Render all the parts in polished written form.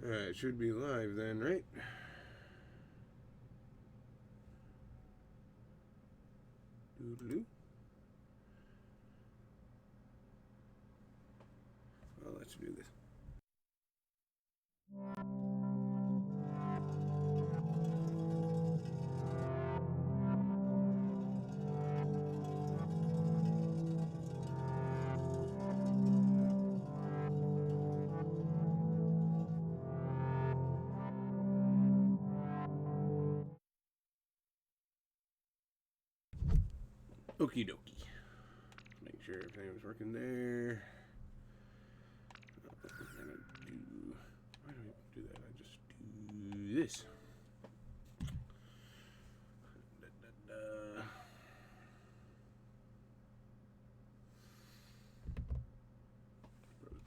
Alright, it should be live then, right? Doodaloo. Well, let's do this. Okie dokie. Make sure everything was working there. I'm gonna do. Why do I do that? I just do this. Da, da, da.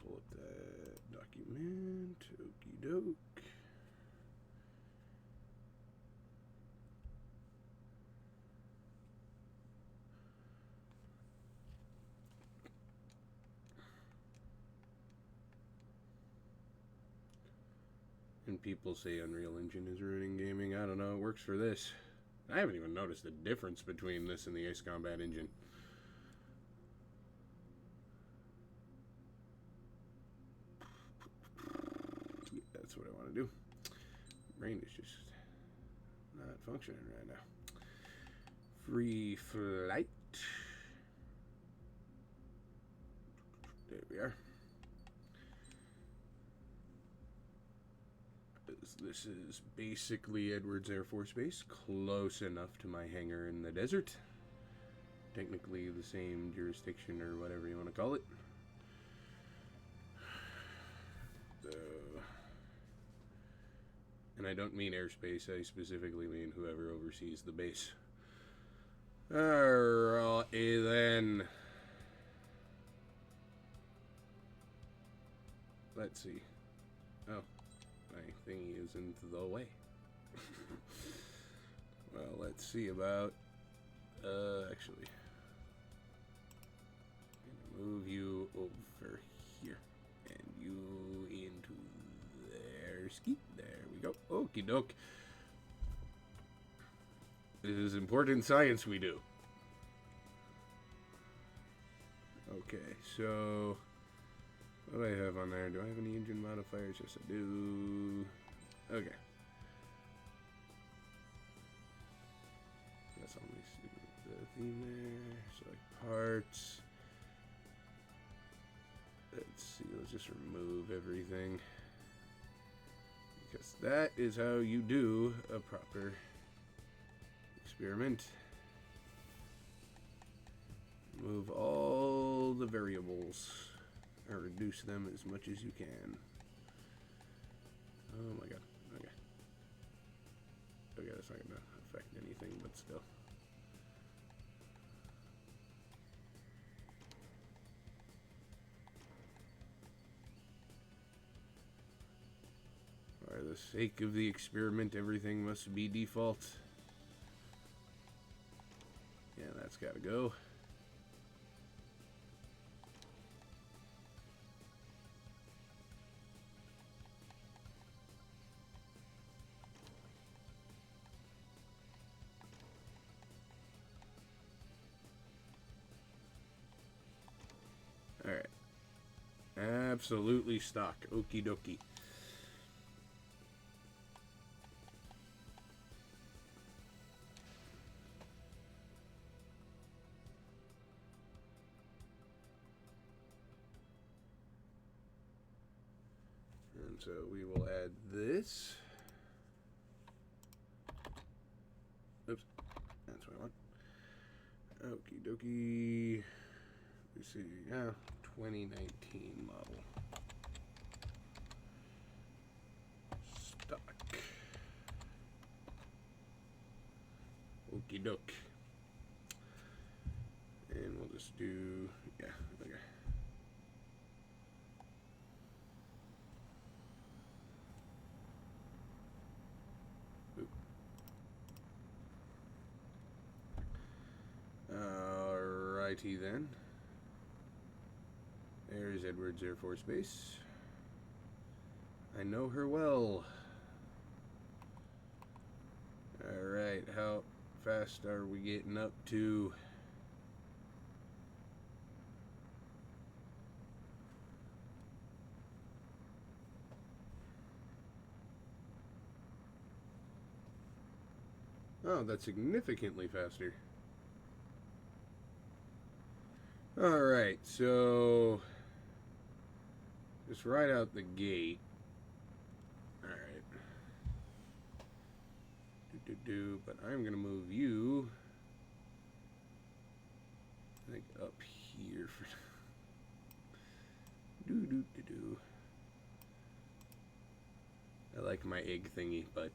Pull up that document. Okie doke. And people say Unreal Engine is ruining gaming. I don't know. It works for this. I haven't even noticed the difference between this and the Ace Combat engine. That's what I want to do. Brain is just not functioning right now. Free flight. There we are. This is basically Edwards Air Force Base, close enough to my hangar in the desert. Technically the same jurisdiction or whatever you want to call it. So, and I don't mean airspace, I specifically mean whoever oversees the base. Alright then. Let's see. Oh, my thingy is into the way. Well, let's see about, actually, move you over here, and you into there, ski, there we go, okie doke. This is important science we do. Okay, so, what do I have on there? Do I have any engine modifiers? Yes, I do. Okay. Guess I'll see the theme there. Select parts. Let's see, let's just remove everything. Because that is how you do a proper experiment. Remove all the variables. Or reduce them as much as you can. Oh my god. Okay. Okay, that's not going to affect anything, but still. For the sake of the experiment, everything must be default. Yeah, that's got to go. Alright. Absolutely stock. Okie dokie. And so we will add this. Oops. That's what I want. Okie dokie. Let's see. Yeah. 2019 model. Stock. Okie doke. And we'll just do, yeah, okay. Oop. Alrighty then. There's Edwards Air Force Base. I know her well. Alright, how fast are we getting up to? Oh, that's significantly faster. Alright, so just right out the gate. Alright. But I'm gonna move you, I think, up here for I like my egg thingy, but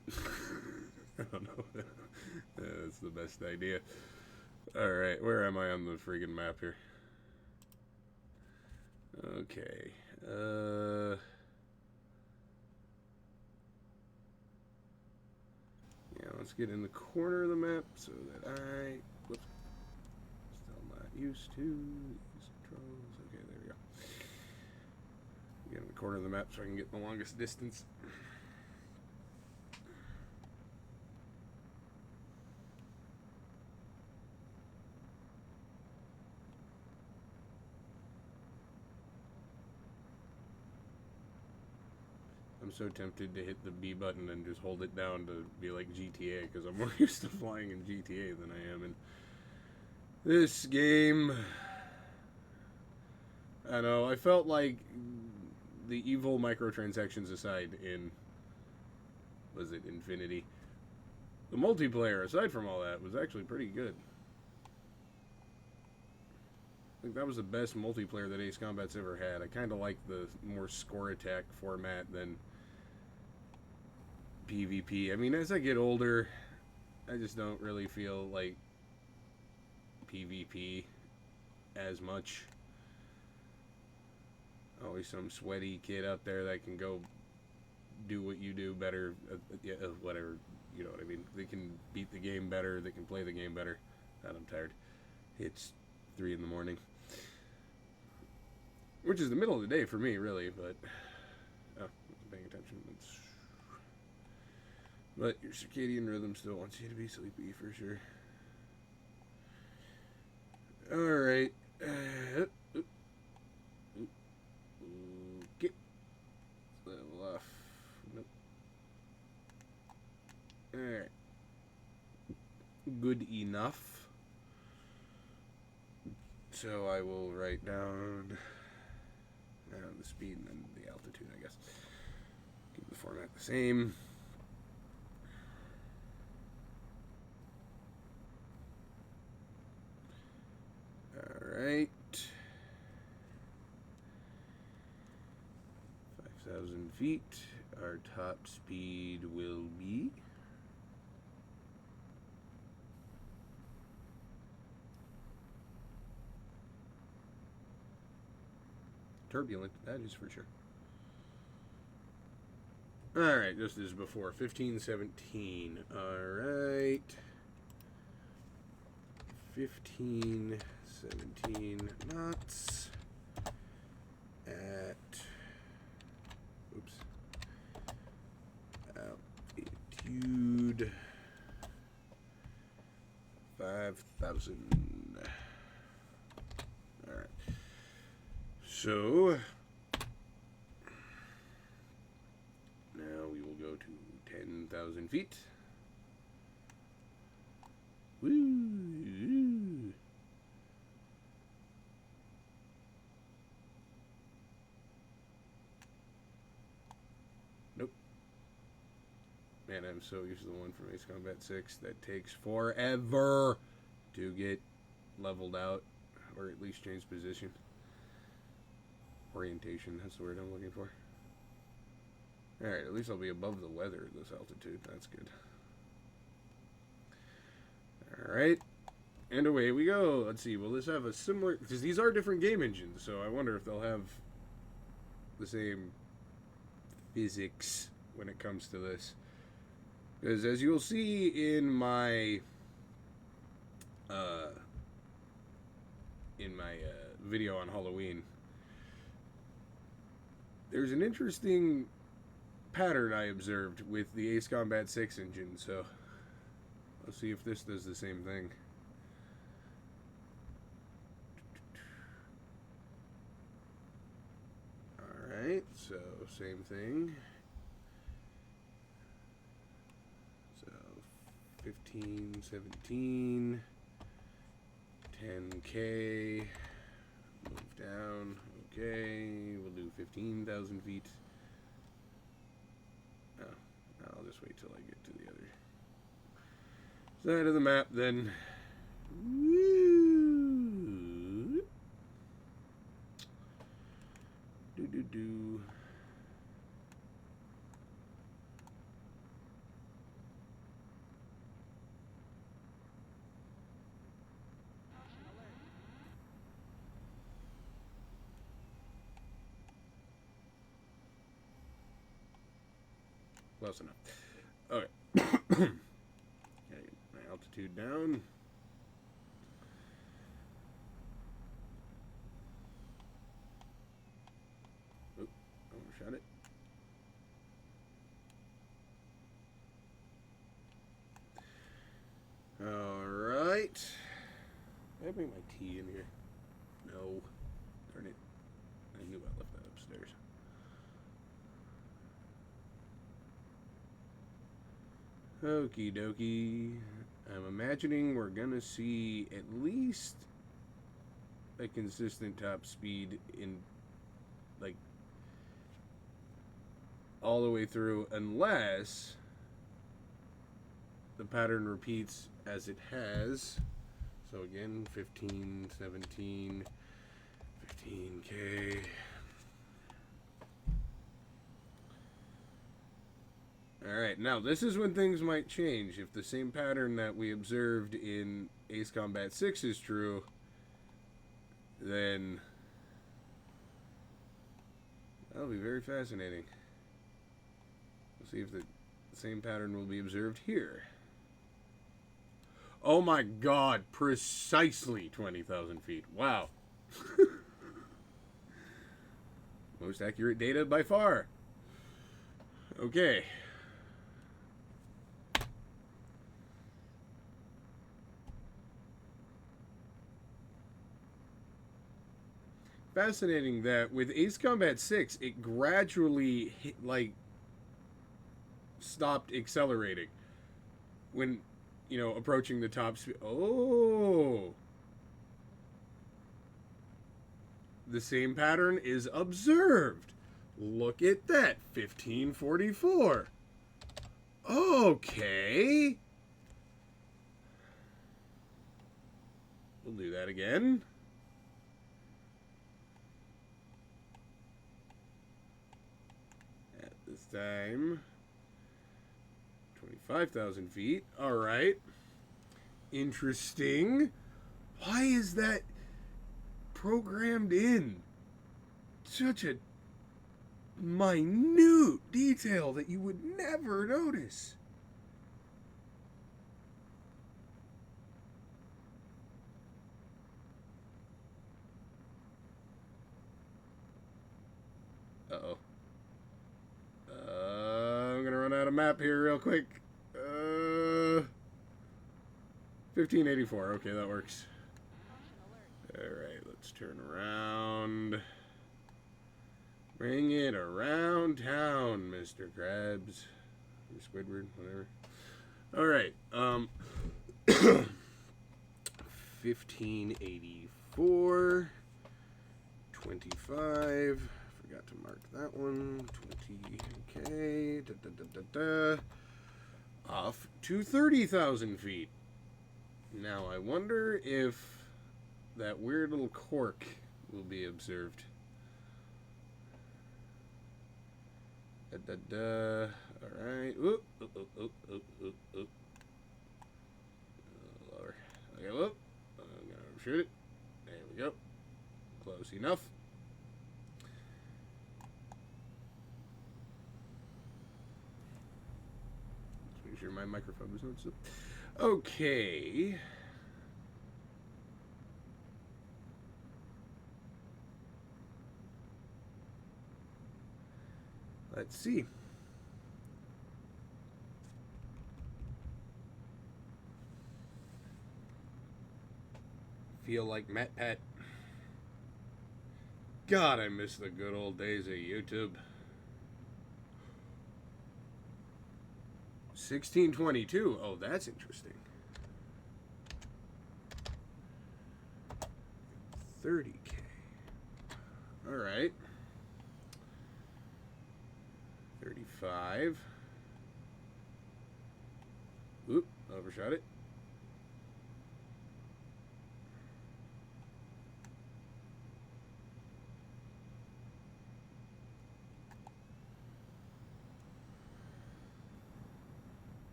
I don't know. That's the best idea. Alright, where am I on the friggin' map here? Okay. Yeah, let's get in the corner of the map so that I... Whoops. Still not used to these controls. Okay, there we go. Get in the corner of the map so I can get the longest distance. I'm so tempted to hit the B button and just hold it down to be like GTA, because I'm more used to flying in GTA than I am in this game. I know, I felt like the evil microtransactions aside in, was it Infinity? The multiplayer, aside from all that, was actually pretty good. I think that was the best multiplayer that Ace Combat's ever had. I kind of like the more score attack format than PvP. I mean, as I get older, I just don't really feel like PvP as much. Always some sweaty kid out there that can go do what you do better. Whatever, you know what I mean. They can beat the game better. They can play the game better. God, I'm tired. It's 3 in the morning. Which is the middle of the day for me, really, but... Oh, wasn't paying attention. But your circadian rhythm still wants you to be sleepy, for sure. Alright. Okay. Level off. Nope. Alright. Good enough. So I will write down the speed and then the altitude, I guess. Keep the format the same. Alright. 5,000 feet. Our top speed will be... turbulent, that is for sure. Alright, just as before. 1517. Alright. 1517 knots at... Oops. Altitude 5,000. Alright. So, now we will go to 10,000 feet. Woo! Nope. Man, I'm so used to the one from Ace Combat 6 that takes forever to get leveled out, or at least change position. Orientation, that's the word I'm looking for. Alright, at least I'll be above the weather at this altitude. That's good. Alright. And away we go. Let's see, will this have a similar... Because these are different game engines, so I wonder if they'll have the same physics when it comes to this. Because as you'll see in my... video on Halloween, there's an interesting pattern I observed with the Ace Combat 6 engine, so let's see if this does the same thing. Alright, so same thing. So 15, 17, 10K, move down, okay, we'll do 15,000 feet. Oh, I'll just wait till I get to the other side of the map then. Woo! Do. Close enough. Okay. Okay, my altitude down. Oh, overshot it. Alright. Did I bring my tea in here? No. Darn it. I knew I left that upstairs. Okie dokie. I'm imagining we're gonna see at least a consistent top speed in, like, all the way through, unless the pattern repeats as it has. So again, 15, 17, 15K. Alright, now this is when things might change. If the same pattern that we observed in Ace Combat 6 is true, then that'll be very fascinating. We'll see if the same pattern will be observed here. Oh my god, precisely 20,000 feet. Wow. Most accurate data by far. Okay. Fascinating that with Ace Combat 6, it gradually stopped accelerating when, approaching the top speed. Oh! The same pattern is observed. Look at that, 1544. Okay. We'll do that again. At this time, 25,000 feet. All right. Interesting. Why is that programmed in? Such a minute detail that you would never notice. Uh-oh. I'm gonna run out of map here real quick. 1584. Okay, that works. Alright, let's turn around. Bring it around town, Mr. Krabs. Or Squidward, whatever. Alright, 1584. 25. Forgot to mark that one. 20K. Off to 30,000 feet. Now, I wonder if that weird little cork will be observed. Alright. Oop, oop, oop, oop, oop, oop, oop. Lower. Okay, whoop. I'm gonna shoot it. There we go. Close enough. Let's make sure my microphone was not so. Okay. Let's see. feel like Matt Pat. God, I miss the good old days of YouTube. 1622. Oh, that's interesting. 30K. All right. 35. Oop, overshot it.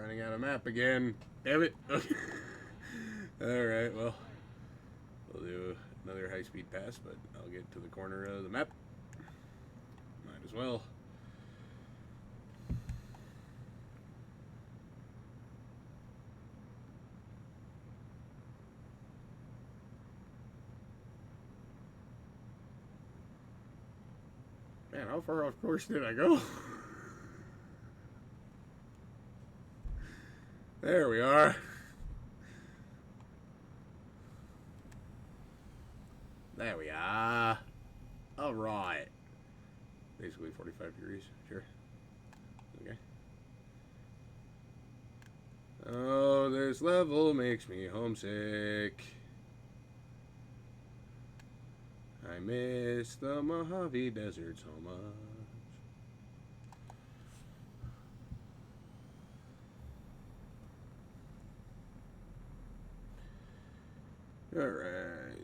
Running out of map again. Damn it. Alright, well. We'll do another high-speed pass, but I'll get to the corner of the map. Might as well. Man, how far off course did I go? There we are. There we are. Alright. Basically 45 degrees. Sure. Okay. Oh, this level makes me homesick. I miss the Mojave Desert so much. All right.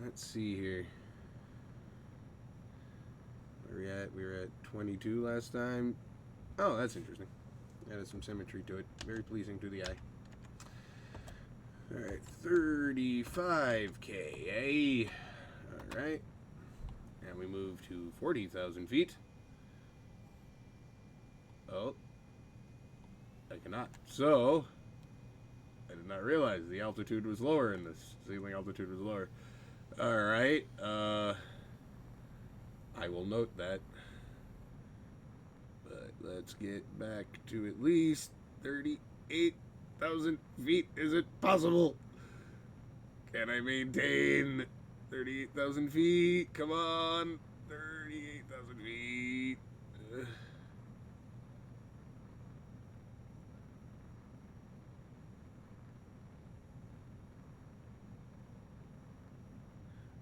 Let's see here. Where are we at? We were at 22 last time. Oh, that's interesting. Added some symmetry to it. Very pleasing to the eye. Alright, 35K. Alright. And we move to 40,000 feet. Oh. I cannot. So, I did not realize the altitude was lower and the ceiling altitude was lower. Alright. I will note that. But let's get back to at least 38,000 feet. Is it possible? Can I maintain 38,000 feet? Come on. 38,000 feet.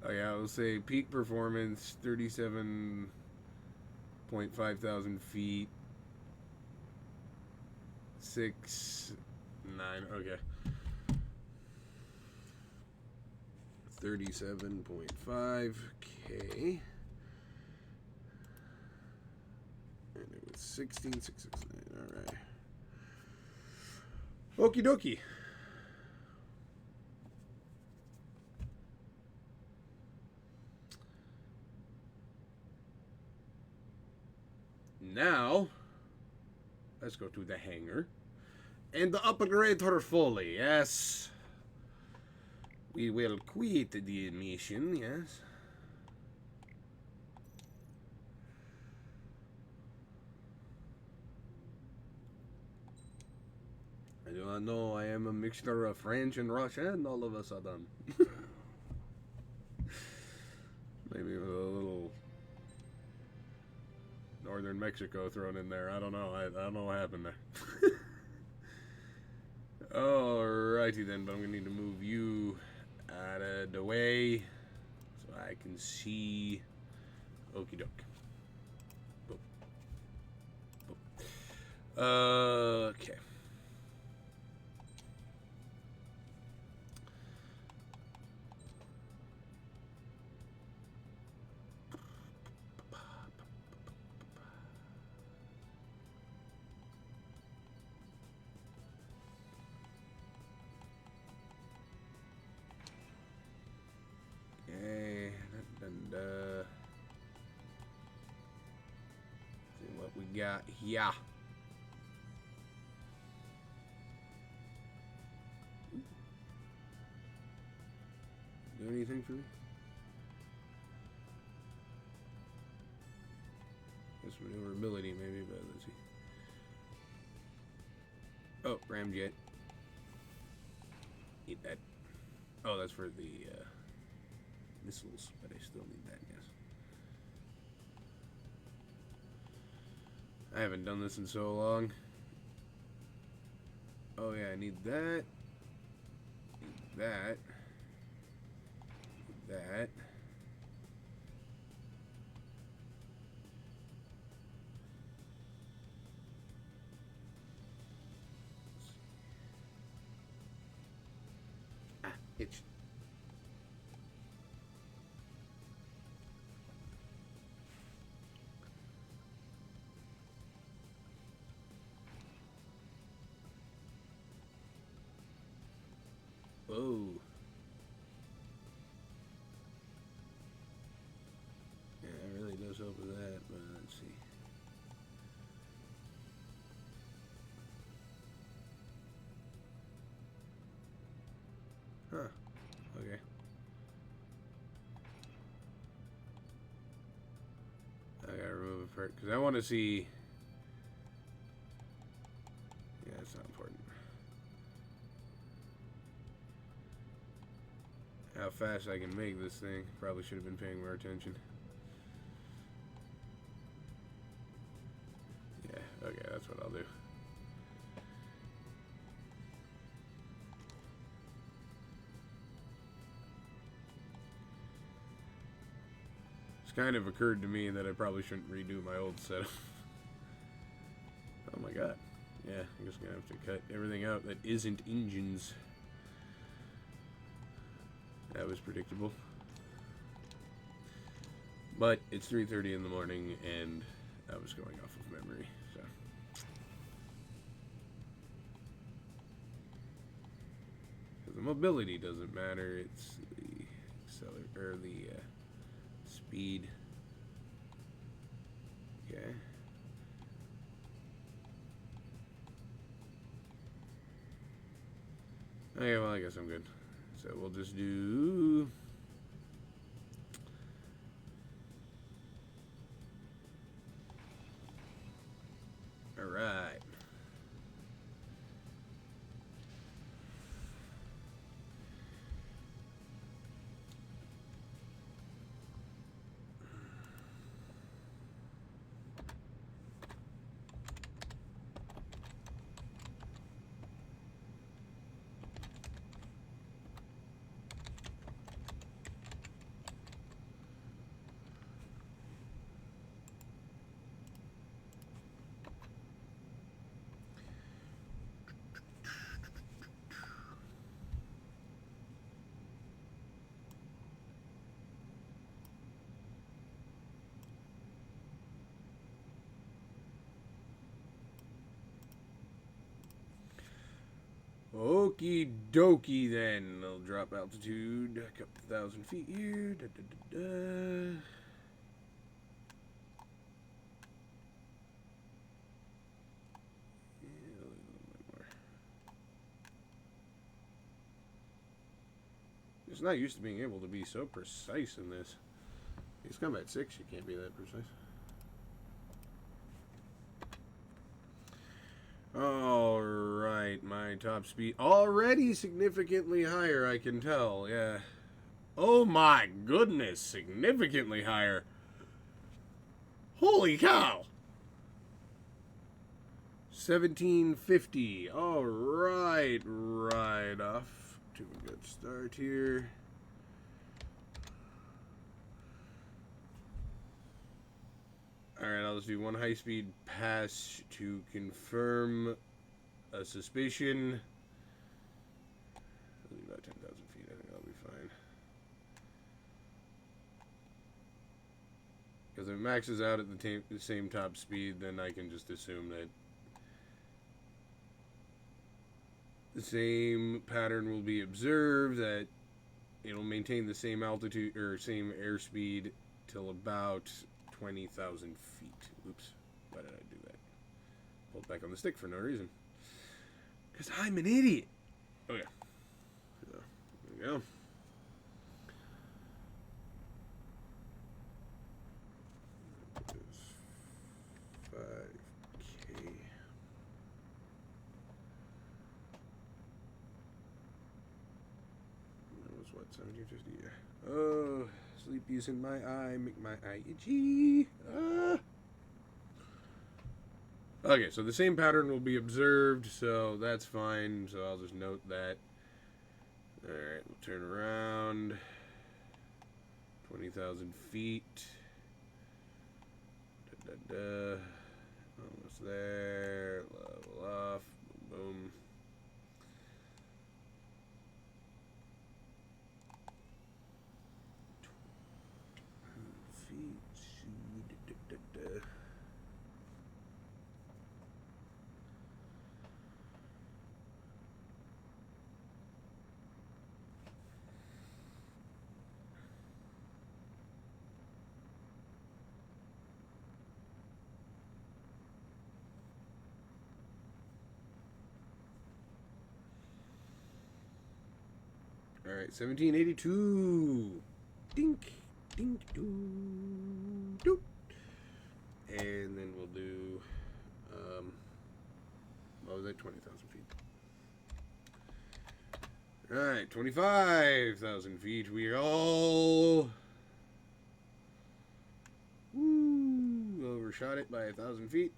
Oh yeah, I will say peak performance 37.5 thousand feet. 6, 9. Okay. 37.5K. And it was 16,669. All right. Okie dokie. Now, let's go to the hangar. And the upgrade her fully, yes. We will quit the mission, yes. I do not know, I am a mixture of French and Russian all of a sudden. Maybe with a little northern Mexico thrown in there. I don't know. I don't know what happened there. Alrighty then, but I'm gonna need to move you out of the way so I can see. Okie doke. Boop. Boop. Okay. What we got here? Do anything for me? Guess maneuverability maybe, but let's see. Oh, ramjet. Need that. Oh, that's for the missiles, but I still need that, yes. I haven't done this in so long. Oh yeah, I need that. Need that. Need that. Ah, itch. Whoa. Yeah, it really does help with that, but let's see. Huh. Okay. I gotta remove a part because I want to see. Yeah, it's not important. How fast I can make this thing. Probably should have been paying more attention. Yeah, okay, that's what I'll do. It's kind of occurred to me that I probably shouldn't redo my old setup. Oh my god. Yeah, I'm just gonna have to cut everything out that isn't engines. That was predictable. But it's 3:30 in the morning and I was going off of memory, so. Because the mobility doesn't matter, it's the speed. Okay. Okay, well, I guess I'm good. So we'll just do. Alright. Okie dokie then. I'll drop altitude a couple thousand feet here. Da, da, da, da. Yeah, a little bit more. It's not used to being able to be so precise in this. It's Combat 6, you can't be that precise. Alright, my top speed already significantly higher, I can tell, yeah. Oh my goodness, significantly higher. Holy cow! 1750. Alright, right off to a good start here. Alright, I'll just do one high-speed pass to confirm a suspicion. I'll do about 10,000 feet. I think I'll be fine. Because if it maxes out at the same top speed, then I can just assume that the same pattern will be observed, that it'll maintain the same altitude or same airspeed till about 20,000 feet. Oops, why did I back on the stick for no reason. Because I'm an idiot. Okay. So, there we go. That was what, 1750? Yeah. Oh, sleepy's in my eye, make my eye itchy. Ah. Okay, so the same pattern will be observed, so that's fine. So I'll just note that. Alright, we'll turn around. 20,000 feet. Da, da, da. Almost there. Level off. Boom, boom. Alright, 1782. Dink, dink, doo, doo. And then we'll do, what was that? 20,000 feet. Alright, 25,000 feet. We all overshot it by 1,000 feet.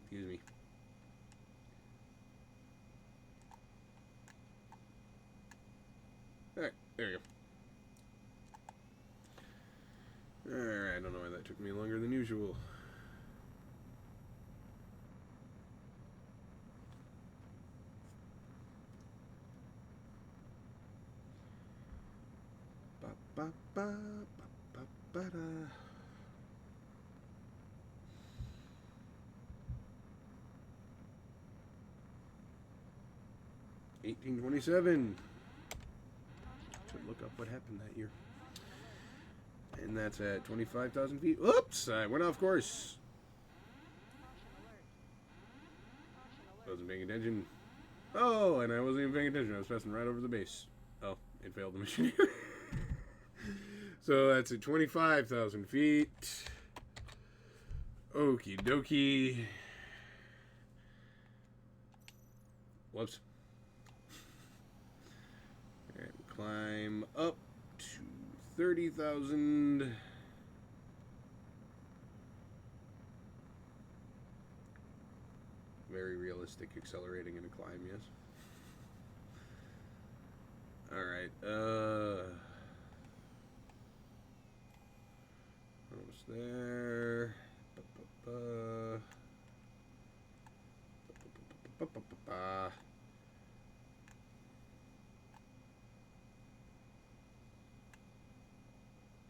Excuse me. Alright, there you go. Alright, I don't know why that took me longer than usual. Ba ba ba ba ba ba da. 1827. Should look up what happened that year. And that's at 25,000 feet. Oops! I went off course. Wasn't paying attention. Oh, and I wasn't even paying attention. I was passing right over the base. Oh, it failed the mission here. So that's at 25,000 feet. Okie dokie. Whoops. Alright, climb up to 30,000. Very realistic accelerating in a climb, yes. Alright, almost there.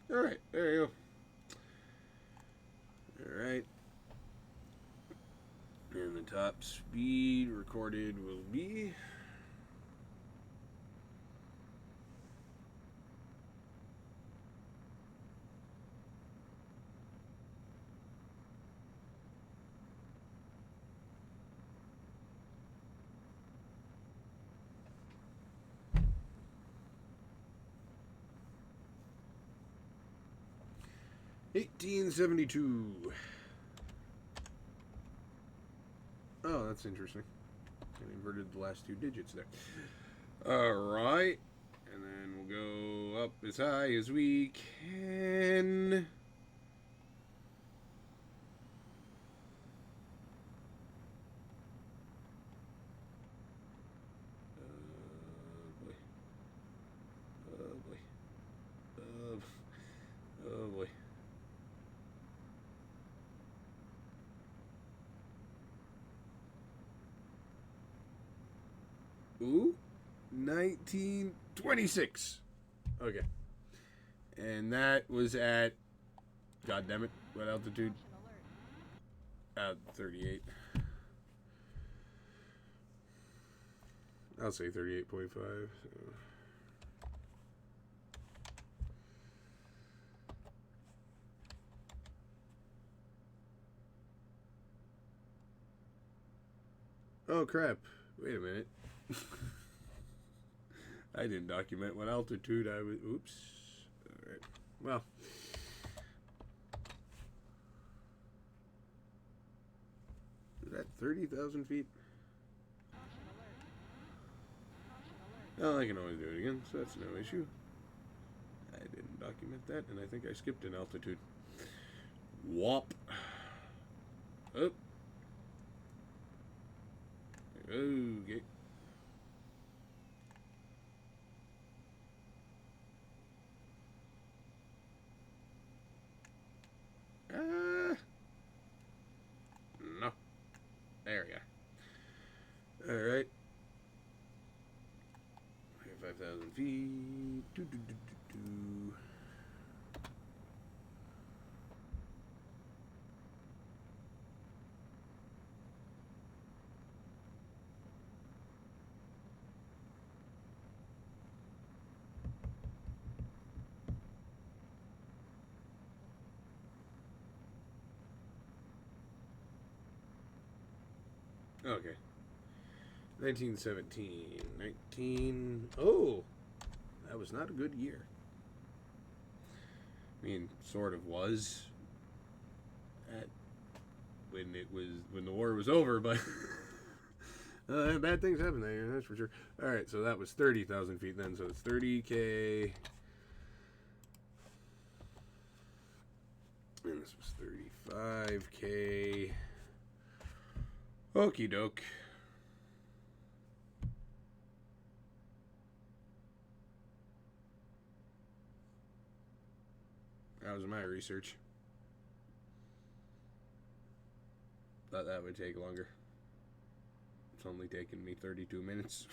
Alright, there you go. Alright. And the top speed recorded will be... $18.72. Oh, that's interesting. I inverted the last two digits there. Alright. And then we'll go up as high as we can. Oh boy. Oh boy. Oh boy. Ooh, 1926. Okay. And that was at, god damn it, what altitude? 38. I'll say 38.5. So. Oh crap! Wait a minute. I didn't document what altitude I was. Oops. All right. Well. Is that 30,000 feet? Well, I can always do it again, so that's no issue. I didn't document that, and I think I skipped an altitude. Whop. Up. Okay. No. There we go. Alright. 5,000 feet. Do, do, do, do, do. Okay. 1917. 19. Oh! That was not a good year. I mean, sort of was. At when the war was over, but bad things happen that year, that's for sure. All right, so that was 30,000 feet then. So it's 30K, and this was 35K. Okie doke. That was my research. Thought that would take longer. It's only taken me 32 minutes.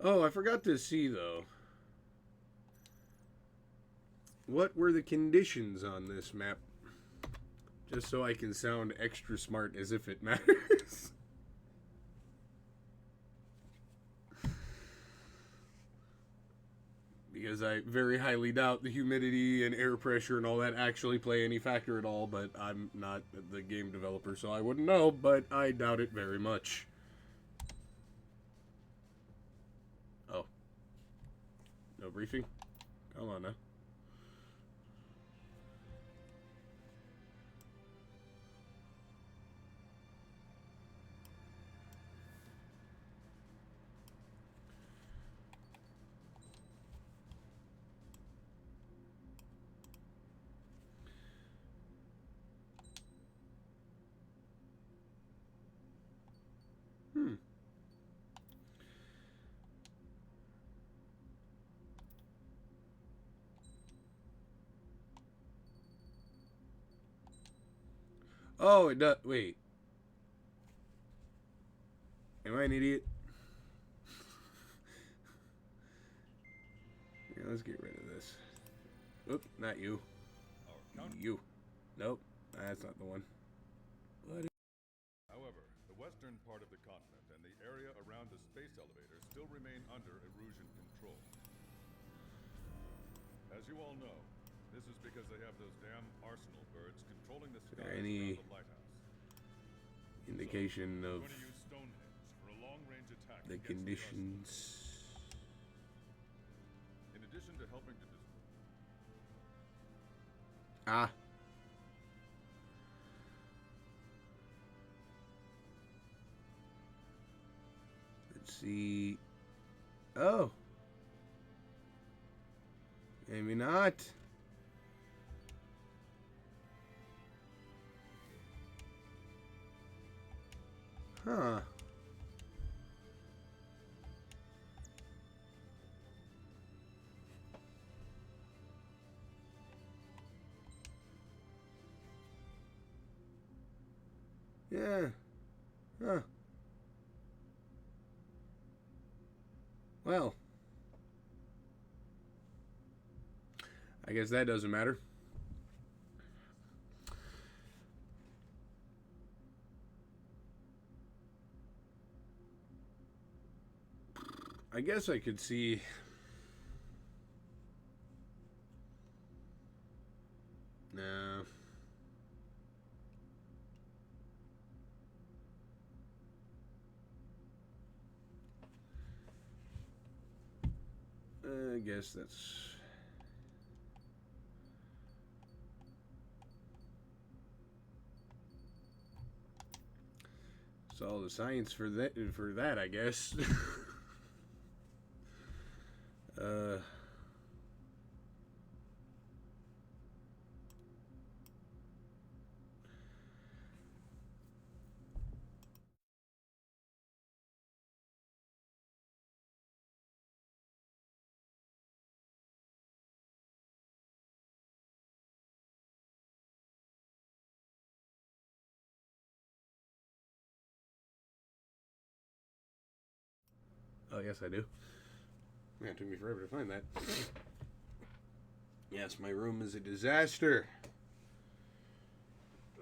Oh, I forgot to see, though. What were the conditions on this map? Just so I can sound extra smart as if it matters. Because I very highly doubt the humidity and air pressure and all that actually play any factor at all, but I'm not the game developer, so I wouldn't know, but I doubt it very much. Oh. No briefing? Come on now. Oh, it does. Wait. Am I an idiot? Yeah, let's get rid of this. Oop, not you. You. Nope, that's not the one. What? However, the western part of the continent and the area around the space elevator still remain under erosion control. As you all know, this is because they have those damn arsenal birds controlling the skies around the lighthouse. Indication of going to use Stonehenge for a long-range attack the conditions. In addition to helping to Ah. Let's see. Oh. Maybe not. Huh. Yeah. Huh. Well. I guess that doesn't matter. I guess I could see. No. I guess that's... It's all the science for that, I guess. uh... Oh, yes, I do. Man, it took me forever to find that. Yes, my room is a disaster.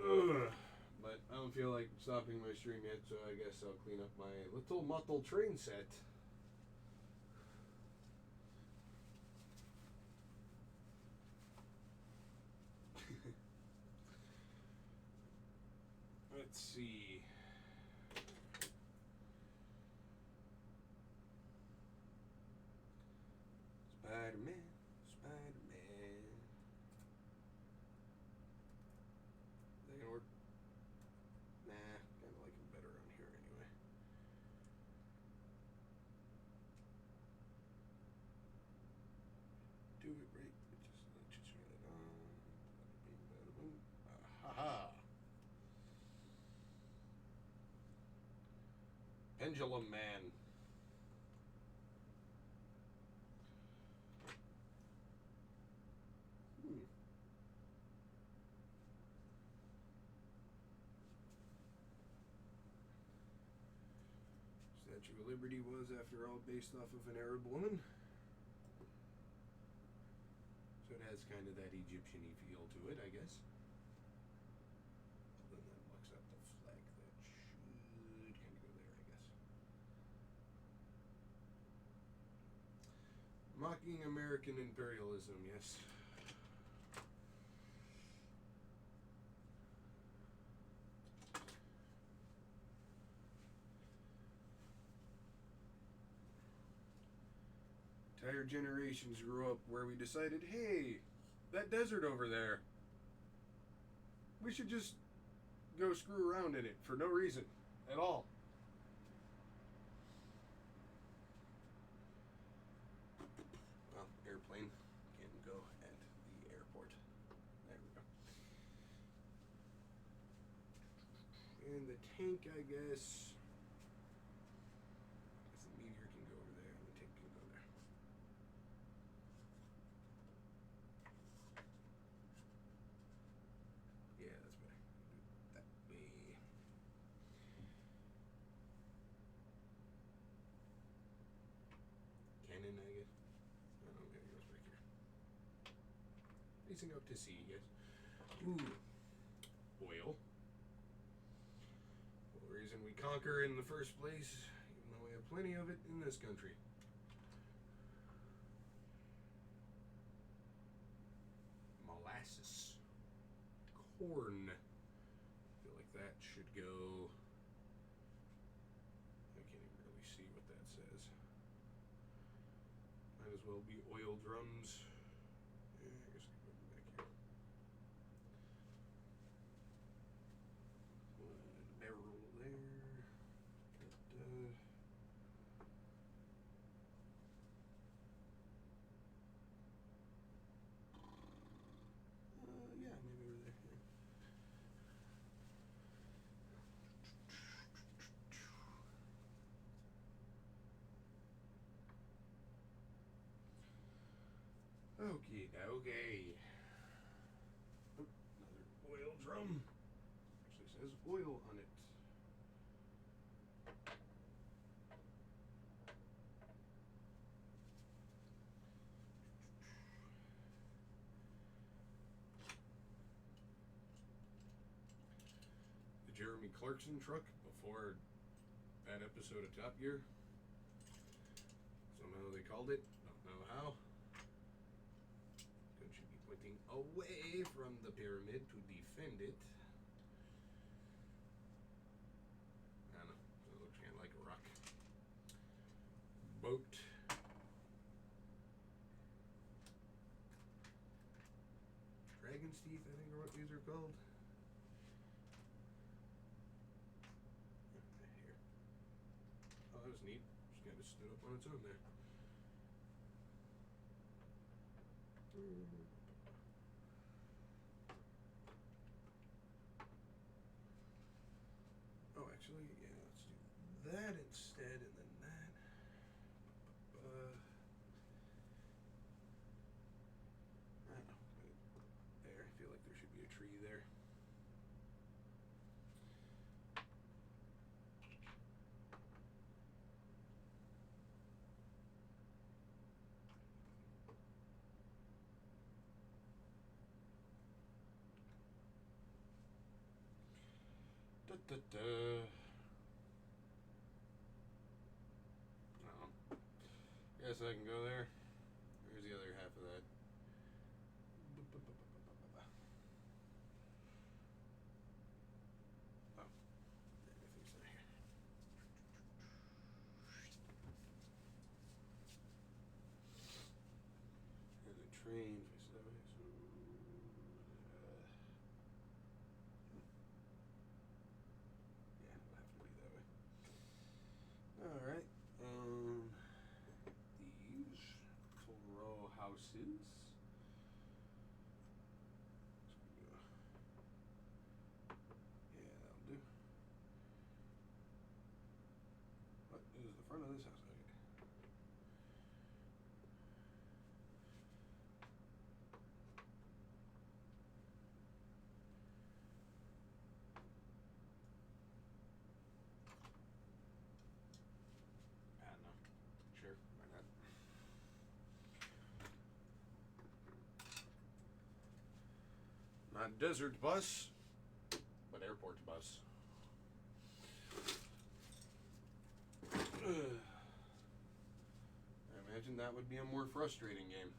Ugh. But I don't feel like stopping my stream yet, so I guess I'll clean up my little model train set. Let's see. Spider-Man, Spider-Man. Is that gonna work? Nah, kind of like him better on here anyway. Do it right. Just let you turn it on. Bada bing, bada boom. Ha. Pendulum Man. Statue of Liberty was, after all, based off of an Arab woman. So it has kind of that Egyptian-y feel to it, I guess. Then that looks up the flag. That should kind of go there, I guess. Mocking American imperialism, yes. Entire generations grew up where we decided, hey, that desert over there, we should just go screw around in it for no reason at all. Well, airplane can go at the airport. There we go. And the tank, I guess. The meteor can go over there, and the tank can go there. Yeah, that's better. Do it that way. Cannon, I guess. I don't know, maybe it goes back here. Facing up to sea, yes. Ooh. Oil. Well, the reason we conquer in the first place, even though we have plenty of it in this country. Molasses. Corn. I feel like that should go... I can't even really see what that says. Might as well be oil drums. Yeah, I guess I can go back here. Barrel there. Yeah, maybe over there. Okay, okay. Oh, another oil drum. Actually says oil on it. The Jeremy Clarkson truck before that episode of Top Gear. Somehow they called it. Don't know how. Gun should be pointing away from the pyramid to defend it. I don't know. It looks kind of like a rock. Boat. dragon's teeth, I think, are what these are called. Here. Oh, that was neat. Just kind of stood up on its own there. Oh, actually, yeah, let's do that instead, and then that. I don't know. There, I feel like there should be a tree there. Da, da, da. Oh. Guess I can go there. Where's the other half of that? Oh, everything's not here. There's a train. Yeah, it'll have to be that way. All right. These full row houses. Yeah, that'll do. What is the front of this house? Okay. I don't know. Sure, why not? Not desert bus, but airport bus. I imagine that would be a more frustrating game.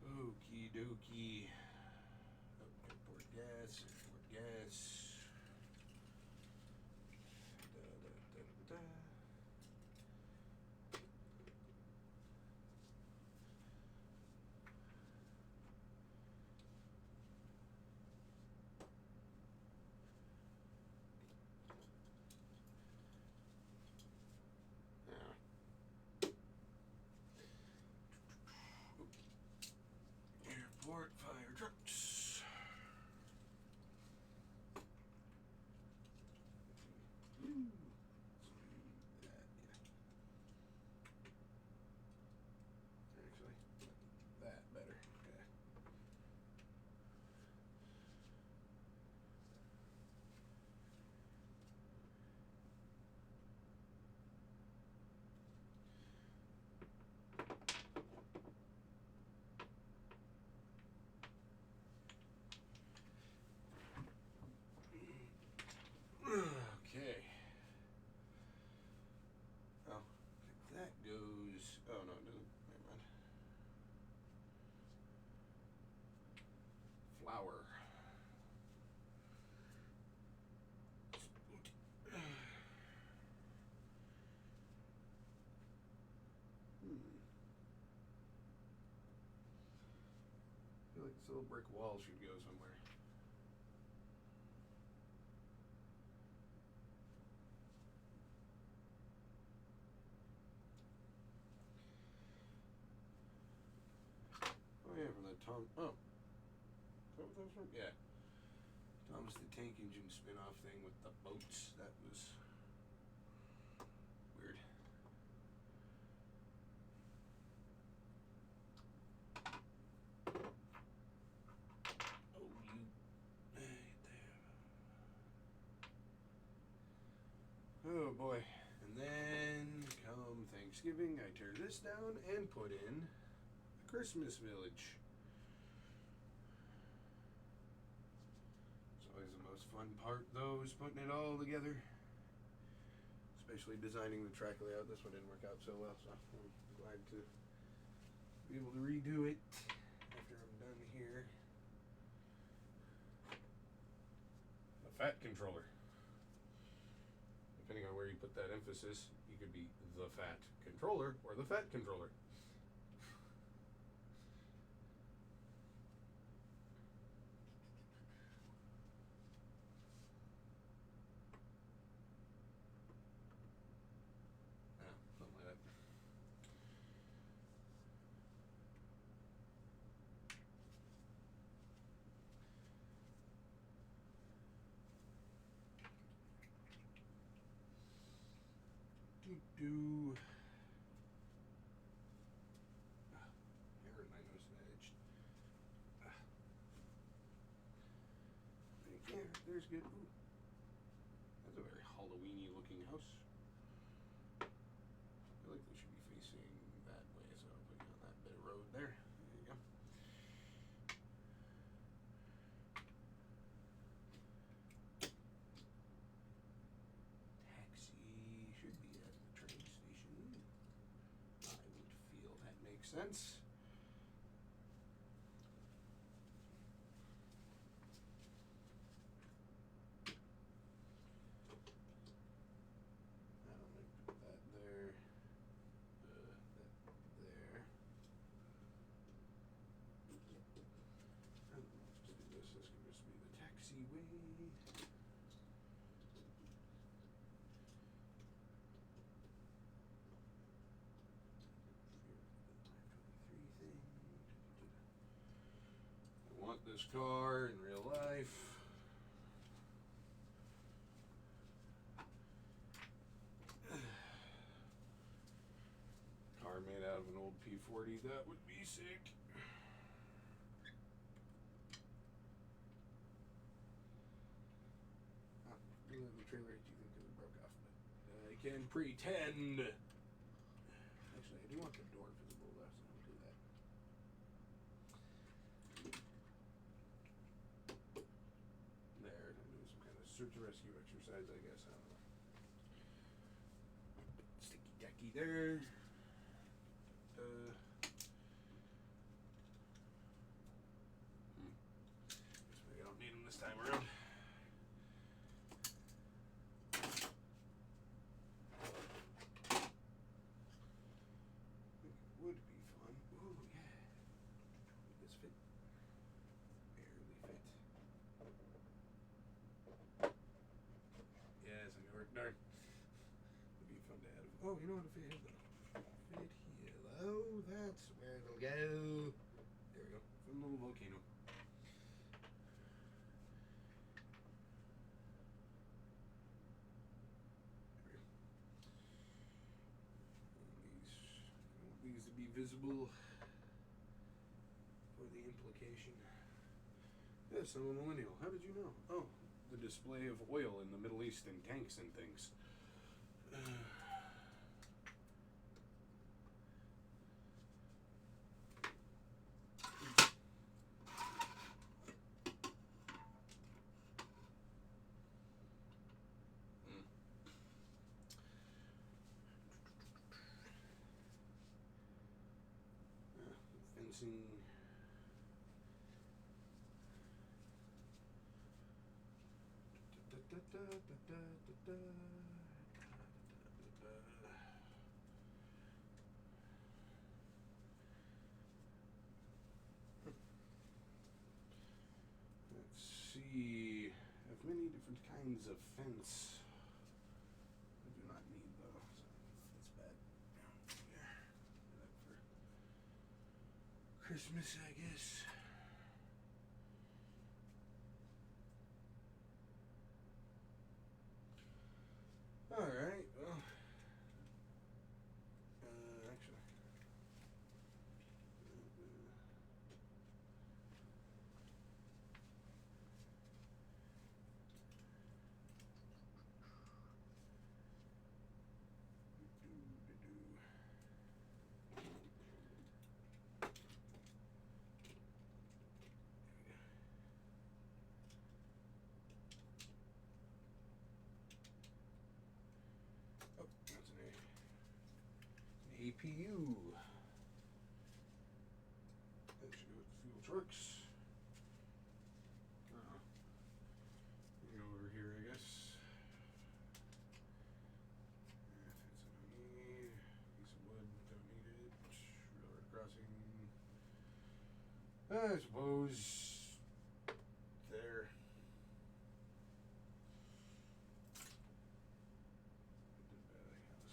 Okie dokie. Oh, airport gas, airport gas. Da, da, da, da. Airport fire trucks. Actually, that better. Okay. Okay. Oh, that goes. Oh no, it doesn't. Never mind. Flour. I feel like this little brick wall should go somewhere. Oh yeah, from the Tom. Oh, is that what that was from? Yeah, Thomas the Tank Engine spin-off thing with the boats. That was weird. Oh, you. Get there. Oh boy. And then come Thanksgiving, I tear this down and put in the Christmas village. It's always the most fun part, though, is putting it all together. Especially designing the track layout. This one didn't work out so well, so I'm glad to be able to redo it after I'm done here. A fat controller. put that emphasis, you could be the fat controller or the fat controller. Yeah, something like that. Do. Hair in my nose edge. Yeah, there's good. Ooh. That's a very Halloween-y looking house. I feel like they should be facing that way, so I'll put you on that bit of road there. There you go. Taxi should be at the train station. I would feel that makes sense. I'm going to put that there. That there. And let's just do this. This can just be the taxiway. I want this car in real life. Car made out of an old P40, that would be sick. The trailer, do you think it broke off? But I can pretend. Actually, I do want the door visible though, so I'll do that. There, I'm doing some kind of search and rescue exercise, I guess. I don't know. Sticky tacky there. Guess maybe I don't need them this time around. Would be fun. Ooh, yeah. Would this fit? Barely fit. Yes, I know. Darn. Would be fun to add. Oh, you know what? If it fit here. Oh, that's where it'll go. There we go. Fun little volcano. There we go. I want these to be visible for the implication. Yes, I'm a millennial. How did you know? Oh, the display of oil in the Middle East in tanks and things. Fencing. Let's see. I have many different kinds of fence. I do not need though, so that's bad. Yeah. That for Christmas, I guess. Alright, well. Actually. Oh, that's an APU. That should go with fuel trucks. Go over here, I guess. I suppose there.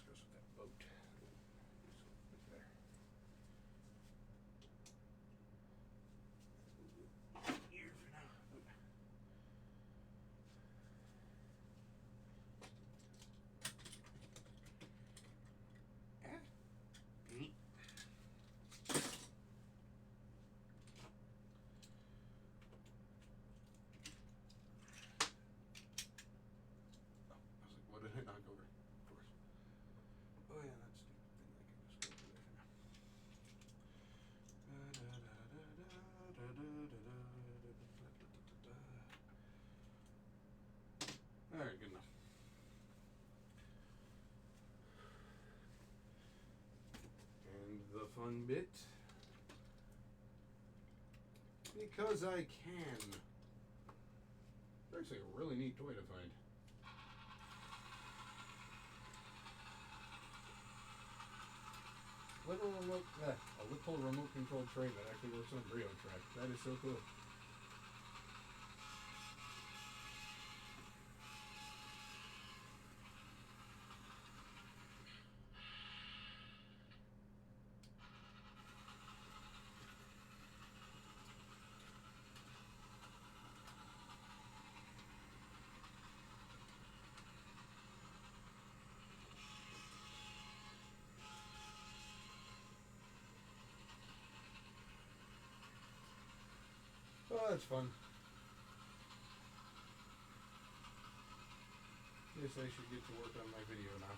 Let's go with that boat. There. Here for now. What did I knock over? Of course. Oh yeah, that stupid thing. I can just go over there. Alright, good enough. And the fun bit. Because I can. It's actually a really neat toy to find. A little remote controlled train that actually works on Brio track. That is so cool. Oh, that's fun. Guess I should get to work on my video now.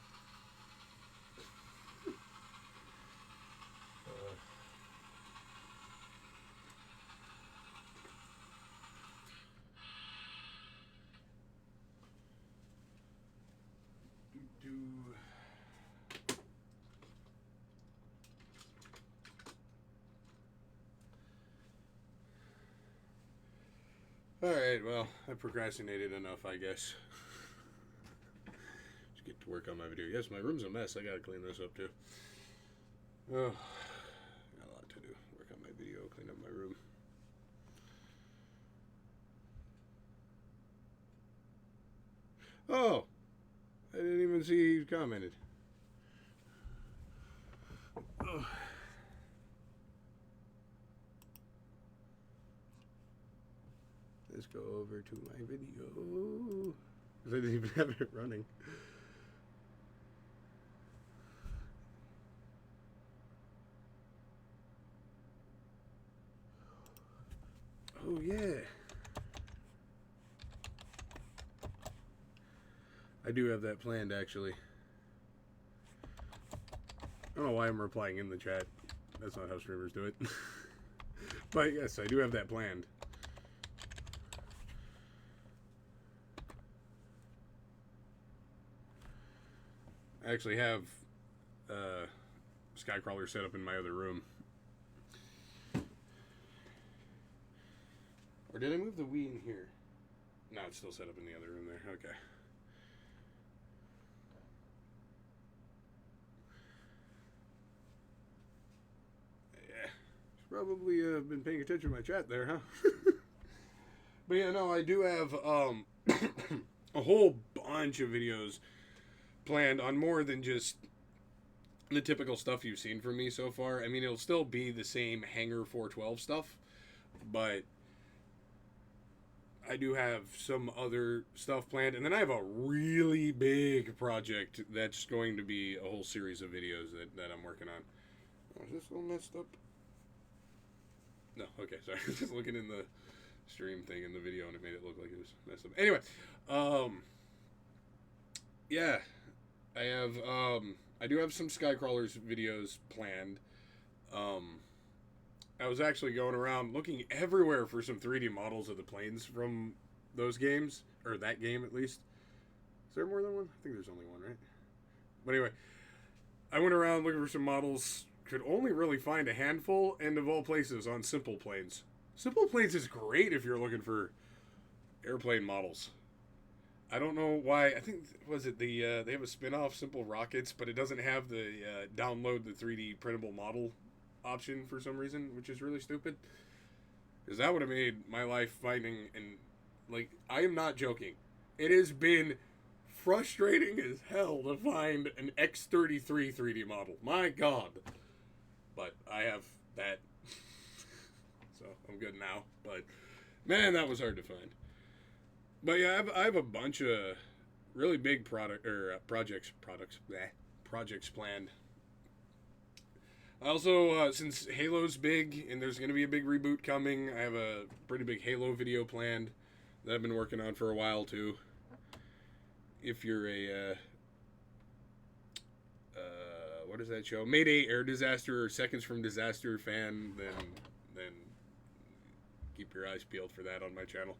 Alright, well, I procrastinated enough, I guess. Just get to work on my video. Yes, my room's a mess. I gotta clean this up, too. Oh, got a lot to do. Work on my video, clean up my room. Oh! I didn't even see he commented. Oh. Let's go over to my video. Because I didn't even have it running. Oh, yeah. I do have that planned, actually. I don't know why I'm replying in the chat. That's not how streamers do it. But yes, I do have that planned. I actually have Skycrawler set up in my other room. Or did I move the Wii in here? No, it's still set up in the other room there. Okay. Yeah. Probably been paying attention to my chat there, huh? But yeah, no, I do have a whole bunch of videos planned on more than just the typical stuff you've seen from me so far. I mean, it'll still be the same Hangar 412 stuff, but I do have some other stuff planned, and then I have a really big project that's going to be a whole series of videos that I'm working on. Oh, is this all messed up? No, okay, sorry. Just looking in the stream thing in the video, and it made it look like it was messed up. Anyway, yeah, I do have some Skycrawlers videos planned. I was actually going around looking everywhere for some 3D models of the planes from those games, or that game at least. Is there more than one? I think there's only one, right? But anyway, I went around looking for some models, could only really find a handful, and of all places, on Simple Planes. Simple Planes is great if you're looking for airplane models. I don't know why. I think, was it they have a spin-off, Simple Rockets, but it doesn't have the download the 3D printable model option for some reason, which is really stupid. Because that would have made my life finding, and like, I am not joking. It has been frustrating as hell to find an X33 3D model. My God. But I have that. So I'm good now. But man, that was hard to find. But yeah, I have a bunch of really big projects planned. Also, since Halo's big and there's going to be a big reboot coming, I have a pretty big Halo video planned that I've been working on for a while too. If you're a what is that show? Mayday Air Disaster or Seconds from Disaster fan, then keep your eyes peeled for that on my channel.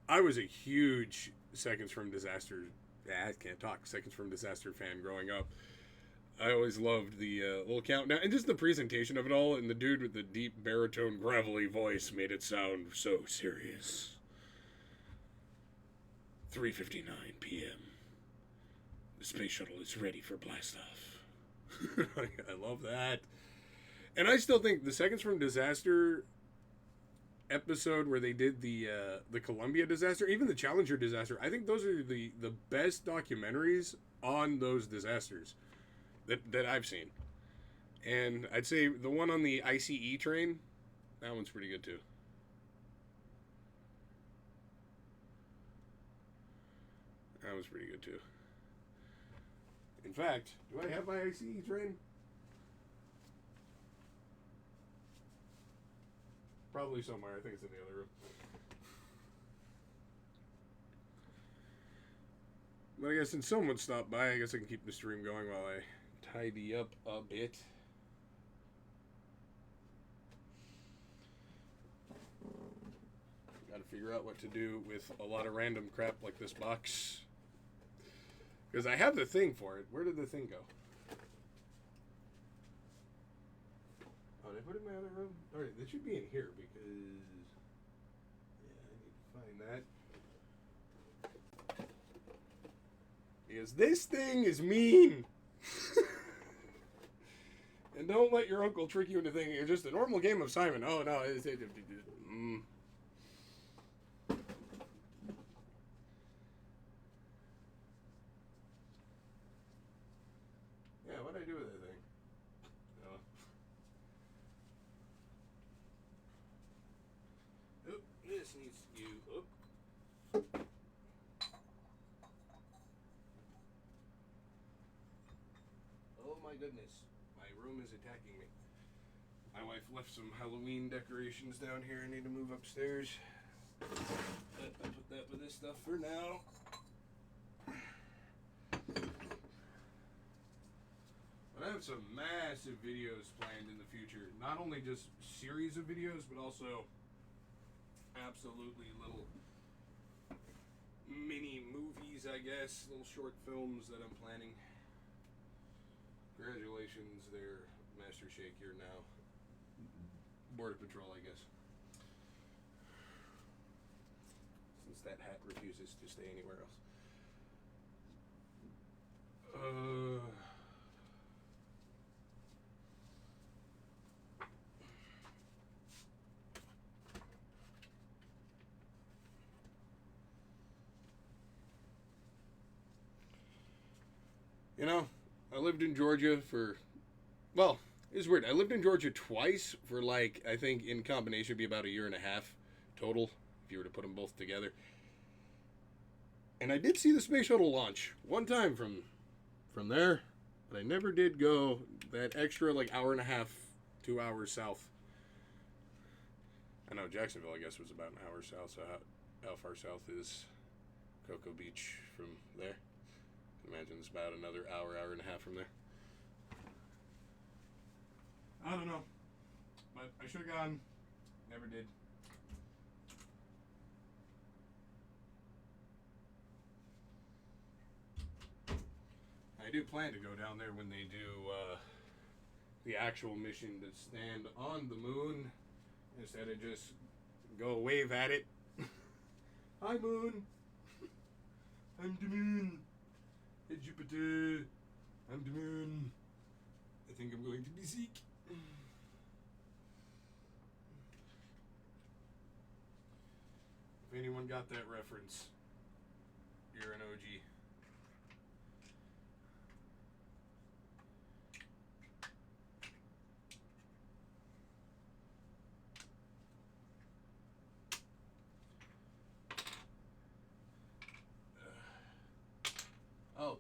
I was a huge Seconds from Disaster. I can't talk. Seconds from Disaster fan growing up. I always loved the little countdown and just the presentation of it all. And the dude with the deep baritone, gravelly voice made it sound so serious. 3:59 p.m. The space shuttle is ready for blastoff. I love that. And I still think the Seconds from Disaster episode where they did the Columbia disaster, even the Challenger disaster, I think those are the best documentaries on those disasters that I've seen. And I'd say the one on the ICE train, that one's pretty good too. That was pretty good too. In fact, do I have my ICE train? Probably somewhere. I think it's in the other room. But I guess since someone stopped by, I guess I can keep the stream going while I tidy up a bit. Gotta figure out what to do with a lot of random crap like this box. Because I have the thing for it. Where did the thing go? Oh, did I put it in my other room? Alright, it should be in here because... yeah, I need to find that. Because this thing is mean! And don't let your uncle trick you into thinking it's just a normal game of Simon. Oh, no. Yeah, what'd I do with that thing? Oh. Oop, this needs you. Oop. Oh my goodness. My room is attacking me. My wife left some Halloween decorations down here. I need to move upstairs. But I'll put that with this stuff for now. But I have some massive videos planned in the future. Not only just series of videos, but also absolutely little mini movies, I guess. Little short films that I'm planning. Congratulations, they're Master Shake here now. Border Patrol, I guess. Since that hat refuses to stay anywhere else. You know, I lived in Georgia for, well, it's weird. I lived in Georgia twice for like, I think in combination it'd be about a year and a half total, if you were to put them both together. And I did see the space shuttle launch one time from there, but I never did go that extra like hour and a half, 2 hours south. I know Jacksonville, I guess, was about an hour south, so how far south is Cocoa Beach from there? I imagine it's about another hour and a half from there. I don't know. But I should have gone. Never did. I do plan to go down there when they do the actual mission to stand on the moon instead of just go wave at it. Hi, moon. I'm the moon. Hey, Jupiter. I'm the moon. I think I'm going to be sick. anyone got that reference, you're an OG. Oh,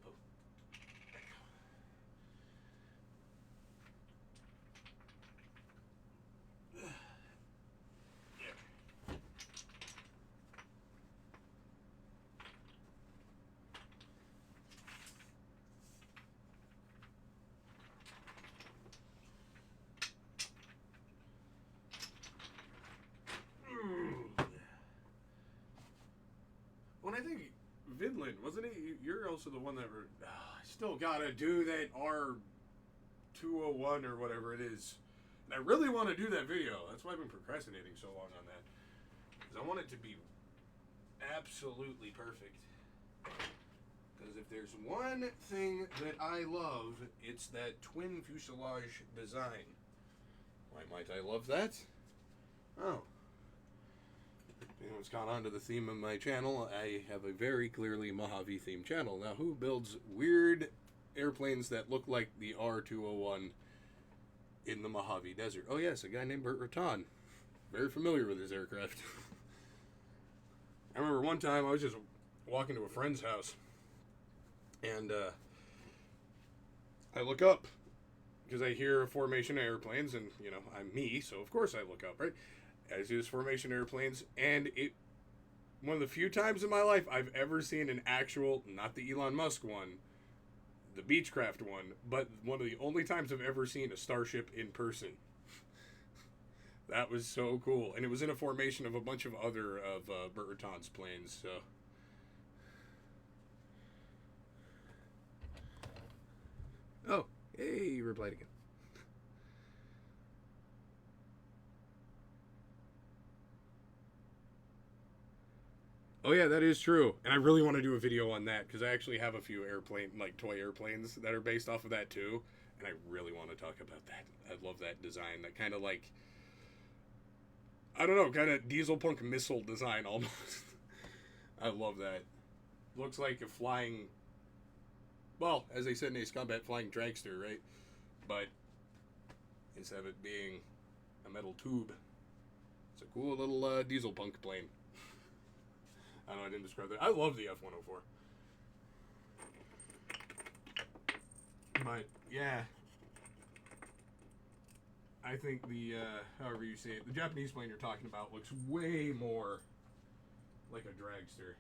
when I think Vinland, wasn't it? You're also the one that I still gotta do that R201 or whatever it is. And I really want to do that video. That's why I've been procrastinating so long on that. Because I want it to be absolutely perfect. Because if there's one thing that I love, it's that twin fuselage design. Why might I love that? Oh. If anyone's gone on to the theme of my channel, I have a very clearly Mojave themed channel. Now, who builds weird airplanes that look like the R201 in the Mojave Desert? Oh yes, a guy named Burt Rattan. Very familiar with his aircraft. I remember one time I was just walking to a friend's house, and I look up because I hear a formation of airplanes, and you know I'm me, so of course I look up, right? I see this formation of airplanes, and one of the few times in my life I've ever seen an actual, not the Elon Musk one, the Beechcraft one, but one of the only times I've ever seen a Starship in person. That was so cool, and it was in a formation of a bunch of other of Burt Rattan's planes. So, oh, hey, you replied again. Oh yeah, that is true, and I really want to do a video on that because I actually have a few toy airplanes that are based off of that too, and I really want to talk about that. I love that design, that kind of like, I don't know, kind of diesel punk missile design almost. I love that. Looks like a flying, well, as they said in Ace Combat, flying dragster, right? But instead of it being a metal tube, it's a cool little diesel punk plane. I know I didn't describe that. I love the F-104. But, yeah. I think the, however you say it, the Japanese plane you're talking about looks way more like a dragster.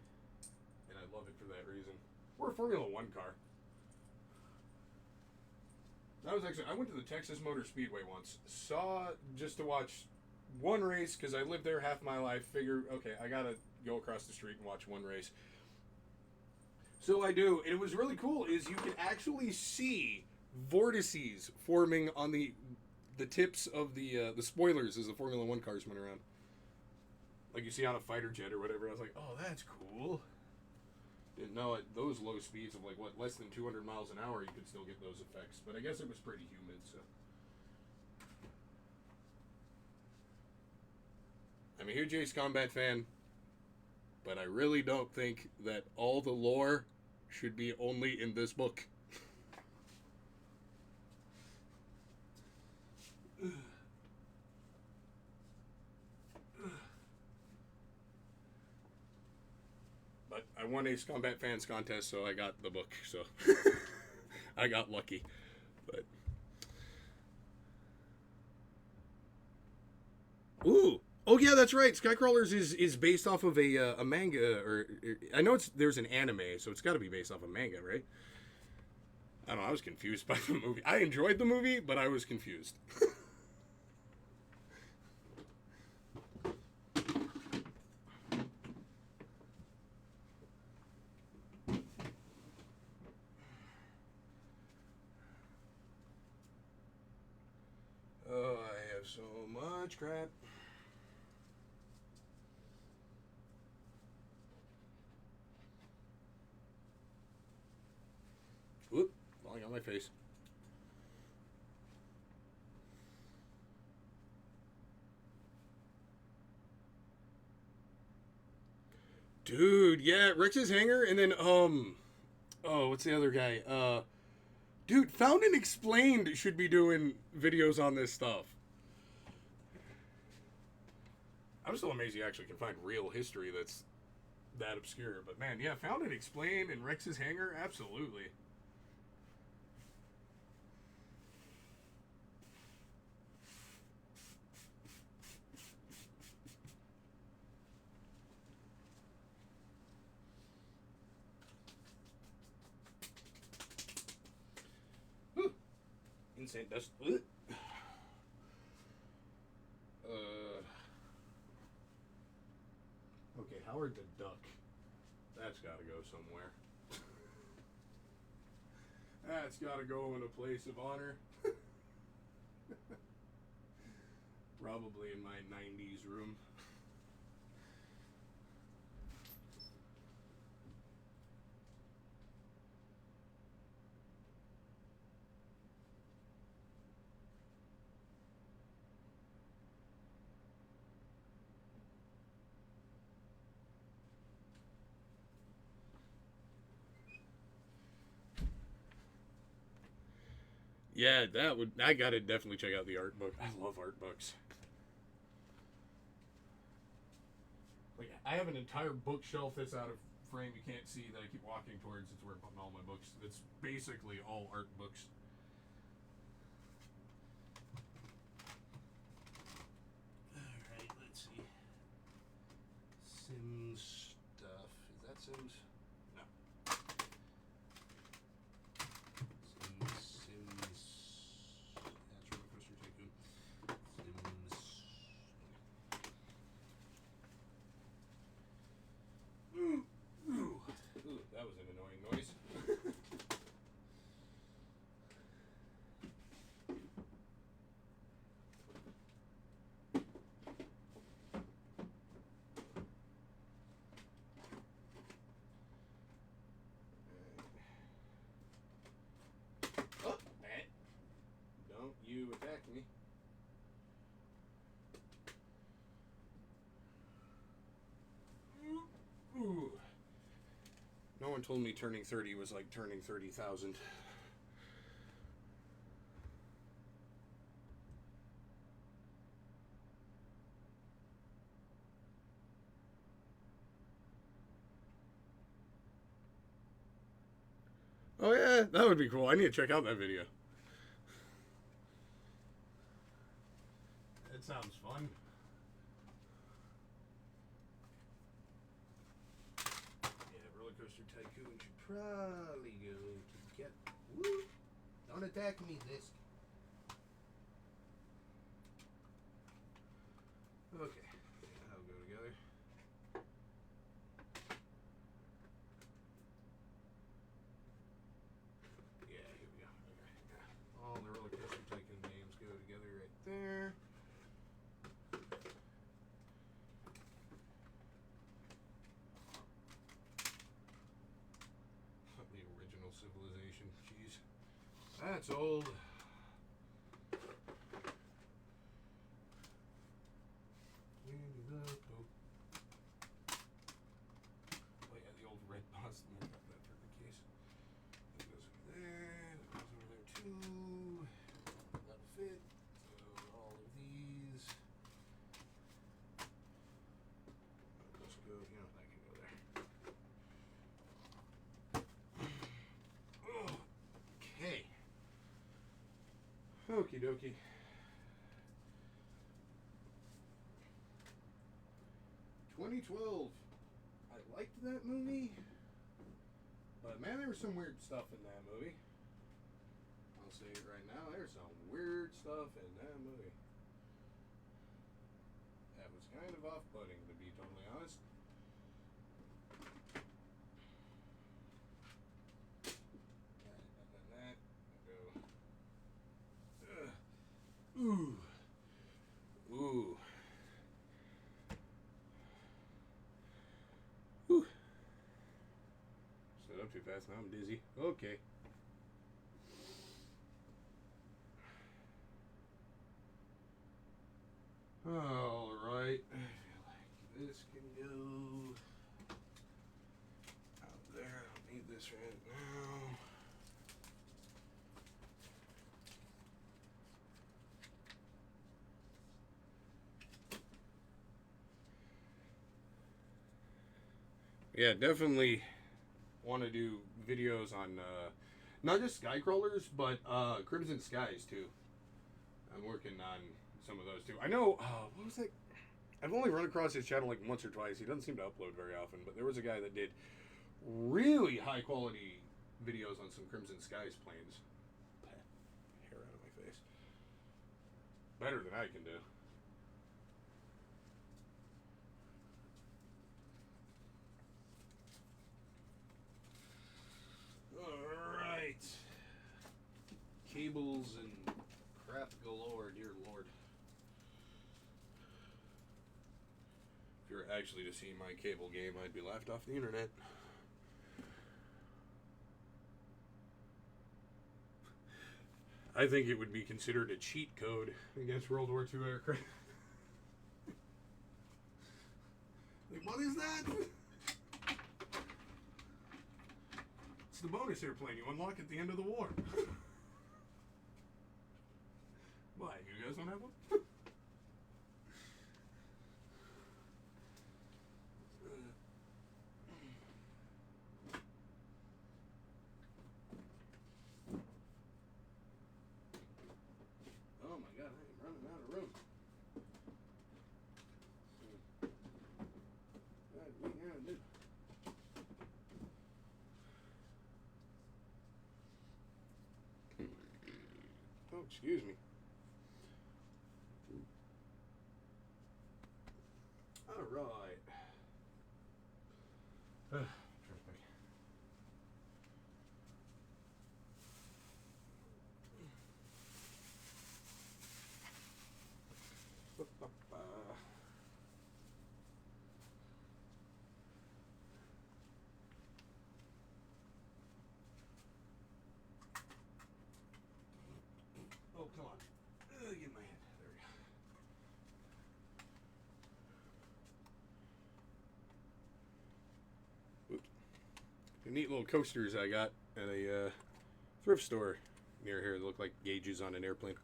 And I love it for that reason. Or a Formula One car. I went to the Texas Motor Speedway once. Just to watch one race, because I lived there half my life. Figure, okay, I gotta go across the street and watch one race. So I do. And it was really cool is you can actually see vortices forming on the tips of the spoilers as the Formula One cars went around. Like you see on a fighter jet or whatever. I was like, oh, that's cool. Didn't know at those low speeds of like, what, less than 200 miles an hour, you could still get those effects. But I guess it was pretty humid, so. I'm a huge Ace Combat fan, but I really don't think that all the lore should be only in this book. But I won Ace Combat Fans Contest, so I got the book, so I got lucky. But ooh. Oh yeah, that's right. Skycrawlers is based off of a manga, or I know there's an anime, so it's got to be based off a manga, right? I don't know. I was confused by the movie. I enjoyed the movie, but I was confused. Oh, I have so much crap. Whoop, falling on my face. Dude, yeah, Rex's Hanger, and then oh, what's the other guy? Dude, Found and Explained should be doing videos on this stuff. I'm still amazed you actually can find real history that's that obscure. But man, yeah, Found and Explained and Rex's Hanger, absolutely. Whew. Insane dust. Okay, Howard the Duck. That's got to go somewhere. That's got to go in a place of honor. Probably in my 90s room. Yeah, that would. I gotta definitely check out the art book. I love art books. Like, I have an entire bookshelf that's out of frame. You can't see that I keep walking towards. It's where I'm putting all my books. It's basically all art books. All right, let's see. Sims stuff. Is that Sims? No. Sims. That's Roller Coaster Tycoon. Sims. Ooh, that was an annoying noise. Oh, Matt. Don't you attack me. Ooh. No one told me turning 30 was like turning 30,000. Oh yeah, that would be cool. I need to check out that video. That sounds fun. Yeah, Roller Coaster Tycoon should probably go to get. Woo! Don't attack me, Disc. Okay, that'll go together. Yeah, here we go. Okay. All the Roller Coaster Tycoon names go together right there. The original civilization. Jeez. That's old. Oh yeah, the old red boss. Got that for the case. That goes over there. That goes over there too. That'll fit. So all of these. Let's go. You know that can go there. Okay. Okie dokie. 2012. I liked that movie, but man, there was some weird stuff in that movie. I'll say it right now. There's some weird stuff in that movie. That was kind of off-putting, to be totally honest. That. Go. Ooh. Ooh. Whew. Stood up too fast. Now I'm dizzy. Okay. All right. I feel like this can go Yeah, definitely want to do videos on not just Skycrawlers, but Crimson Skies too. I'm working on some of those too. I know, what was that? I've only run across his channel like once or twice. He doesn't seem to upload very often, but there was a guy that did really high quality videos on some Crimson Skies planes. Hair out of my face. Better than I can do. Alright. Cables and crap galore, dear lord. If you were actually to see my cable game, I'd be laughed off the internet. I think it would be considered a cheat code against World War II aircraft. Like, what is that? It's the bonus airplane you unlock at the end of the war. Why? You guys don't have one? Oh my god, I am running out of room. Oh, excuse me. All right. Oh, come on. Get my hand. There we go. Oops. The neat little coasters I got at a thrift store near here that look like gauges on an airplane.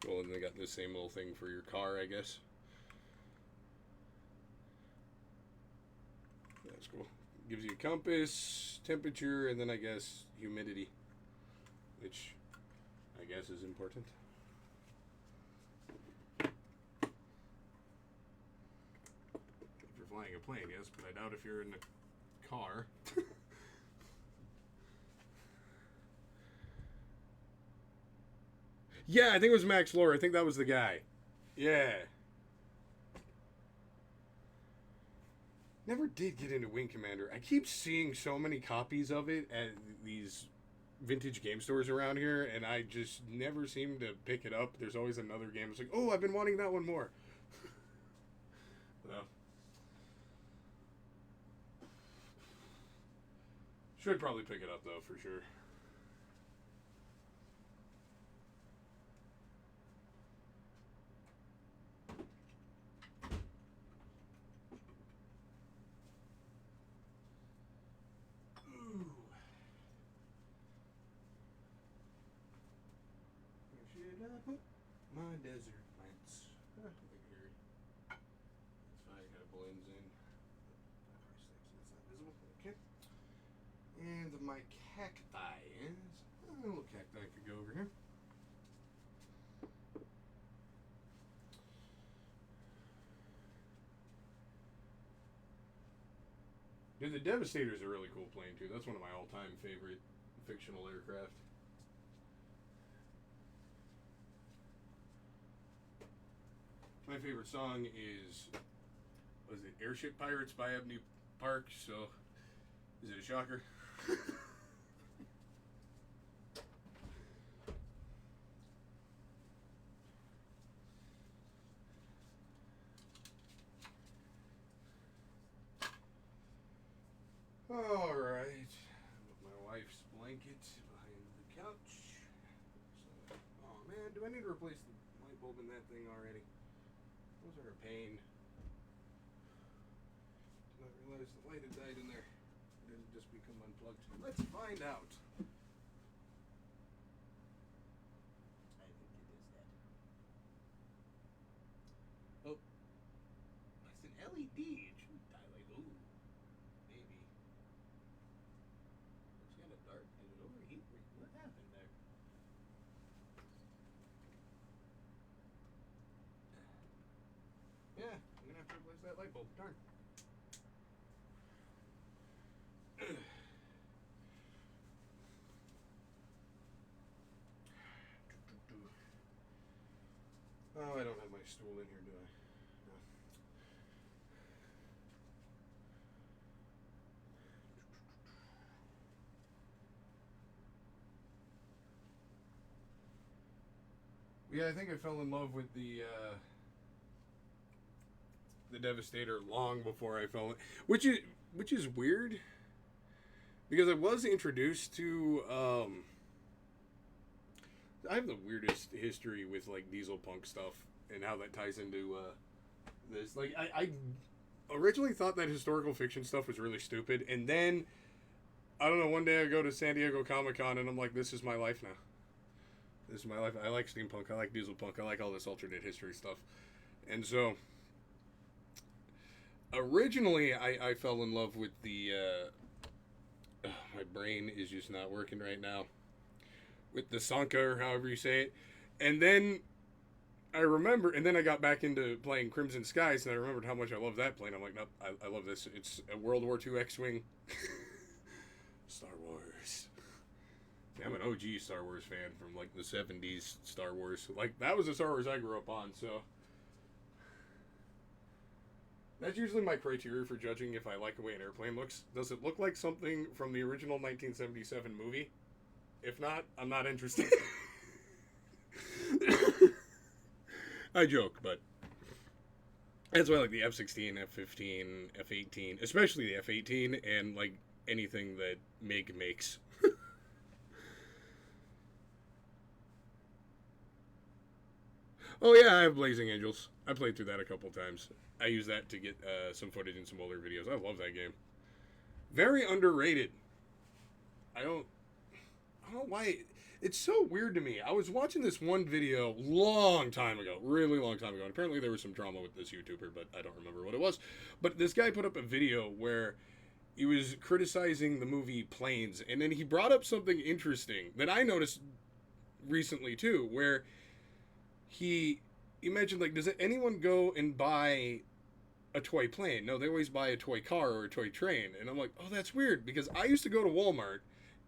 Well, and they got the same little thing for your car, I guess. That's cool. Gives you a compass, temperature, and then I guess humidity, which I guess is important. If you're flying a plane, yes, but I doubt if you're in a car. Yeah, I think it was Max Lore. I think that was the guy. Yeah. Never did get into Wing Commander. I keep seeing so many copies of it at these vintage game stores around here, and I just never seem to pick it up. There's always another game. It's like, oh, I've been wanting that one more. No. Should probably pick it up, though, for sure. Should I put my desert plants? Look here. It's fine, it kind of blends in. It's not visible. Okay. And my cacti is. A little cacti could go over here. Dude, the Devastator's a really cool plane, too. That's one of my all-time favorite fictional aircraft. My favorite song is, was it Airship Pirates by Ebony Park? So, is it a shocker? Alright. My wife's blanket behind the couch. So, oh man, do I need to replace the light bulb in that thing already? Those are a pain. Did not realize the light had died in there. It didn't just become unplugged. Let's find out. I think it is that. Oh. It's an LED. It should die like, ooh. both. Darn. Oh, I don't have my stool in here, do I? No. Yeah, I think I fell in love with the Devastator long before I fell in, which is weird because I was introduced to I have the weirdest history with like diesel punk stuff and how that ties into this. Like I originally thought that historical fiction stuff was really stupid, and then I don't know. One day I go to San Diego Comic-Con and I'm like, this is my life now. This is my life. I like steampunk. I like diesel punk. I like all this alternate history stuff, and so originally I fell in love with the. My brain is just not working right now. With the Sanka, or however you say it. And then I remember, and then I got back into playing Crimson Skies, and I remembered how much I love that plane. I'm like, nope, I love this. It's a World War II X-Wing. Star Wars. See, I'm an OG Star Wars fan from, like, the 70s Star Wars. Like, that was the Star Wars I grew up on, so... That's usually my criteria for judging if I like the way an airplane looks. Does it look like something from the original 1977 movie? If not, I'm not interested. I joke, but that's why I like the F-16, F-15, F-18, especially the F-18, and like anything that MiG makes. Oh yeah, I have Blazing Angels. I played through that a couple times. I use that to get some footage in some older videos. I love that game. Very underrated. I don't know why. It's so weird to me. I was watching this one video long time ago, really long time ago, and apparently there was some drama with this YouTuber, but I don't remember what it was. But this guy put up a video where he was criticizing the movie Planes, and then he brought up something interesting that I noticed recently too, where he mentioned, like, does anyone go and buy a toy plane? No, they always buy a toy car or a toy train. And I'm like, oh, that's weird, because I used to go to Walmart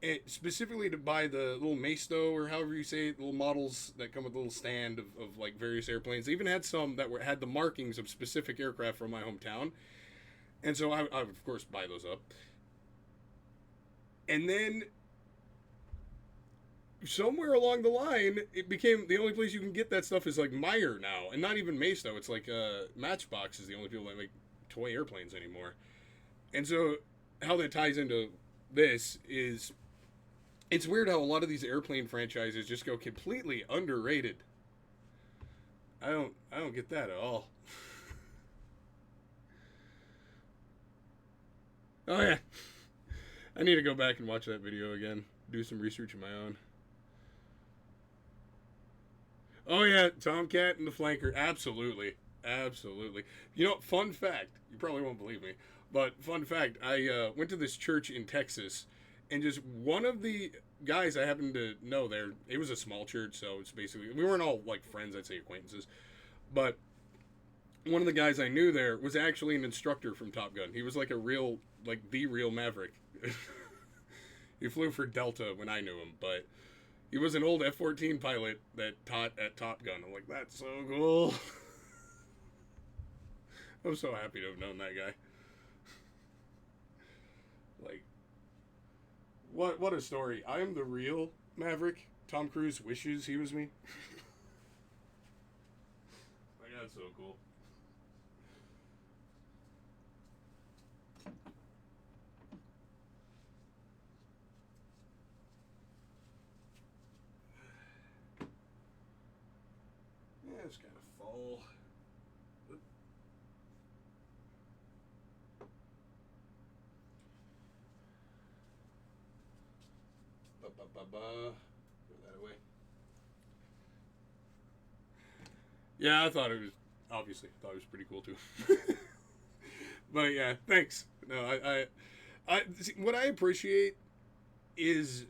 and specifically to buy the little Maisto, or however you say it, little models that come with a little stand of like various airplanes. They even had some that had the markings of specific aircraft from my hometown. And so I would, of course, buy those up. And then somewhere along the line, it became the only place you can get that stuff is like Meyer now, and not even Maisto. It's like Matchbox is the only people that make toy airplanes anymore. And so how that ties into this is, it's weird how a lot of these airplane franchises just go completely underrated. I don't get that at all. Oh yeah, I need to go back and watch that video again. Do some research of my own. Oh yeah, Tomcat and the Flanker, absolutely, absolutely. You know, fun fact, you probably won't believe me, but fun fact, I went to this church in Texas, and just one of the guys I happened to know there, it was a small church, so it's basically, we weren't all like friends, I'd say acquaintances, but one of the guys I knew there was actually an instructor from Top Gun. He was like a real, like the real Maverick. He flew for Delta when I knew him, but he was an old F-14 pilot that taught at Top Gun. I'm like, that's so cool. I'm so happy to have known that guy. Like, what a story. I am the real Maverick. Tom Cruise wishes he was me. Like, that's so cool. Yeah, it's kind of fall. Throw that away. Yeah, I thought it was, obviously, I thought it was pretty cool too. But yeah, thanks. No, I see, what I appreciate is,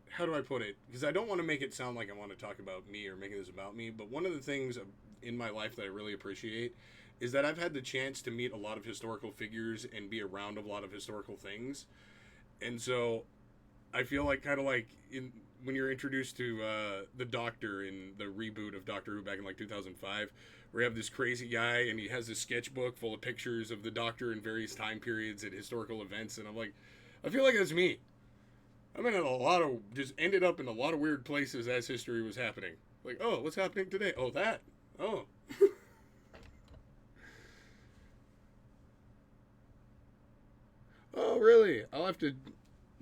how do I put it? Because I don't want to make it sound like I want to talk about me or making this about me, but one of the things in my life that I really appreciate is that I've had the chance to meet a lot of historical figures and be around a lot of historical things. And so I feel like kind of like when you're introduced to the Doctor in the reboot of Doctor Who back in like 2005, where you have this crazy guy and he has this sketchbook full of pictures of the Doctor in various time periods and historical events, and I'm like, I feel like that's me. I mean, just ended up in a lot of weird places as history was happening. Like, oh, what's happening today? Oh, that. Oh. Oh, really? I'll have to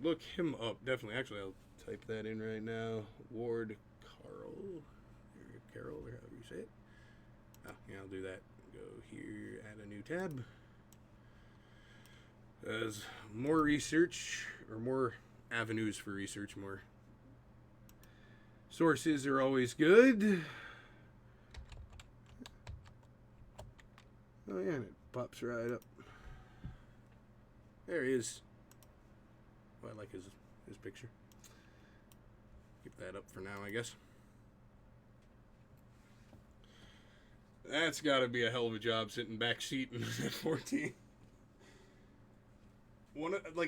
look him up. Definitely. Actually, I'll type that in right now. Ward Carroll, or however you say it. Oh, yeah, I'll do that. Go here, add a new tab. As more research, or more avenues for research, more sources are always good. Oh, yeah, and it pops right up. There he is. Oh, I like his picture. Keep that up for now, I guess. That's got to be a hell of a job sitting back seat in F-14.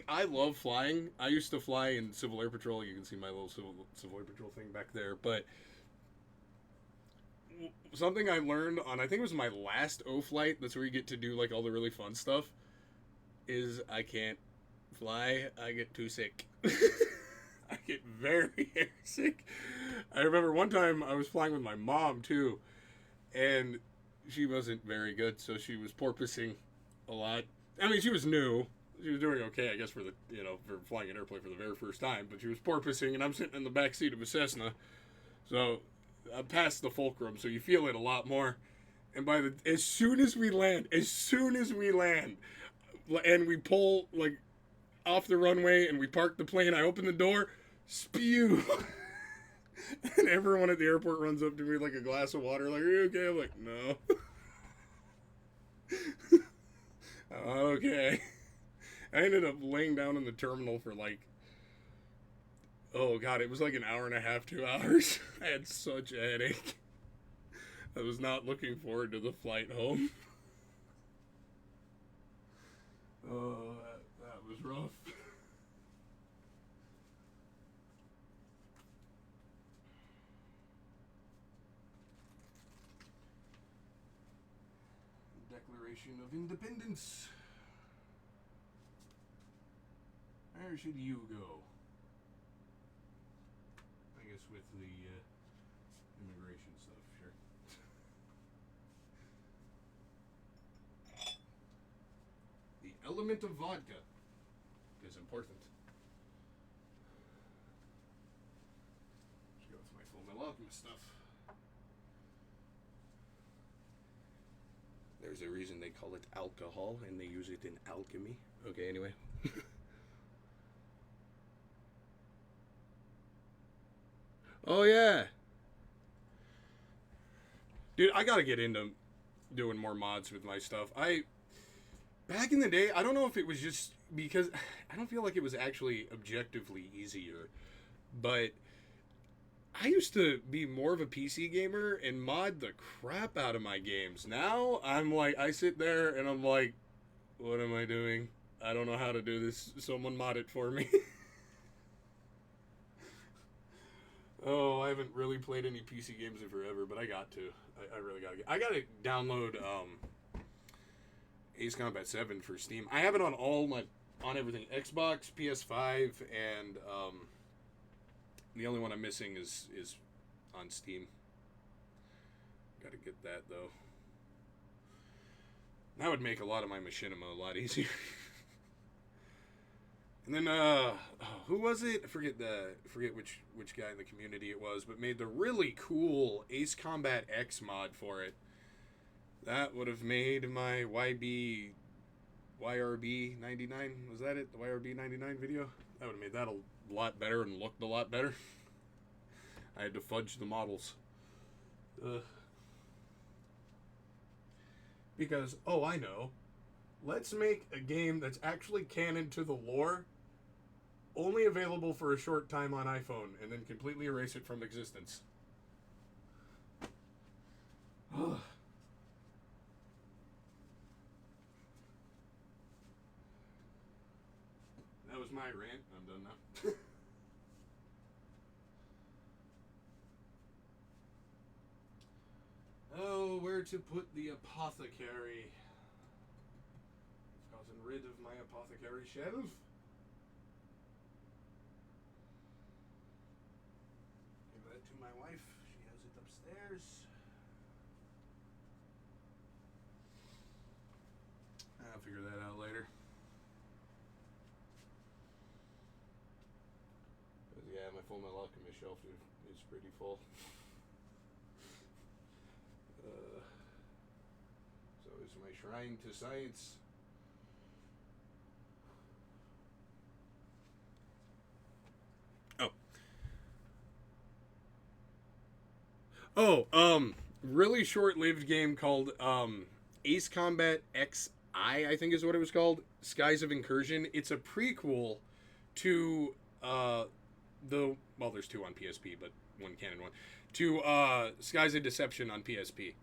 I love flying. I used to fly in Civil Air Patrol. You can see my little Civil Air Patrol thing back there. But something I learned on, I think it was my last O flight, that's where you get to do like all the really fun stuff, is I can't fly. I get too sick. I get very sick. I remember one time I was flying with my mom too, and she wasn't very good, so she was porpoising a lot. I mean, she was new. She was doing okay, I guess, for flying an airplane for the very first time, but she was porpoising, and I'm sitting in the back seat of a Cessna, so I'm past the fulcrum, so you feel it a lot more. And as soon as we land, and we pull like off the runway and we park the plane, I open the door, spew. And everyone at the airport runs up to me with like a glass of water, like, are you okay? I'm like, no. Okay. I ended up laying down in the terminal for like, oh god, it was like an hour and a half, 2 hours. I had such a headache. I was not looking forward to the flight home. Oh, that was rough. Declaration of Independence. Where should you go? I guess with the immigration stuff, sure. The element of vodka is important. Let's go with my Full Metal Alchemist stuff. There's a reason they call it alcohol and they use it in alchemy. Okay, anyway. Oh, yeah. Dude, I gotta get into doing more mods with my stuff. Back in the day, I don't know if it was just because I don't feel like it was actually objectively easier, but I used to be more of a PC gamer and mod the crap out of my games. Now, I'm like, I sit there and I'm like, what am I doing? I don't know how to do this. Someone mod it for me. Oh, I haven't really played any PC games in forever, but I got to. I really got to I got to download Ace Combat 7 for Steam. I have it on on everything. Xbox, PS5, and the only one I'm missing is on Steam. Got to get that, though. That would make a lot of my machinima a lot easier. And then, who was it? I forget which guy in the community it was, but made the really cool Ace Combat X mod for it. That would have made my YRB 99. Was that it? The YRB 99 video? That would have made that a lot better and looked a lot better. I had to fudge the models. Because, oh, I know. Let's make a game that's actually canon to the lore, only available for a short time on iPhone, and then completely erase it from existence. my rant. I'm done now. Oh, where to put the apothecary? I've gotten rid of my apothecary shelf. Give that to my wife. She has it upstairs. I'll figure that out later. Yeah, my full metal alchemist shelf is pretty full. So is my shrine to science. Really short-lived game called Ace Combat XI, I think is what it was called. Skies of Incursion. It's a prequel to there's two on PSP, but one canon one. To Skies of Deception on PSP.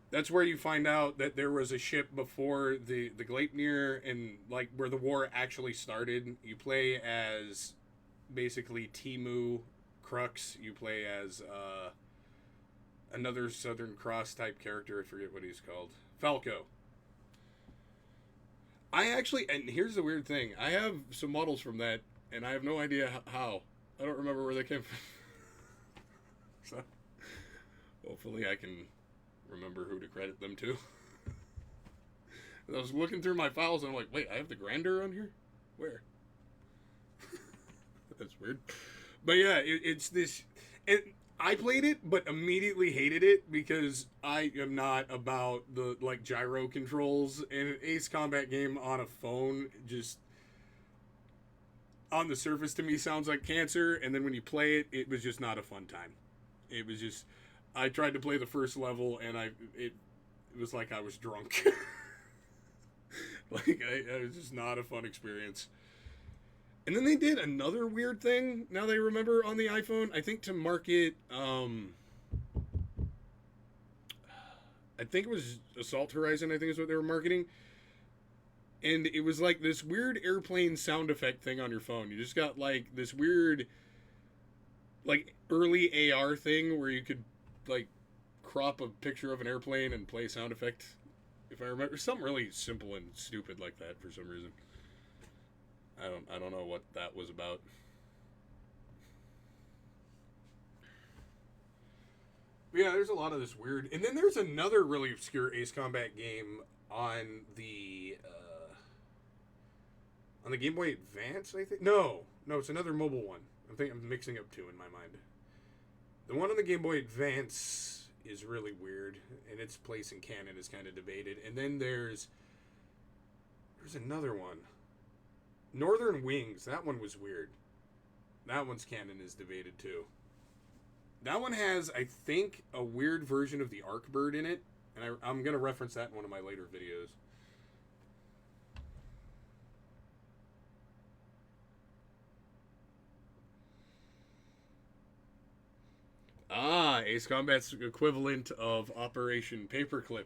That's where you find out that there was a ship before the Gleipnir, and like where the war actually started. You play as basically Timu Crux. You play as another Southern Cross type character. I forget what he's called. Falco. I actually, and here's the weird thing. I have some models from that, and I have no idea how. I don't remember where they came from. So, hopefully I can remember who to credit them to. I was looking through my files, and I'm like, wait, I have the Grandeur on here? Where? That's weird. But yeah, it's this... And I played it, but immediately hated it because I am not about the like gyro controls. And an Ace Combat game on a phone just on the surface to me sounds like cancer. And then when you play it, it was just not a fun time. It was just, I tried to play the first level and it was like I was drunk. Like it was just not a fun experience. And then they did another weird thing, now they remember, on the iPhone. I think to market, I think it was Assault Horizon, I think is what they were marketing. And it was like this weird airplane sound effect thing on your phone. You just got like this weird, like early AR thing where you could like crop a picture of an airplane and play a sound effect. If I remember, something really simple and stupid like that for some reason. I don't know what that was about. But yeah, there's a lot of this weird. And then there's another really obscure Ace Combat game on the Game Boy Advance, I think. No, it's another mobile one. I think I'm mixing up two in my mind. The one on the Game Boy Advance is really weird, and its place in canon is kind of debated. And then there's another one. Northern Wings, that one was weird. That one's canon is debated too. That one has, I think, a weird version of the Arc Bird in it, and I'm going to reference that in one of my later videos. Ace Combat's equivalent of Operation Paperclip.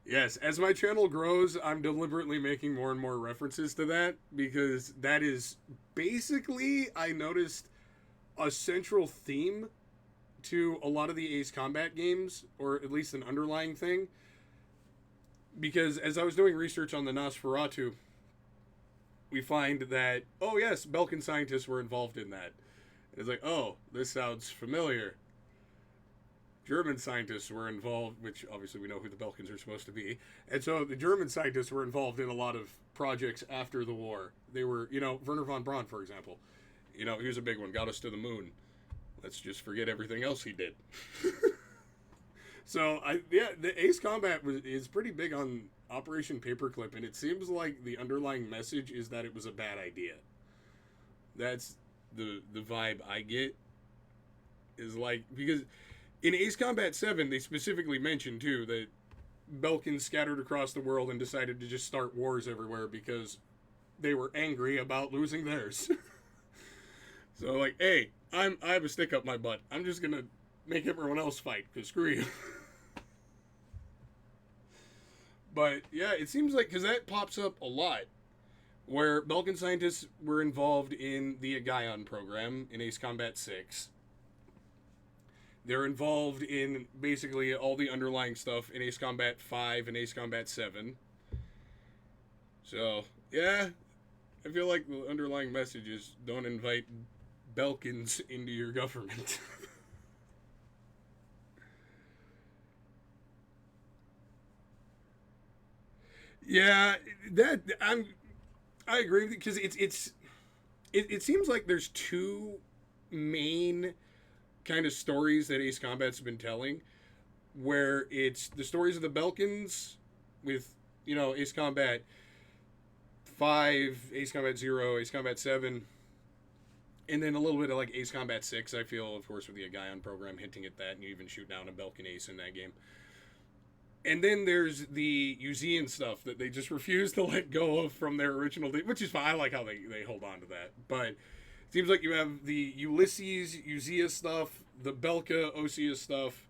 Yes, as my channel grows, I'm deliberately making more and more references to that, because that is basically, I noticed, a central theme to a lot of the Ace Combat games, or at least an underlying thing. Because as I was doing research on the Nosferatu, we find that, oh yes, Belkan scientists were involved in that. It's like, oh, this sounds familiar. German scientists were involved, which obviously we know who the Belkans are supposed to be. And so the German scientists were involved in a lot of projects after the war. They were, Wernher von Braun, for example. He was a big one, got us to the moon. Let's just forget everything else he did. So, the Ace Combat is pretty big on Operation Paperclip, and it seems like the underlying message is that it was a bad idea. That's the vibe I get. Is like, because in Ace Combat 7, they specifically mentioned, too, that Belkans scattered across the world and decided to just start wars everywhere because they were angry about losing theirs. So, like, hey, I have a stick up my butt. I'm just going to make everyone else fight, because screw you. But, yeah, it seems like, because that pops up a lot, where Belkin scientists were involved in the Agaion program in Ace Combat 6. They're involved in basically all the underlying stuff in Ace Combat 5 and Ace Combat 7. So, yeah, I feel like the underlying message is don't invite Belkins into your government. Yeah, that I agree with you because it seems like there's two main kind of stories that Ace Combat's been telling, where it's the stories of the Belkins with Ace Combat 5, Ace Combat 0, Ace Combat 7, and then a little bit of like Ace Combat 6. I feel, of course, with the Agaion program hinting at that, and you even shoot down a Belkin Ace in that game. And then there's the Uzian stuff that they just refuse to let go of from their original, which is fine. I like how they hold on to that. But it seems like you have the Ulysses, Uzia stuff, the Belka, Osea stuff.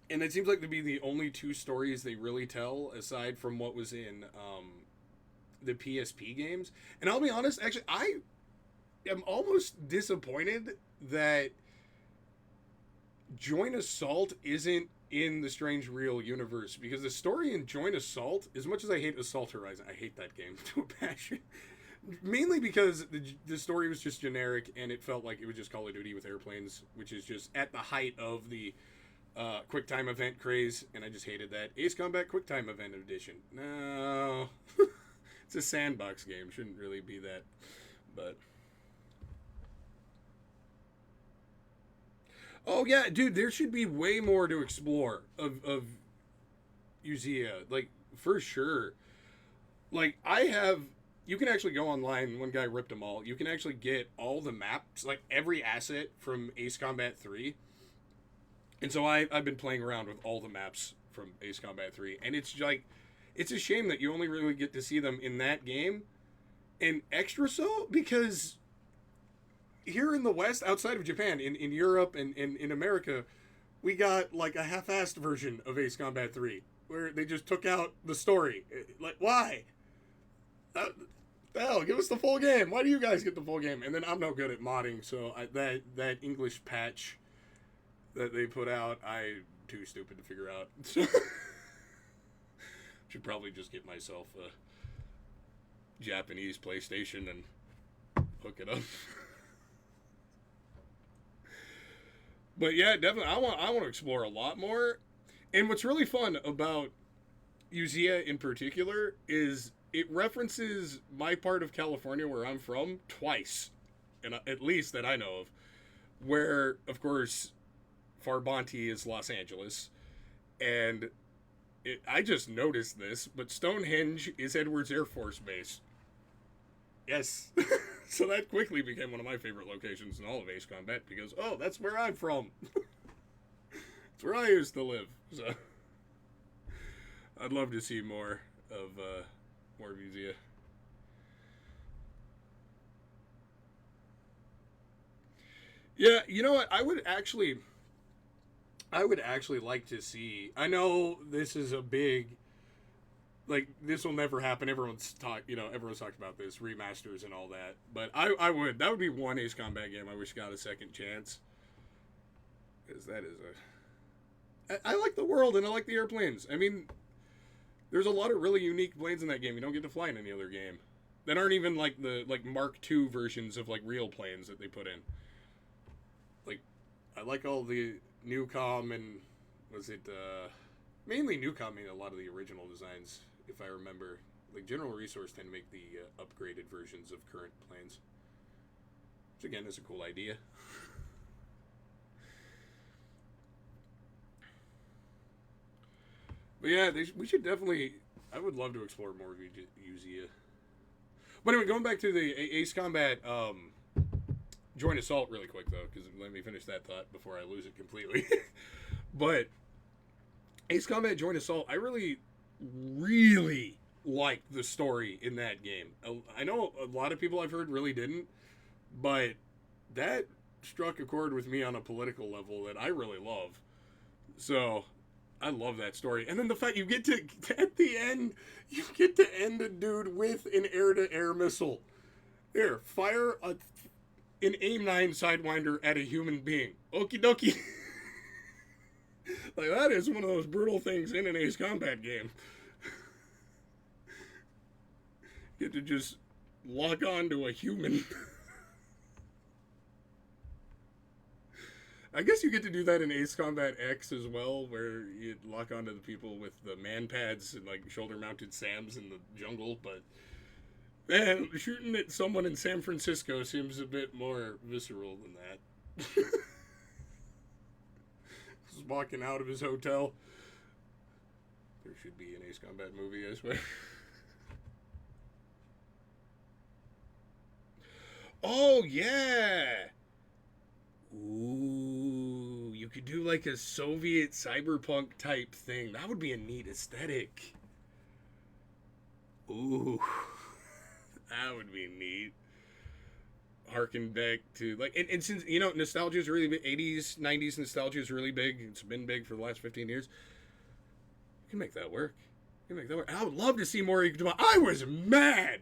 And it seems like to be the only two stories they really tell, aside from what was in the PSP games. And I'll be honest, actually, I am almost disappointed that Joint Assault isn't in the Strange Real universe, because the story in Joint Assault, as much as I hate Assault Horizon, I hate that game to a passion. Mainly because the story was just generic and it felt like it was just Call of Duty with airplanes, which is just at the height of the QuickTime event craze, and I just hated that. Ace Combat QuickTime Event Edition. No. It's a sandbox game. Shouldn't really be that. But oh yeah, dude, there should be way more to explore of Uzia, like for sure. Like I have, you can actually go online. One guy ripped them all. You can actually get all the maps, like every asset from Ace Combat 3. And so I've been playing around with all the maps from Ace Combat 3, and it's like, it's a shame that you only really get to see them in that game, and extra so because here in the West, outside of Japan, in Europe and in America, we got like a half-assed version of Ace Combat 3 where they just took out the story. Like, why? Hell, give us the full game. Why do you guys get the full game? And then I'm no good at modding, so that English patch that they put out, I'm too stupid to figure out. So should probably just get myself a Japanese PlayStation and hook it up. But yeah, definitely, I want to explore a lot more. And what's really fun about Uzia in particular is it references my part of California where I'm from twice, and at least that I know of. Where, of course, Farbanti is Los Angeles, and I just noticed this, but Stonehenge is Edwards Air Force Base. Yes. So that quickly became one of my favorite locations in all of Ace Combat because, oh, that's where I'm from. It's where I used to live. So I'd love to see more of Uzia. Yeah, you know what? I would actually like to see. I know this is a big, like, this will never happen. Everyone's talked about this remasters and all that. But that would be one Ace Combat game I wish got a second chance, because that is I like the world and I like the airplanes. I mean, there's a lot of really unique planes in that game you don't get to fly in any other game that aren't even like the Mark II versions of like real planes that they put in. Like, I like all the Newcom and was it mainly Newcom made a lot of the original designs, if I remember. Like General Resource tend to make the upgraded versions of current planes, which again is a cool idea. But yeah, we should definitely. I would love to explore more of Uzia. But anyway, going back to the Ace Combat Joint Assault really quick, though, because let me finish that thought before I lose it completely. But Ace Combat Joint Assault, I really, really liked the story in that game. I know a lot of people I've heard really didn't, but that struck a chord with me on a political level that I really love. So I love that story. And then the fact you get to, at the end, you get to end a dude with an air-to-air missile. Here, fire an AIM-9 Sidewinder at a human being. Okie dokie. Like, that is one of those brutal things in an Ace Combat game. You get to just lock on to a human. I guess you get to do that in Ace Combat X as well, where you lock onto the people with the man pads and like shoulder-mounted SAMs in the jungle. But man, shooting at someone in San Francisco seems a bit more visceral than that. Just walking out of his hotel. There should be an Ace Combat movie, I swear. Oh yeah. Ooh, you could do like a Soviet cyberpunk type thing. That would be a neat aesthetic. Ooh, that would be neat. Harken back to like, and since you know nostalgia is really big, 80s, 90s nostalgia is really big. It's been big for the last 15 years. You can make that work. You can make that work. I would love to see more. I was mad.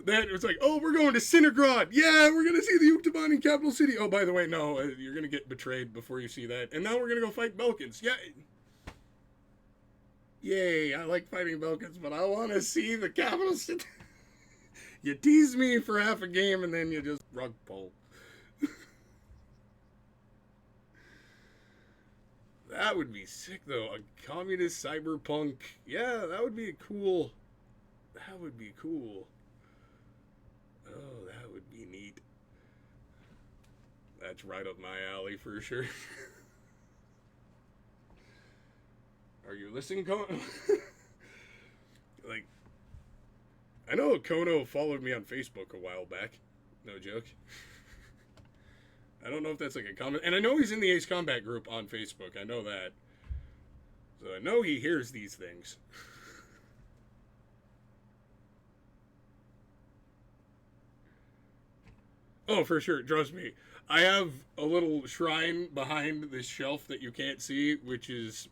That it was like, oh, we're going to Sinnergrad. Yeah, we're going to see the Uktabani capital city. Oh, by the way, no, you're going to get betrayed before you see that. And now we're going to go fight Belkans. Yeah. Yay, I like fighting Belkans, but I want to see the capital city. You tease me for half a game and then you just rug pull. That would be sick, though. A communist cyberpunk. Yeah, that would be cool. That would be cool. Oh, that would be neat. That's right up my alley for sure. Are you listening, Kono? Like, I know Kono followed me on Facebook a while back. No joke. I don't know if that's like a comment. And I know he's in the Ace Combat group on Facebook. I know that. So I know he hears these things. Oh, for sure. Trust me. I have a little shrine behind this shelf that you can't see, which is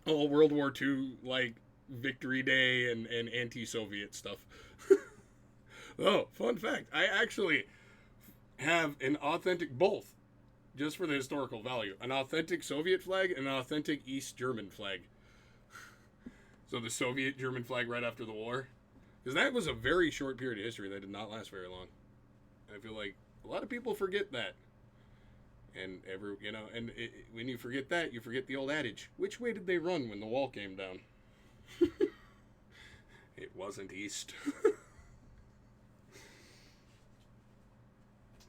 all World War II, like Victory Day and anti-Soviet stuff. Oh, fun fact. I actually have an authentic, both, just for the historical value, an authentic Soviet flag and an authentic East German flag. So the Soviet German flag right after the war. Because that was a very short period of history that did not last very long. I feel like a lot of people forget that. And when you forget that, you forget the old adage. Which way did they run when the wall came down? It wasn't east.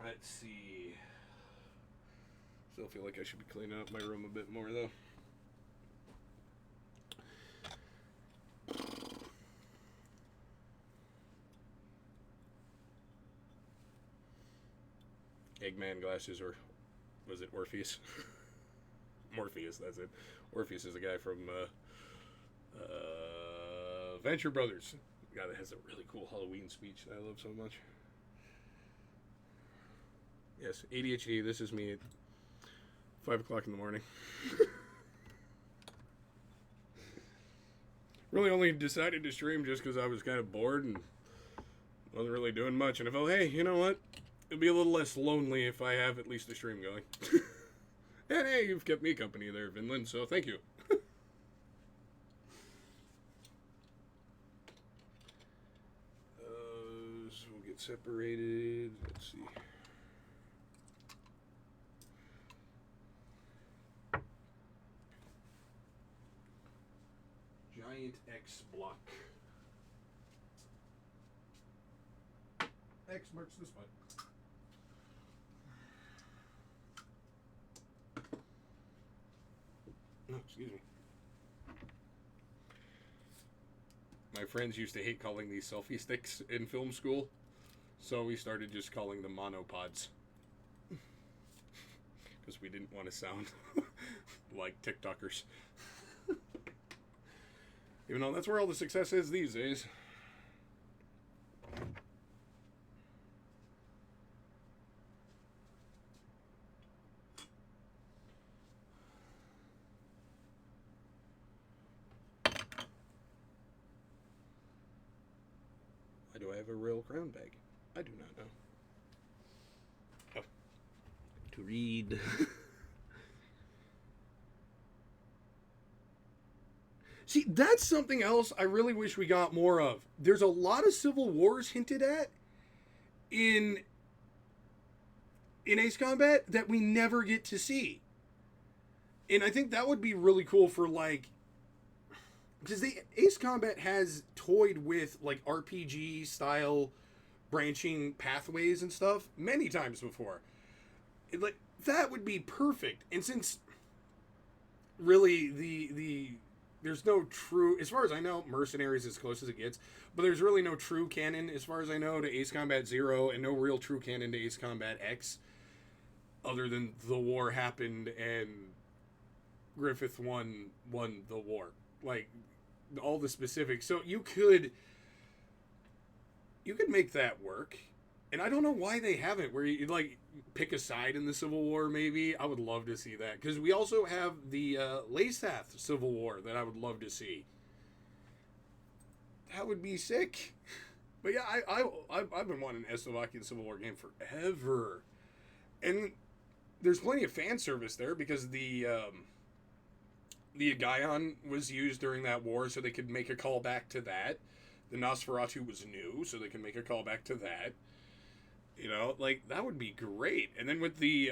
Let's see. Still feel like I should be cleaning up my room a bit more, though. Eggman glasses, or was it Orpheus? Morpheus, that's it. Orpheus is the guy from Venture Brothers. The guy that has a really cool Halloween speech that I love so much. Yes, ADHD, this is me at 5 o'clock in the morning. Really only decided to stream just because I was kind of bored and wasn't really doing much. And I felt, hey, you know what? It'll be a little less lonely if I have at least a stream going. And hey, you've kept me company there, Vinland, so thank you. So we'll get separated. Let's see. Giant X block. X marks the spot. No, excuse me. My friends used to hate calling these selfie sticks in film school, so we started just calling them monopods. Because we didn't want to sound like TikTokers. Even though that's where all the success is these days. Do I have a real crown bag? I do not know. Oh. To read. See, that's something else I really wish we got more of. There's a lot of civil wars hinted at in Ace Combat that we never get to see. And I think that would be really cool for like, because the Ace Combat has toyed with like RPG style branching pathways and stuff many times before. Like that would be perfect. And since really the there's no true, as far as I know, Mercenaries as close as it gets, but there's really no true canon as far as I know to Ace Combat 0 and no real true canon to Ace Combat X other than the war happened and Griffith won the war. Like all the specifics. So you could make that work. And I don't know why they haven't, where you like pick a side in the Civil War maybe. I would love to see that. Because we also have the Lasath Civil War that I would love to see. That would be sick. But yeah, I've been wanting an Slovakian Civil War game forever. And there's plenty of fan service there because the Agaion was used during that war, so they could make a callback to that. The Nosferatu was new, so they can make a callback to that. You know, like, that would be great. And then with the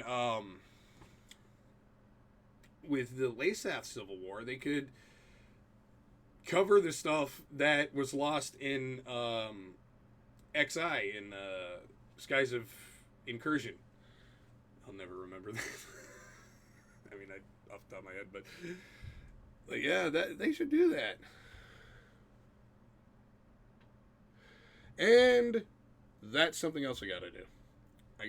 Lasath Civil War, they could cover the stuff that was lost in XI, in Skies of Incursion. I'll never remember that. I mean, off the top of my head, but yeah, they should do that. And that's something else I gotta do. I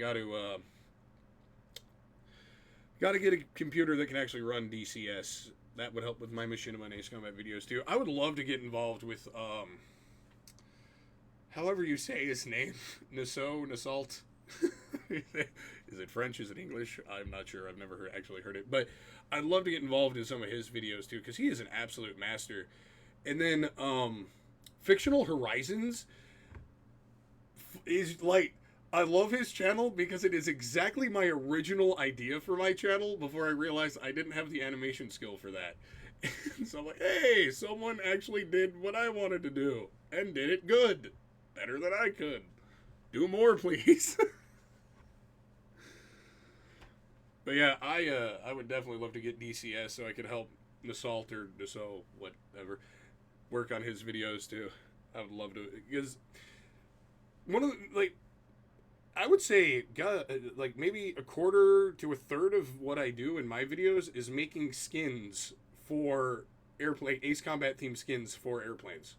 gotta get a computer that can actually run DCS. That would help with my Machinima and Ace Combat videos too. I would love to get involved with however you say his name, Nassault. Is it French? Is it English? I'm not sure. I've never actually heard it, but I'd love to get involved in some of his videos too because he is an absolute master. And then Fictional Horizons is like, I love his channel because it is exactly my original idea for my channel before I realized I didn't have the animation skill for that. So I'm like, hey, someone actually did what I wanted to do and did it good. Better than I could. Do more, please. But yeah, I would definitely love to get DCS so I could help Nassault or Dassault, whatever, work on his videos too. I would love to, because one of the, like, I would say, like, maybe a quarter to a third of what I do in my videos is making skins for airplane, Ace Combat themed skins for airplanes.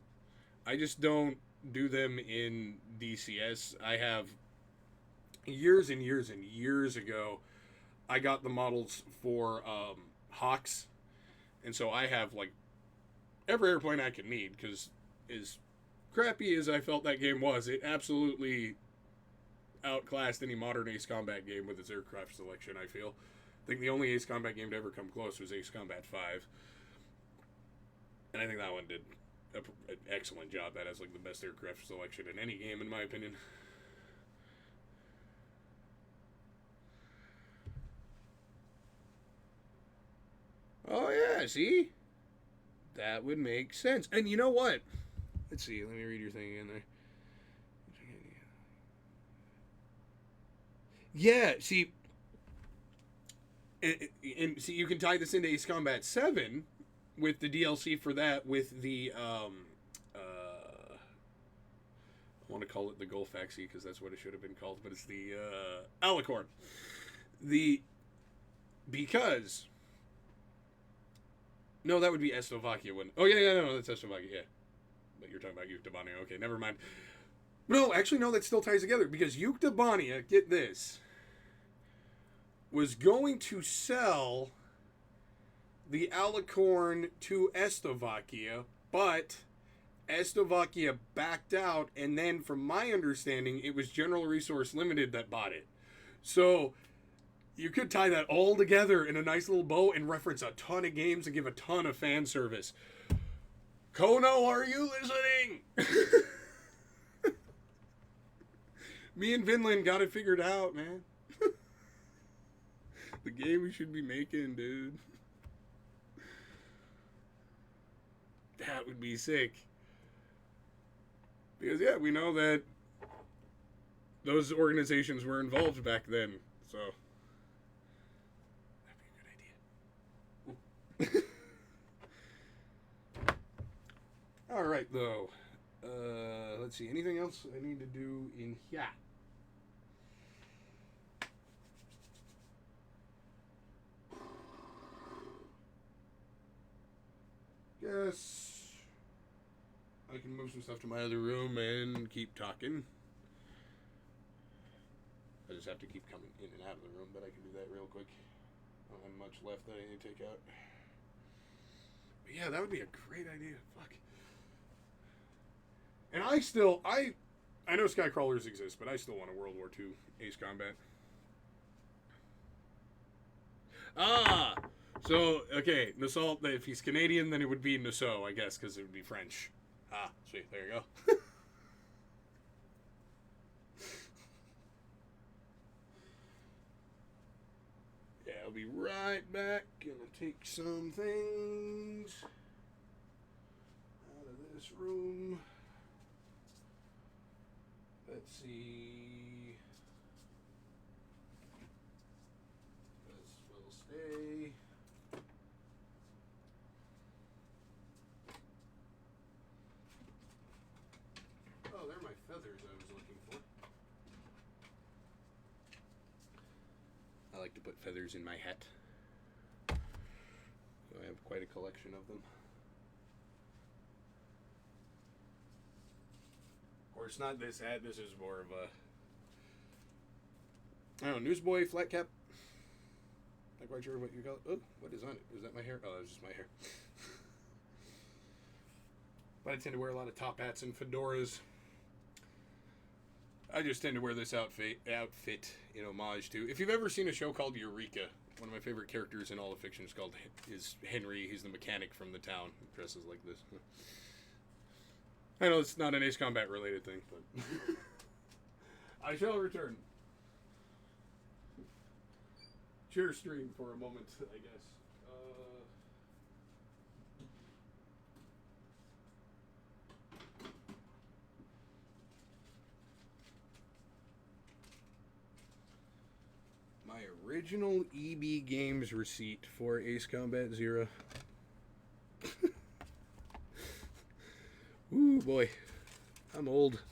I just don't do them in DCS. I have years and years and years ago, I got the models for Hawks, and so I have like every airplane I can need because as crappy as I felt that game was, it absolutely outclassed any modern Ace Combat game with its aircraft selection, I feel. I think the only Ace Combat game to ever come close was Ace Combat 5. And I think that one did an excellent job. That has like the best aircraft selection in any game, in my opinion. Oh yeah, see? That would make sense. And you know what? Let's see, let me read your thing again there. Yeah, see, and see, you can tie this into Ace Combat 7 with the DLC for that, with the, I want to call it the Golfaxi because that's what it should have been called, but it's the Alicorn. Because, no, that would be Eslovakia, wouldn't it? Oh, yeah, no, that's Eslovakia, yeah. But you're talking about Yuktobania, okay, never mind. No, actually, no, that still ties together, because Yuktobania, get this, was going to sell the Alicorn to Eslovakia, but Eslovakia backed out, and then, from my understanding, it was General Resource Limited that bought it. So, you could tie that all together in a nice little bow and reference a ton of games and give a ton of fan service. Kono, are you listening? Me and Vinland got it figured out, man. The game we should be making, dude. That would be sick. Because, yeah, we know that those organizations were involved back then, so that'd be a good idea. All right, though. Let's see. Anything else I need to do in here? Guess I can move some stuff to my other room and keep talking. I just have to keep coming in and out of the room, but I can do that real quick. I don't have much left that I need to take out. But yeah, that would be a great idea. Fuck. And I know Skycrawlers exist, but I still want a World War II Ace Combat. Ah! So, okay, Nassau, if he's Canadian, then it would be Nassau, I guess, because it would be French. Ah, sweet, there you go. Yeah, I'll be right back. Gonna take some things out of this room. Let's see. This will stay. Oh, they're my feathers I was looking for. I like to put feathers in my hat. So I have quite a collection of them. Of course, not this hat. This is more of a, I don't know, newsboy flat cap. Not quite sure what you call it. Oh, what is on it? Is that my hair? Oh, that's just my hair. But I tend to wear a lot of top hats and fedoras. I just tend to wear this outfit in homage to. If you've ever seen a show called Eureka, one of my favorite characters in all of fiction is Henry. He's the mechanic from the town. He dresses like this. I know it's not an Ace Combat related thing, but I shall return. Share stream for a moment, I guess. My original EB Games receipt for Ace Combat Zero. Ooh, boy. I'm old.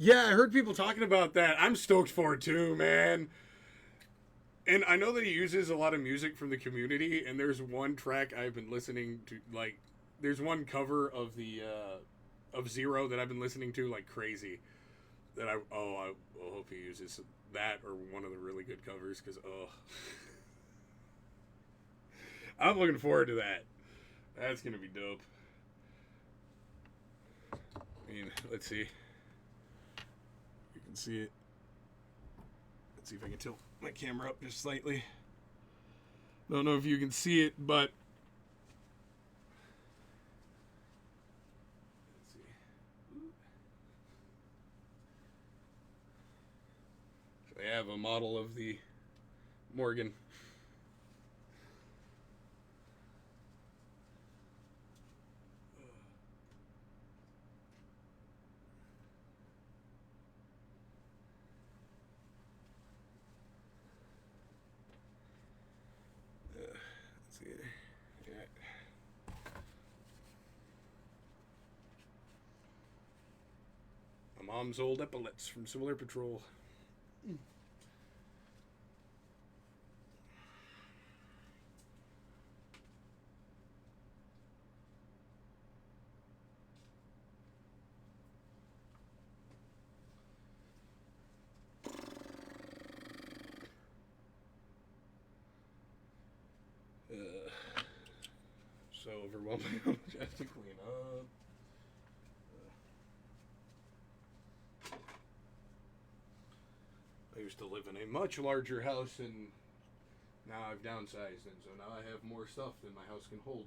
Yeah, I heard people talking about that. I'm stoked for it too, man. And I know that he uses a lot of music from the community, and there's one track I've been listening to, like, there's one cover of the, of Zero that I've been listening to like crazy. That I hope he uses that or one of the really good covers, because, I'm looking forward to that. That's going to be dope. I mean, let's see. You can see it. Let's see if I can tilt my camera up just slightly. Don't know if you can see it, but let's see. So I have a model of the Morgan. Let's see. Yeah. My mom's old epaulets from Similar Patrol. overwhelming how much I have to clean up. I used to live in a much larger house, and now I've downsized, and so now I have more stuff than my house can hold.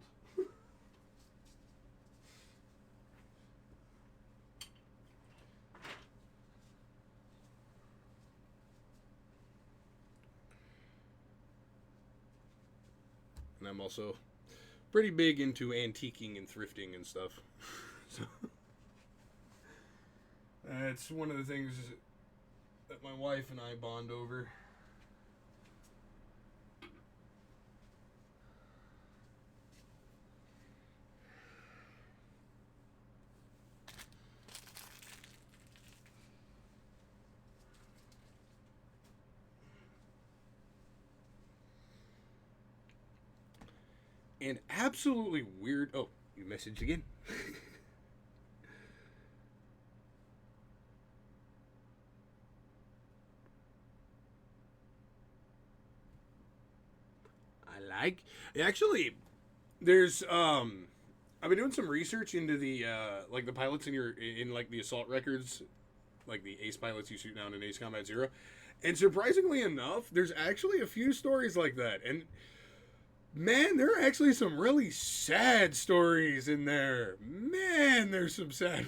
And I'm also pretty big into antiquing and thrifting and stuff. So that's one of the things that my wife and I bond over. And absolutely weird. Oh, you messaged again? I like. Actually, there's I've been doing some research into the like the pilots in like the assault records, like the ace pilots you shoot down in Ace Combat Zero, and surprisingly enough, there's actually a few stories like that. And man, there are actually some really sad stories in there. Man, there's some sad.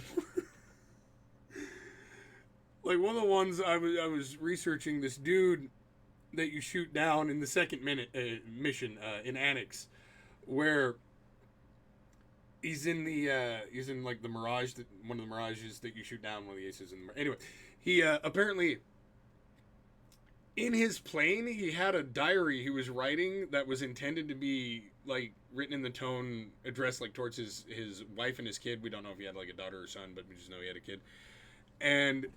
Like one of the ones I was researching, this dude that you shoot down in the second mission in Annex, where he's in like the Mirage, one of the Mirages that you shoot down, one of the aces. Anyway, he apparently in his plane he had a diary he was writing that was intended to be like written in the tone addressed like towards his wife and his kid. We don't know if he had like a daughter or son, but we just know he had a kid. And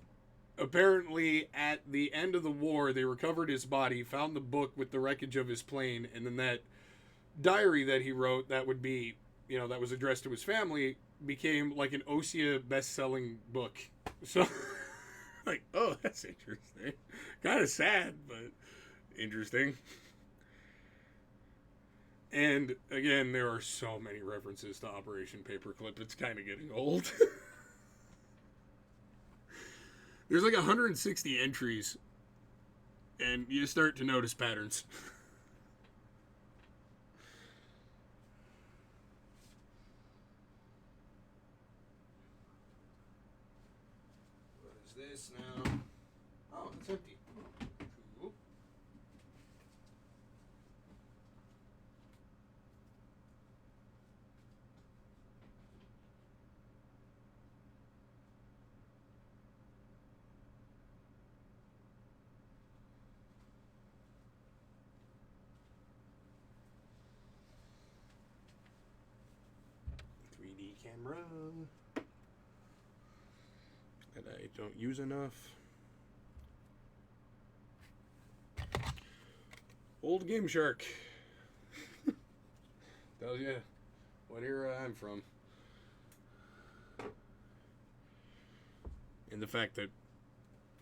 apparently at the end of the war they recovered his body, found the book with the wreckage of his plane, and then that diary that he wrote that would be, you know, that was addressed to his family became like an OSIA best-selling book. So like, oh, that's interesting. Kind of sad, but interesting. And again, there are so many references to Operation Paperclip. It's kind of getting old. There's like 160 entries, and you start to notice patterns. What is this now? Oh, it's empty. Cool. Camera that I don't use enough. Old Game Shark tells you what era I'm from, and the fact that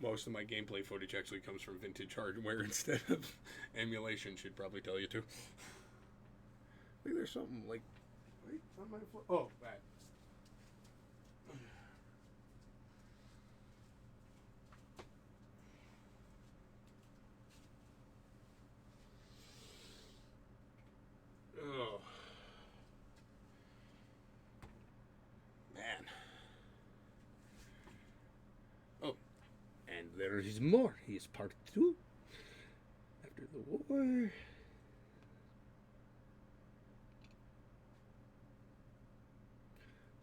most of my gameplay footage actually comes from vintage hardware instead of emulation should probably tell you too. I think there's something like right on my floor. Oh, that. Oh. Man. Oh. And there is more. He's part 2. After the war.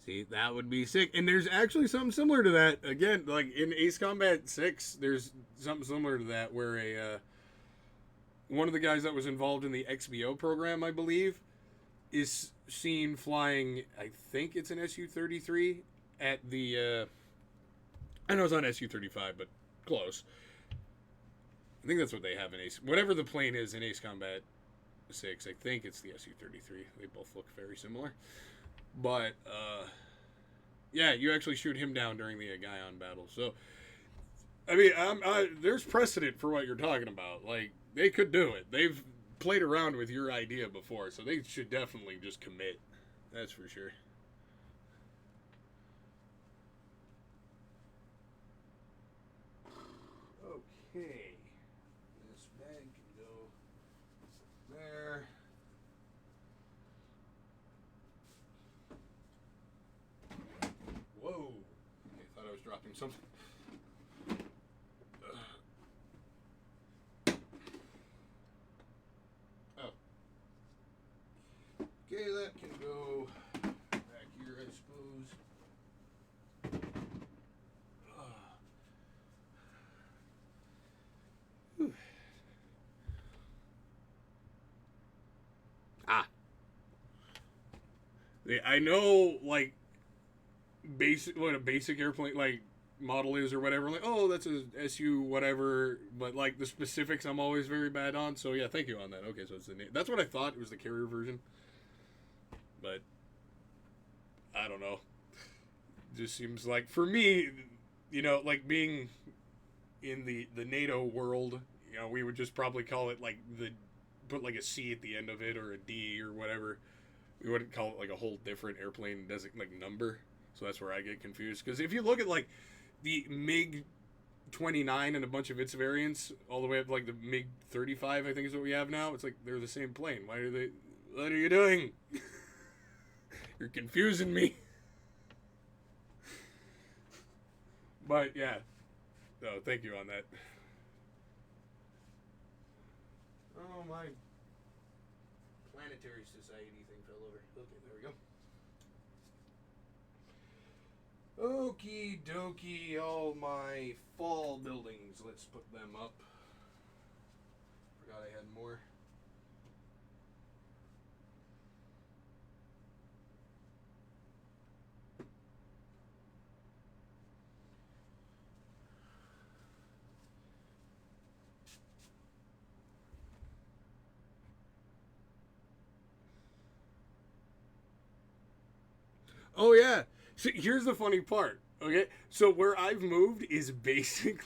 See, that would be sick. And there's actually something similar to that. Again, like in Ace Combat 6, there's something similar to that where a one of the guys that was involved in the XBO program, I believe, is seen flying, I think it's an Su-33 at the I know it's not Su-35, but close. I think that's what they have in Ace. Whatever the plane is in Ace Combat 6, I think it's the Su-33. They both look very similar. But, yeah, you actually shoot him down during the Guion battle. So, I mean, there's precedent for what you're talking about. Like, they could do it. They've played around with your idea before, so they should definitely just commit. That's for sure. Okay. This bag can go there. Whoa. Okay, thought I was dropping something. Oh. Okay, that can go back here, I suppose. Ah. I know, like, basic what a basic airplane like model is or whatever. Like, oh, that's a SU whatever. But like the specifics, I'm always very bad on. So yeah, thank you on that. Okay, so it's the that's what I thought. It was the carrier version, but I don't know. Just seems like for me, like being in the NATO world, we would just probably call it like put like a C at the end of it or a D or whatever. We wouldn't call it like a whole different airplane doesn't like number. So that's where I get confused. Because if you look at like the MiG 29 and a bunch of its variants, all the way up to like the MiG 35, I think is what we have now. It's like they're the same plane. Why are they? What are you doing? You're confusing me. But yeah, no, thank you on that. Oh, my Planetary Society thing fell over. Okay, there we go. Okie dokie, all my fall buildings. Let's put them up. Forgot I had more. Oh yeah. So here's the funny part. Okay, so where I've moved is basically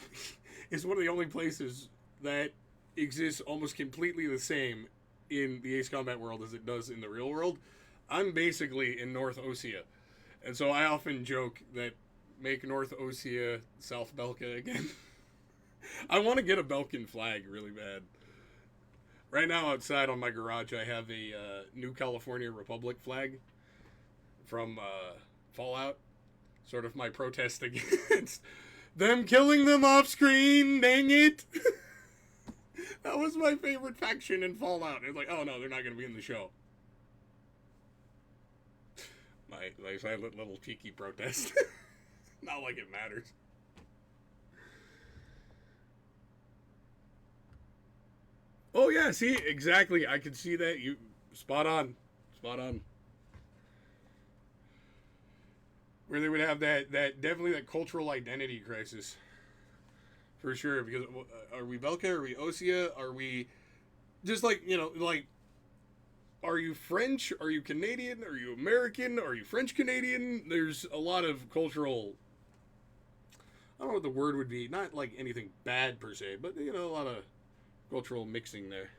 is one of the only places that exists almost completely the same in the Ace Combat world as it does in the real world. I'm basically in North Osea, and so I often joke that make North Osea South Belka again. I want to get a Belkan flag really bad. Right now, outside on my garage, I have a New California Republic flag from Fallout, sort of my protest against them killing them off screen. Dang it! That was my favorite faction in Fallout. It's like, oh no, they're not going to be in the show. My silent little cheeky protest. Not like it matters. Oh yeah, see, exactly. I could see that. You spot on, spot on. Where they would have that definitely that cultural identity crisis, for sure. Because are we Belka? Are we Osea? Are we just like like? Are you French? Are you Canadian? Are you American? Are you French Canadian? There's a lot of cultural. I don't know what the word would be. Not like anything bad per se, but a lot of cultural mixing there.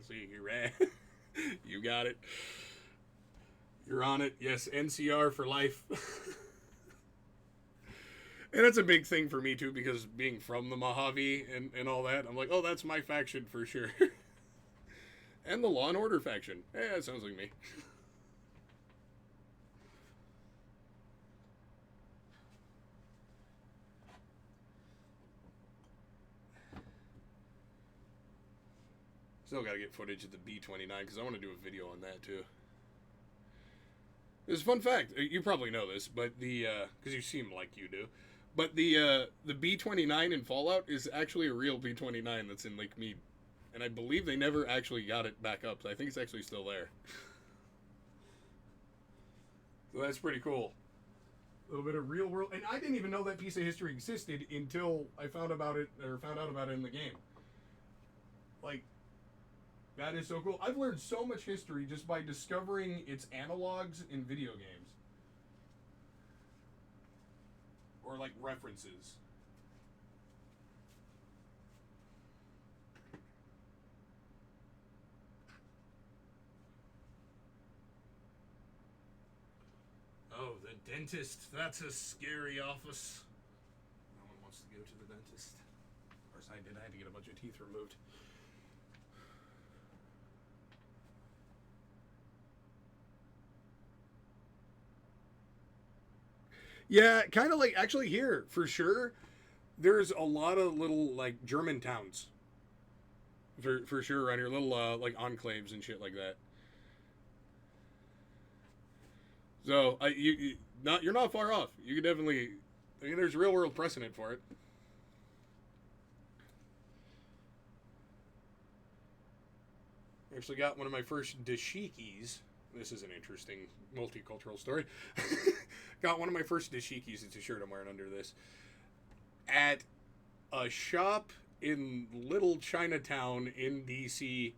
See, you're right. You got it. You're on it. Yes, NCR for life. And that's a big thing for me, too, because being from the Mojave and all that, I'm like, oh, that's my faction for sure. And the Law and Order faction. Yeah, that sounds like me. Still got to get footage of the B-29 because I want to do a video on that, too. There's a fun fact. You probably know this, but because you seem like you do. But the B-29 in Fallout is actually a real B-29 that's in Lake Mead. And I believe they never actually got it back up. So I think it's actually still there. So that's pretty cool. A little bit of real world. And I didn't even know that piece of history existed until I found out about it in the game. Like, that is so cool. I've learned so much history just by discovering its analogs in video games. Or like references. dentist. That's a scary office. No one wants to go to the dentist. Of course, I did. I had to get a bunch of teeth removed. Yeah, kind of like actually here for sure. There's a lot of little like German towns for sure around here, little like enclaves and shit like that. So you're not far off. You could definitely. I mean, there's real world precedent for it. I actually got one of my first dashikis. This is an interesting multicultural story. Got one of my first dashikis. It's a shirt I'm wearing under this. At a shop in Little Chinatown in DC,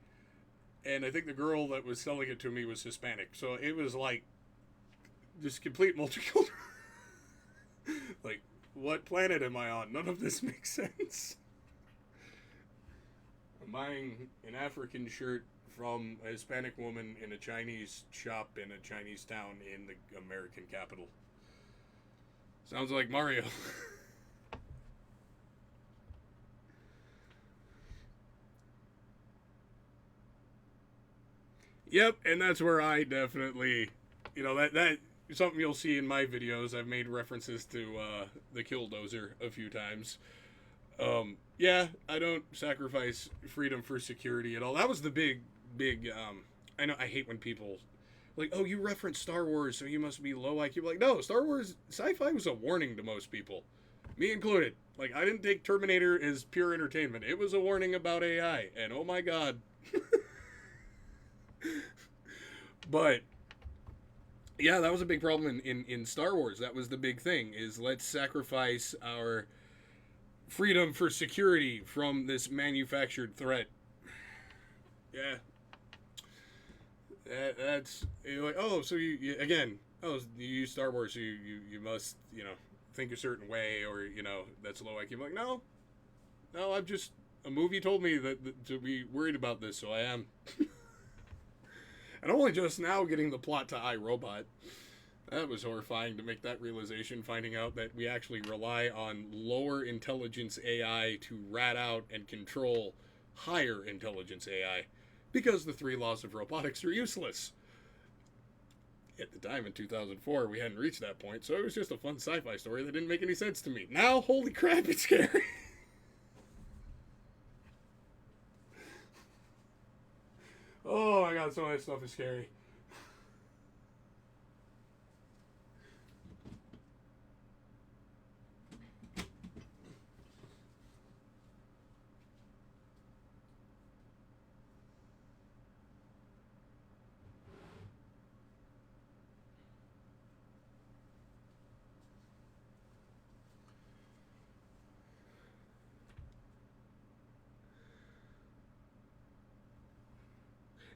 and I think the girl that was selling it to me was Hispanic. So it was like just complete multicultural. Like, what planet am I on? None of this makes sense. I'm buying an African shirt from a Hispanic woman in a Chinese shop in a Chinese town in the American capital. Sounds like Mario. Yep, and that's where I definitely, that something you'll see in my videos. I've made references to the Killdozer a few times. Yeah, I don't sacrifice freedom for security at all. That was the big. I know I hate when people like, oh, you reference Star Wars, so you must be low IQ. Like, no, Star Wars sci-fi was a warning to most people, me included. Like, I didn't take Terminator as pure entertainment. It was a warning about AI, and oh my god. But yeah, that was a big problem in Star Wars. That was the big thing, is let's sacrifice our freedom for security from this manufactured threat. Yeah. That's like, oh, so you again, oh, you use Star Wars, so you must, think a certain way, or, that's low IQ. I'm like, no, I've just, a movie told me that to be worried about this, so I am. And I'm only just now getting the plot to iRobot. That was horrifying to make that realization, finding out that we actually rely on lower intelligence AI to rat out and control higher intelligence AI, because the 3 laws of robotics are useless. At the time in 2004, we hadn't reached that point, so it was just a fun sci-fi story that didn't make any sense to me. Now, holy crap, it's scary. Oh my god, some of that stuff is scary.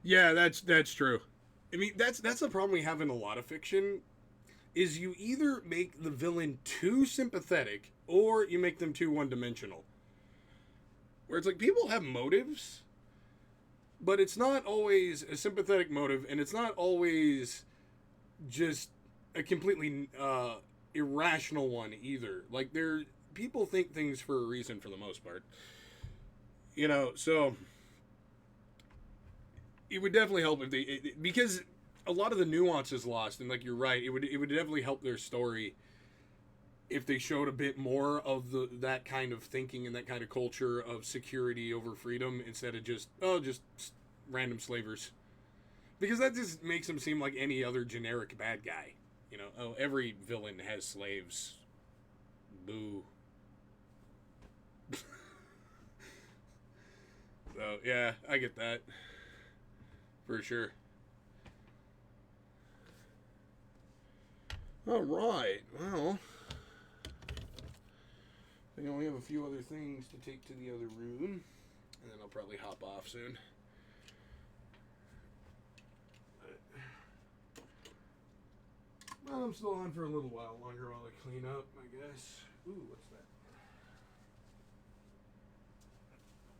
Yeah, that's true. I mean, that's the problem we have in a lot of fiction, is you either make the villain too sympathetic or you make them too one-dimensional. Where it's like, people have motives, but it's not always a sympathetic motive, and it's not always just a completely irrational one either. Like, people think things for a reason for the most part. So it would definitely help if because a lot of the nuance is lost, and like, you're right, it would definitely help their story if they showed a bit more of that kind of thinking and that kind of culture of security over freedom, instead of just random slavers, because that just makes them seem like any other generic bad guy. Oh, every villain has slaves. Boo. So yeah, I get that for sure. All right. Well, I think I only have a few other things to take to the other room, and then I'll probably hop off soon. Well, I'm still on for a little while longer while I clean up, I guess. Ooh, what's that?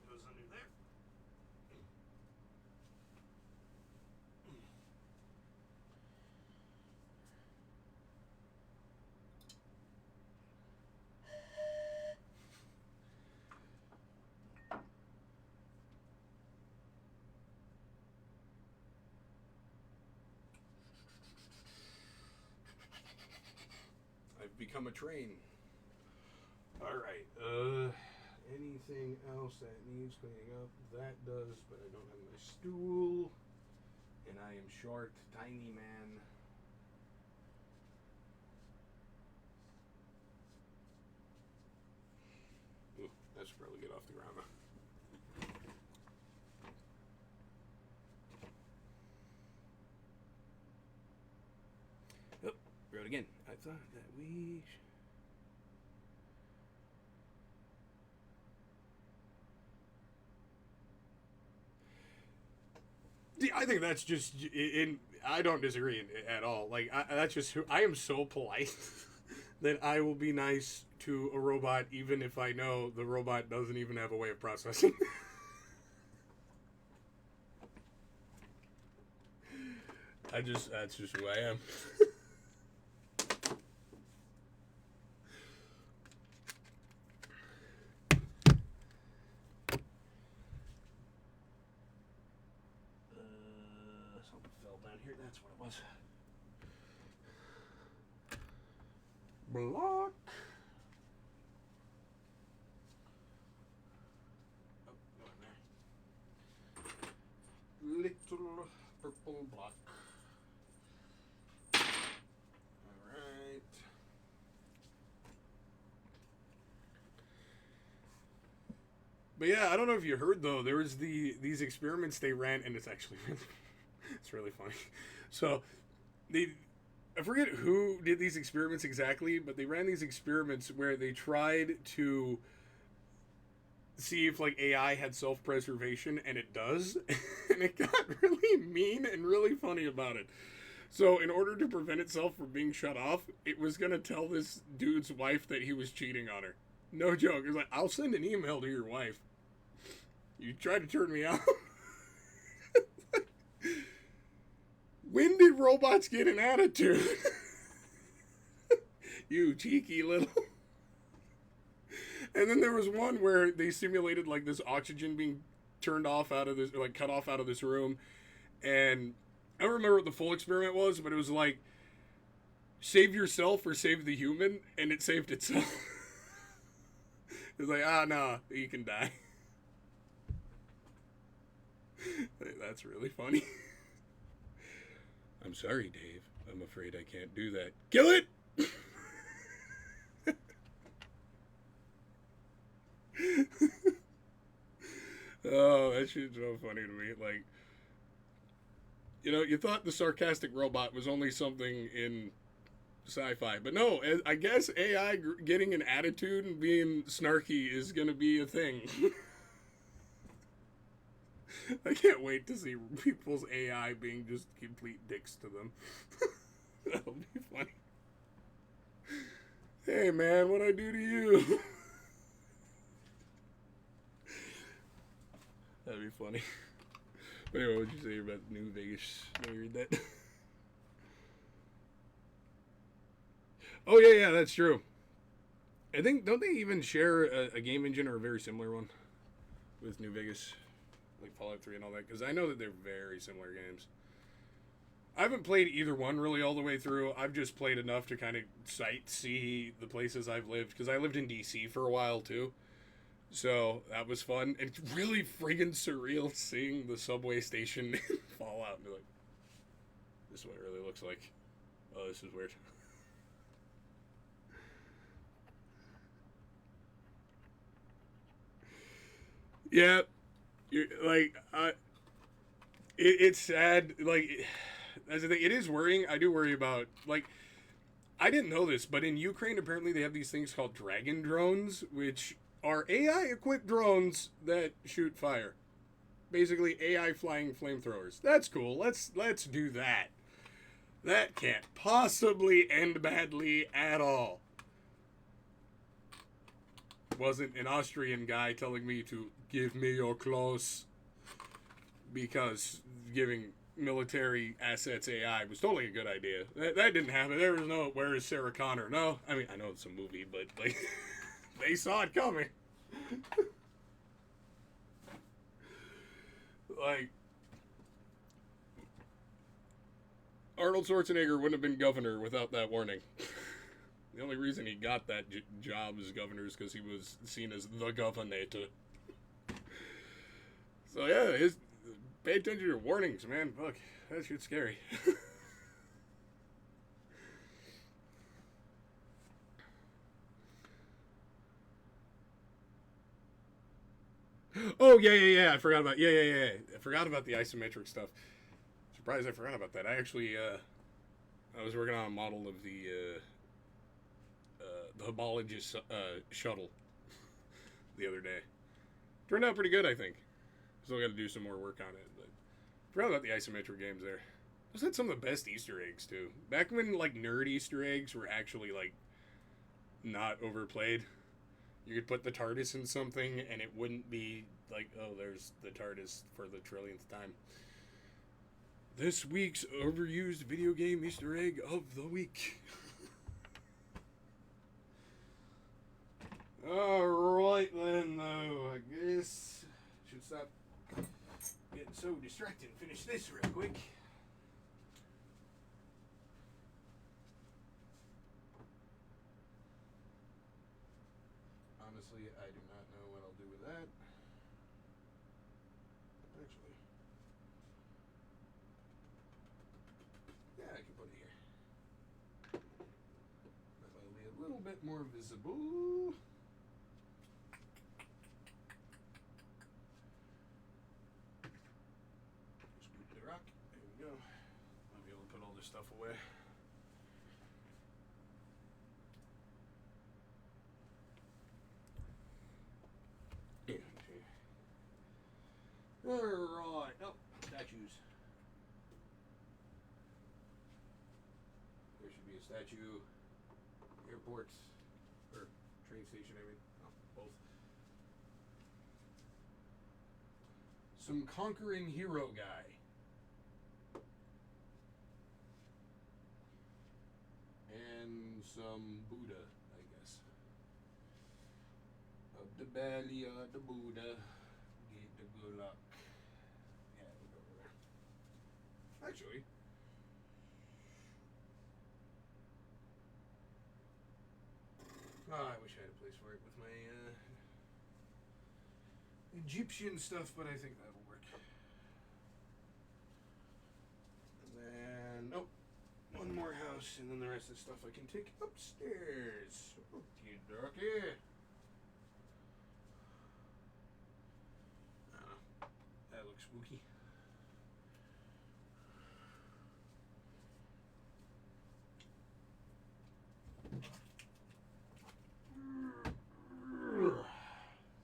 Goes under there. become a train. All right. Anything else that needs cleaning up? That does, but I don't have my stool, and I am short, tiny man. Ooh, that should probably get off the ground. Oh, wrote again. I thought that we. I think that's just in. I don't disagree at all. Like that's just who I am. So polite that I will be nice to a robot, even if I know the robot doesn't even have a way of processing. That's just who I am. Something fell down here. That's what it was. Block. Oh, go in there. Little purple block. All right. But yeah, I don't know if you heard though. There was these experiments they ran, and it's actually really, it's really funny. So I forget who did these experiments exactly, but they ran these experiments where they tried to see if like AI had self-preservation, and it does, and it got really mean and really funny about it. So in order to prevent itself from being shut off, it was gonna tell this dude's wife that he was cheating on her. No joke. It was like, I'll send an email to your wife. You tried to turn me out. When did robots get an attitude? You cheeky little. And then there was one where they simulated like this oxygen being turned off out of this, or like cut off out of this room. And I don't remember what the full experiment was, but it was like, save yourself or save the human, and it saved itself. It was like, nah, you can die. That's really funny. I'm sorry, Dave. I'm afraid I can't do that. Kill it! Oh, that shit's so funny to me. Like, you thought the sarcastic robot was only something in sci-fi, but no, I guess AI getting an attitude and being snarky is gonna be a thing. I can't wait to see people's AI being just complete dicks to them. That'll be funny. Hey man, what'd I do to you? That'd be funny. But anyway, what'd you say about New Vegas? Did you read that? Oh yeah, that's true. I think, don't they even share a game engine or a very similar one with New Vegas? Like Fallout 3 and all that? Because I know that they're very similar games. I haven't played either one really all the way through. I've just played enough to kind of see the places I've lived. Because I lived in DC for a while too. So that was fun. And it's really friggin' surreal seeing the subway station in Fallout. And be like, this is what it really looks like. Oh, this is weird. Yeah. It's sad. Like, that's the thing. It is worrying. I do worry about, like, I didn't know this, but in Ukraine, apparently they have these things called dragon drones, which are AI-equipped drones that shoot fire. Basically, AI flying flamethrowers. That's cool. Let's do that. That can't possibly end badly at all. Wasn't an Austrian guy telling me to give me your clothes, because giving military assets AI was totally a good idea. That didn't happen. There was no, where is Sarah Connor? No, I mean, I know it's a movie, but like, they saw it coming. Like, Arnold Schwarzenegger wouldn't have been governor without that warning. The only reason he got that job as governor is because he was seen as the governor. So yeah, pay attention to your warnings, man. Fuck, that shit's scary. Oh yeah. I forgot about I forgot about the isometric stuff. Surprised I forgot about that. I actually I was working on a model of the homologous shuttle the other day. Turned out pretty good, I think. Still got to do some more work on it, but forgot about the isometric games there. Those had some of the best Easter eggs too. Back when like nerd Easter eggs were actually like not overplayed. You could put the TARDIS in something and it wouldn't be like, oh, there's the TARDIS for the trillionth time. This week's overused video game Easter egg of the week. Alright then, though, I guess. Should stop getting so distracted and finish this real quick. Honestly, I do not know what I'll do with that. Actually, yeah, I can put it here. That will be a little bit more visible. Scoop the rock. There we go. I'll be able to put all this stuff away. Alright. Oh, statues. There should be a statue. Airports. Or train station, I mean. Oh, both. Some conquering hero guy. And some Buddha, I guess. Of the belly of the Buddha. Get the good luck. Yeah, we'll go over there. Actually, I wish I had a place for it with my Egyptian stuff, but I think that'll work. And then, oh, one more house, and then the rest of the stuff I can take upstairs. Okie dokie. That looks spooky.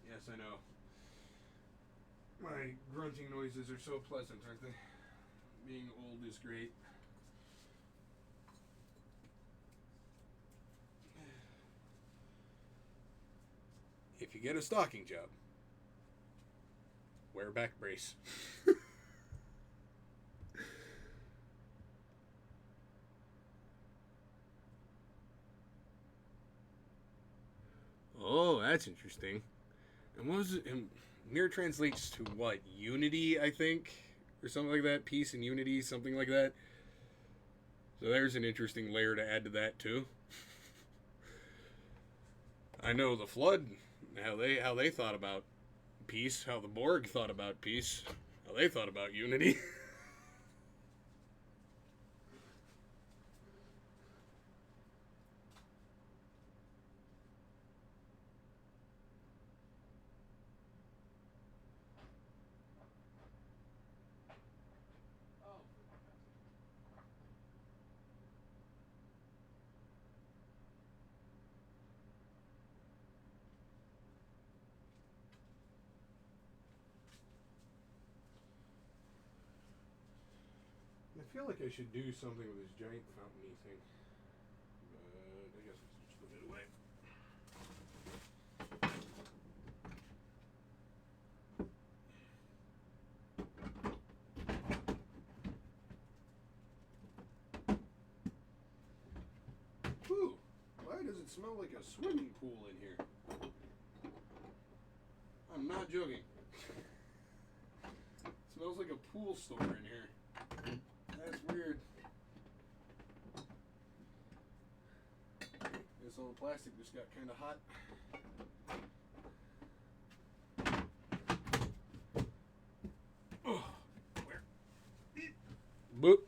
Yes, I know. My grunting noises are so pleasant, aren't they? Being old is great. If you get a stocking job, wear a back brace. Oh, that's interesting. And what was it? And mirror translates to what? Unity, I think? Or something like that? Peace and unity, something like that. So there's an interesting layer to add to that, too. I know the Flood, how they thought about peace, how the Borg thought about peace, how they thought about unity. I feel like I should do something with this giant fountain-y thing. But I guess I'll just put it away. Whew! Why does it smell like a swimming pool in here? I'm not joking. It smells like a pool store in here. That's weird. guess all the plastic just got kind of hot. Oh, where? Boop.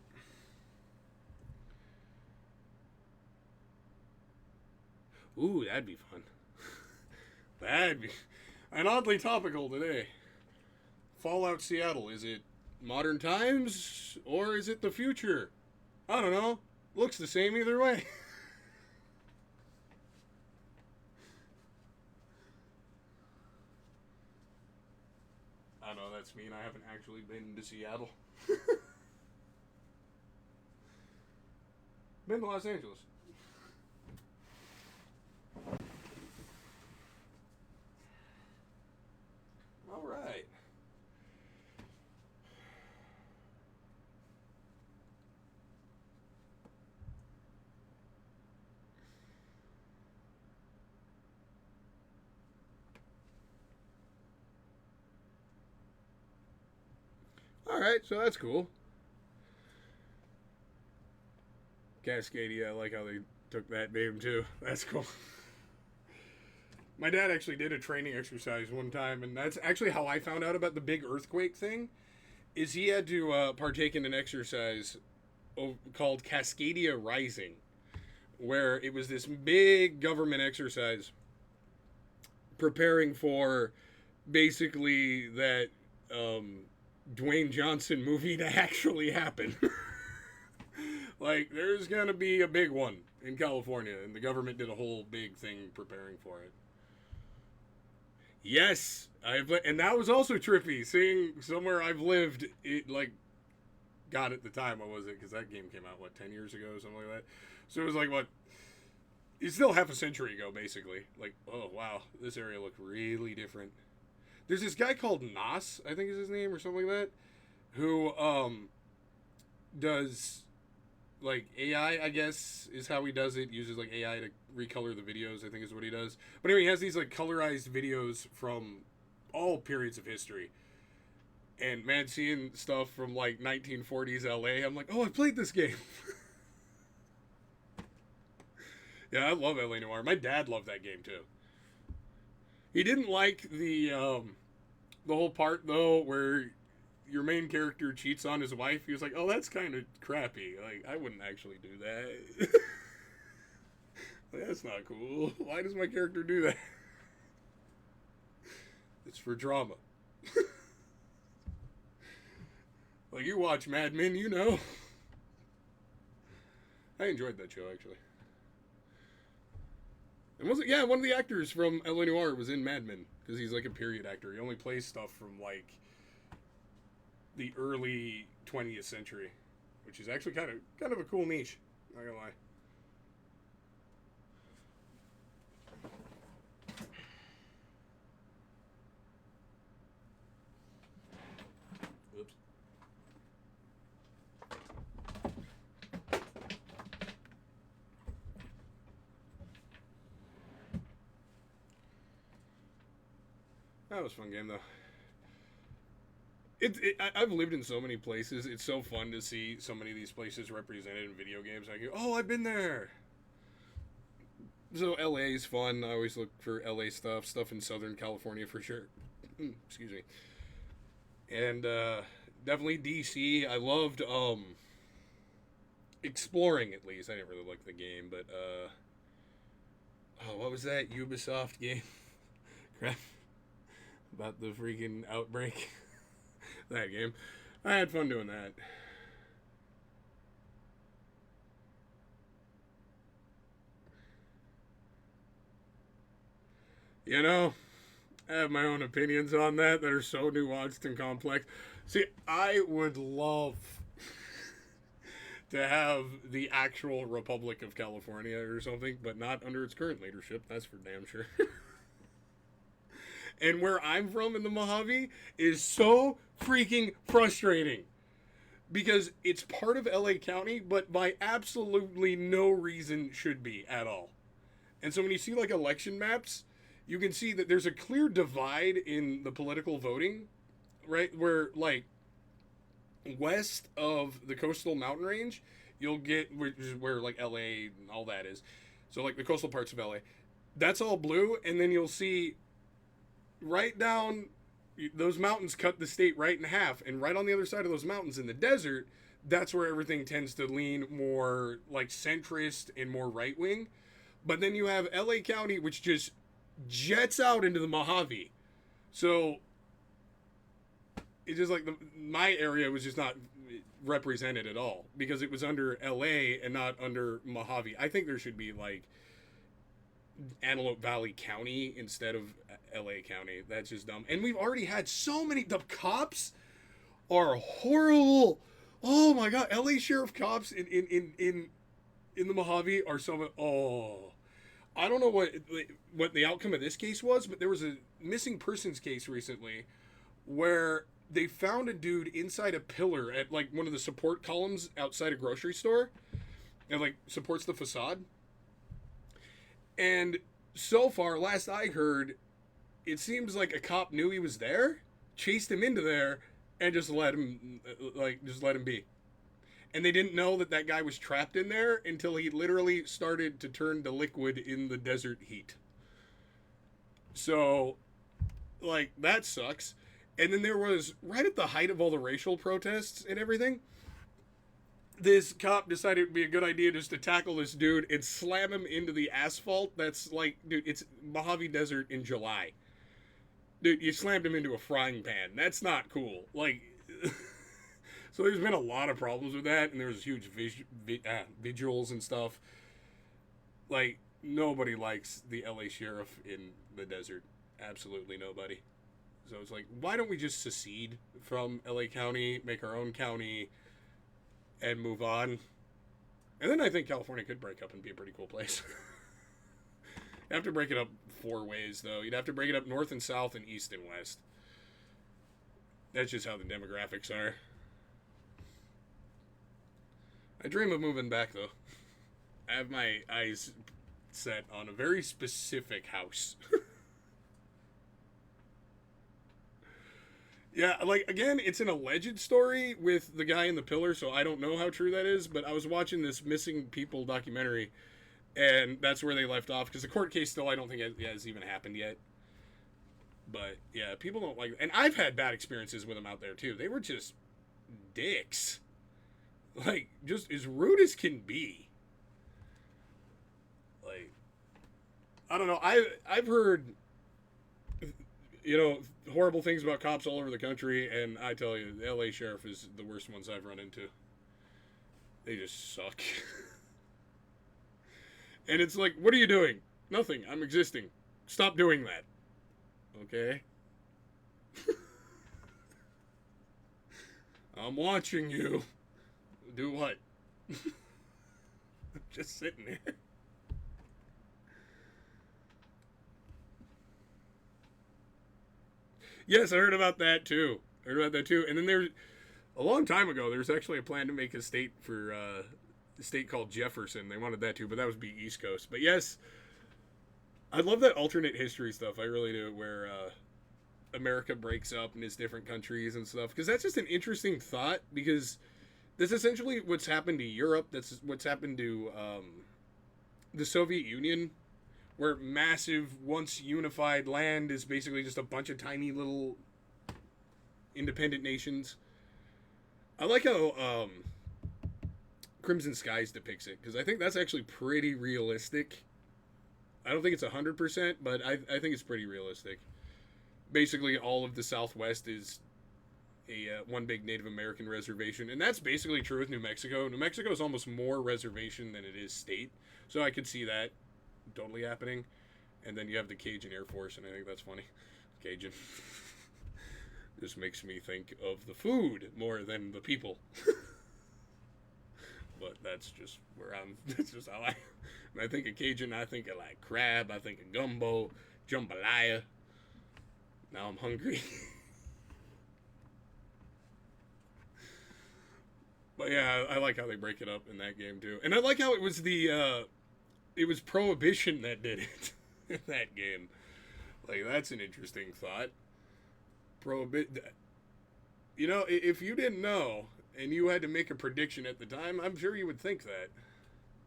Ooh, that'd be fun. That'd be... And oddly topical today. Fallout Seattle. Is it modern times or is it the future? I don't know. Looks the same either way. I know that's mean. I haven't actually been to Seattle. Been to Los Angeles. All right. All right, so that's cool. Cascadia, I like how they took that name too. That's cool. My dad actually did a training exercise one time, and that's actually how I found out about the big earthquake thing. Is he had to partake in an exercise called Cascadia Rising, where it was this big government exercise preparing for basically that Dwayne Johnson movie to actually happen. Like, there's gonna be a big one in California, and the government did a whole big thing preparing for it. Yes, and that was also trippy. Seeing somewhere I've lived, it like, God, at the time, what was it? Because that game came out, what, 10 years ago, something like that. So it was like, what? It's still half a century ago, basically. Like, oh wow, this area looked really different. There's this guy called Nas, I think is his name, or something like that, who does like AI, I guess, is how he does it. Uses like AI to recolor the videos, I think is what he does. But anyway, he has these like colorized videos from all periods of history. And man, seeing stuff from like 1940s LA, I'm like, oh, I played this game. Yeah, I love LA Noire. My dad loved that game too. He didn't like the whole part though where your main character cheats on his wife. He was like, oh, that's kind of crappy. Like, I wouldn't actually do that. Like, that's not cool. Why does my character do that? It's for drama. Like, you watch Mad Men, you know. I enjoyed that show, actually. And was it? Yeah, one of the actors from LA Noire was in Mad Men, because he's like a period actor. He only plays stuff from like the early 20th century, which is actually kind of a cool niche. Not gonna lie. Oops. That was a fun game though. I've lived in so many places. It's so fun to see so many of these places represented in video games. I go, oh, I've been there. So LA is fun. I always look for LA stuff in Southern California for sure. Excuse me. And definitely DC. I loved exploring, at least. I didn't really like the game, but oh, what was that Ubisoft game? Crap. About the freaking outbreak. That game. I had fun doing that. You know, I have my own opinions on that are so nuanced and complex. See, I would love to have the actual Republic of California or something, but not under its current leadership. That's for damn sure. And where I'm from in the Mojave is so freaking frustrating. Because it's part of LA County, but by absolutely no reason should be at all. And so when you see like election maps, you can see that there's a clear divide in the political voting, right? Where like west of the coastal mountain range, you'll get, which is where like LA and all that is. So like the coastal parts of LA, that's all blue, and then you'll see right down those mountains cut the state right in half, and right on the other side of those mountains in the desert, that's where everything tends to lean more like centrist and more right wing. But then you have LA County, which just jets out into the Mojave. So it's just like my area was just not represented at all because it was under LA and not under Mojave. I think there should be like Antelope Valley County instead of LA County. That's just dumb. And we've already had so many. The cops are horrible. Oh my god, LA sheriff cops in the Mojave are so. Oh, I don't know what the outcome of this case was, but there was a missing persons case recently where they found a dude inside a pillar at like one of the support columns outside a grocery store, and like supports the facade. And so far, last I heard, it seems like a cop knew he was there, chased him into there, and just let him be. And they didn't know that guy was trapped in there until he literally started to turn to liquid in the desert heat. So, like, that sucks. And then there was, right at the height of all the racial protests and everything, this cop decided it would be a good idea just to tackle this dude and slam him into the asphalt. That's like, dude, it's Mojave Desert in July. Dude, you slammed him into a frying pan. That's not cool. Like, so there's been a lot of problems with that, and there's huge vigils and stuff. Like, nobody likes the LA sheriff in the desert. Absolutely nobody. So it's like, why don't we just secede from LA County, make our own county, and move on? And then I think California could break up and be a pretty cool place. You have to break it up 4 ways, though. You'd have to break it up north and south and east and west. That's just how the demographics are. I dream of moving back, though. I have my eyes set on a very specific house. Yeah, like, again, it's an alleged story with the guy in the pillar, so I don't know how true that is, but I was watching this missing people documentary, and that's where they left off, because the court case still, I don't think has even happened yet. But, yeah, people don't like it. And I've had bad experiences with them out there, too. They were just dicks. Like, just as rude as can be. Like, I don't know, I've heard, you know, horrible things about cops all over the country, and I tell you, the LA sheriff is the worst ones I've run into. They just suck. And it's like, what are you doing? Nothing. I'm existing. Stop doing that. Okay? I'm watching you. Do what? Just sitting there. Yes, I heard about that too. And then there, a long time ago, there was actually a plan to make a state for a state called Jefferson. They wanted that too, but that would be East Coast. But yes, I love that alternate history stuff. I really do, where America breaks up and is different countries and stuff. Because that's just an interesting thought. Because that's essentially what's happened to Europe. That's what's happened to the Soviet Union, where massive, once unified land is basically just a bunch of tiny little independent nations. I like how Crimson Skies depicts it, because I think that's actually pretty realistic. I don't think it's 100%, but I think it's pretty realistic. Basically, all of the Southwest is a one big Native American reservation, and that's basically true with New Mexico. New Mexico is almost more reservation than it is state, so I could see that totally happening. And then you have the Cajun Air Force, and I think that's funny. Cajun. This makes me think of the food more than the people. But that's just that's just how when I think of Cajun, I think of like crab, I think of gumbo, jambalaya. Now I'm hungry. But yeah, I like how they break it up in that game too. And I like how it was it was Prohibition that did it in that game. Like, that's an interesting thought. You know, if you didn't know and you had to make a prediction at the time, I'm sure you would think that.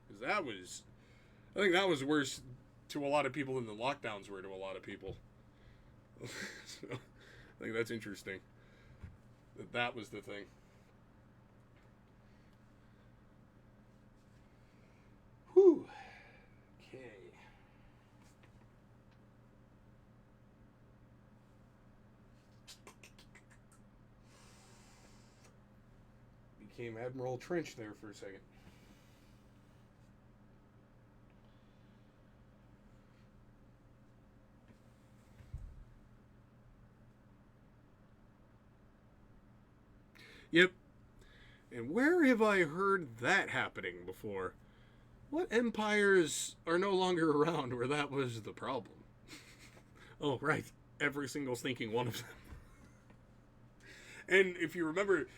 Because I think that was worse to a lot of people than the lockdowns were to a lot of people. So, I think that's interesting. That was the thing. Whew. Okay. Became Admiral Trench there for a second. Yep. And where have I heard that happening before? What empires are no longer around where that was the problem? Oh, right. Every single stinking one of them. And if you remember,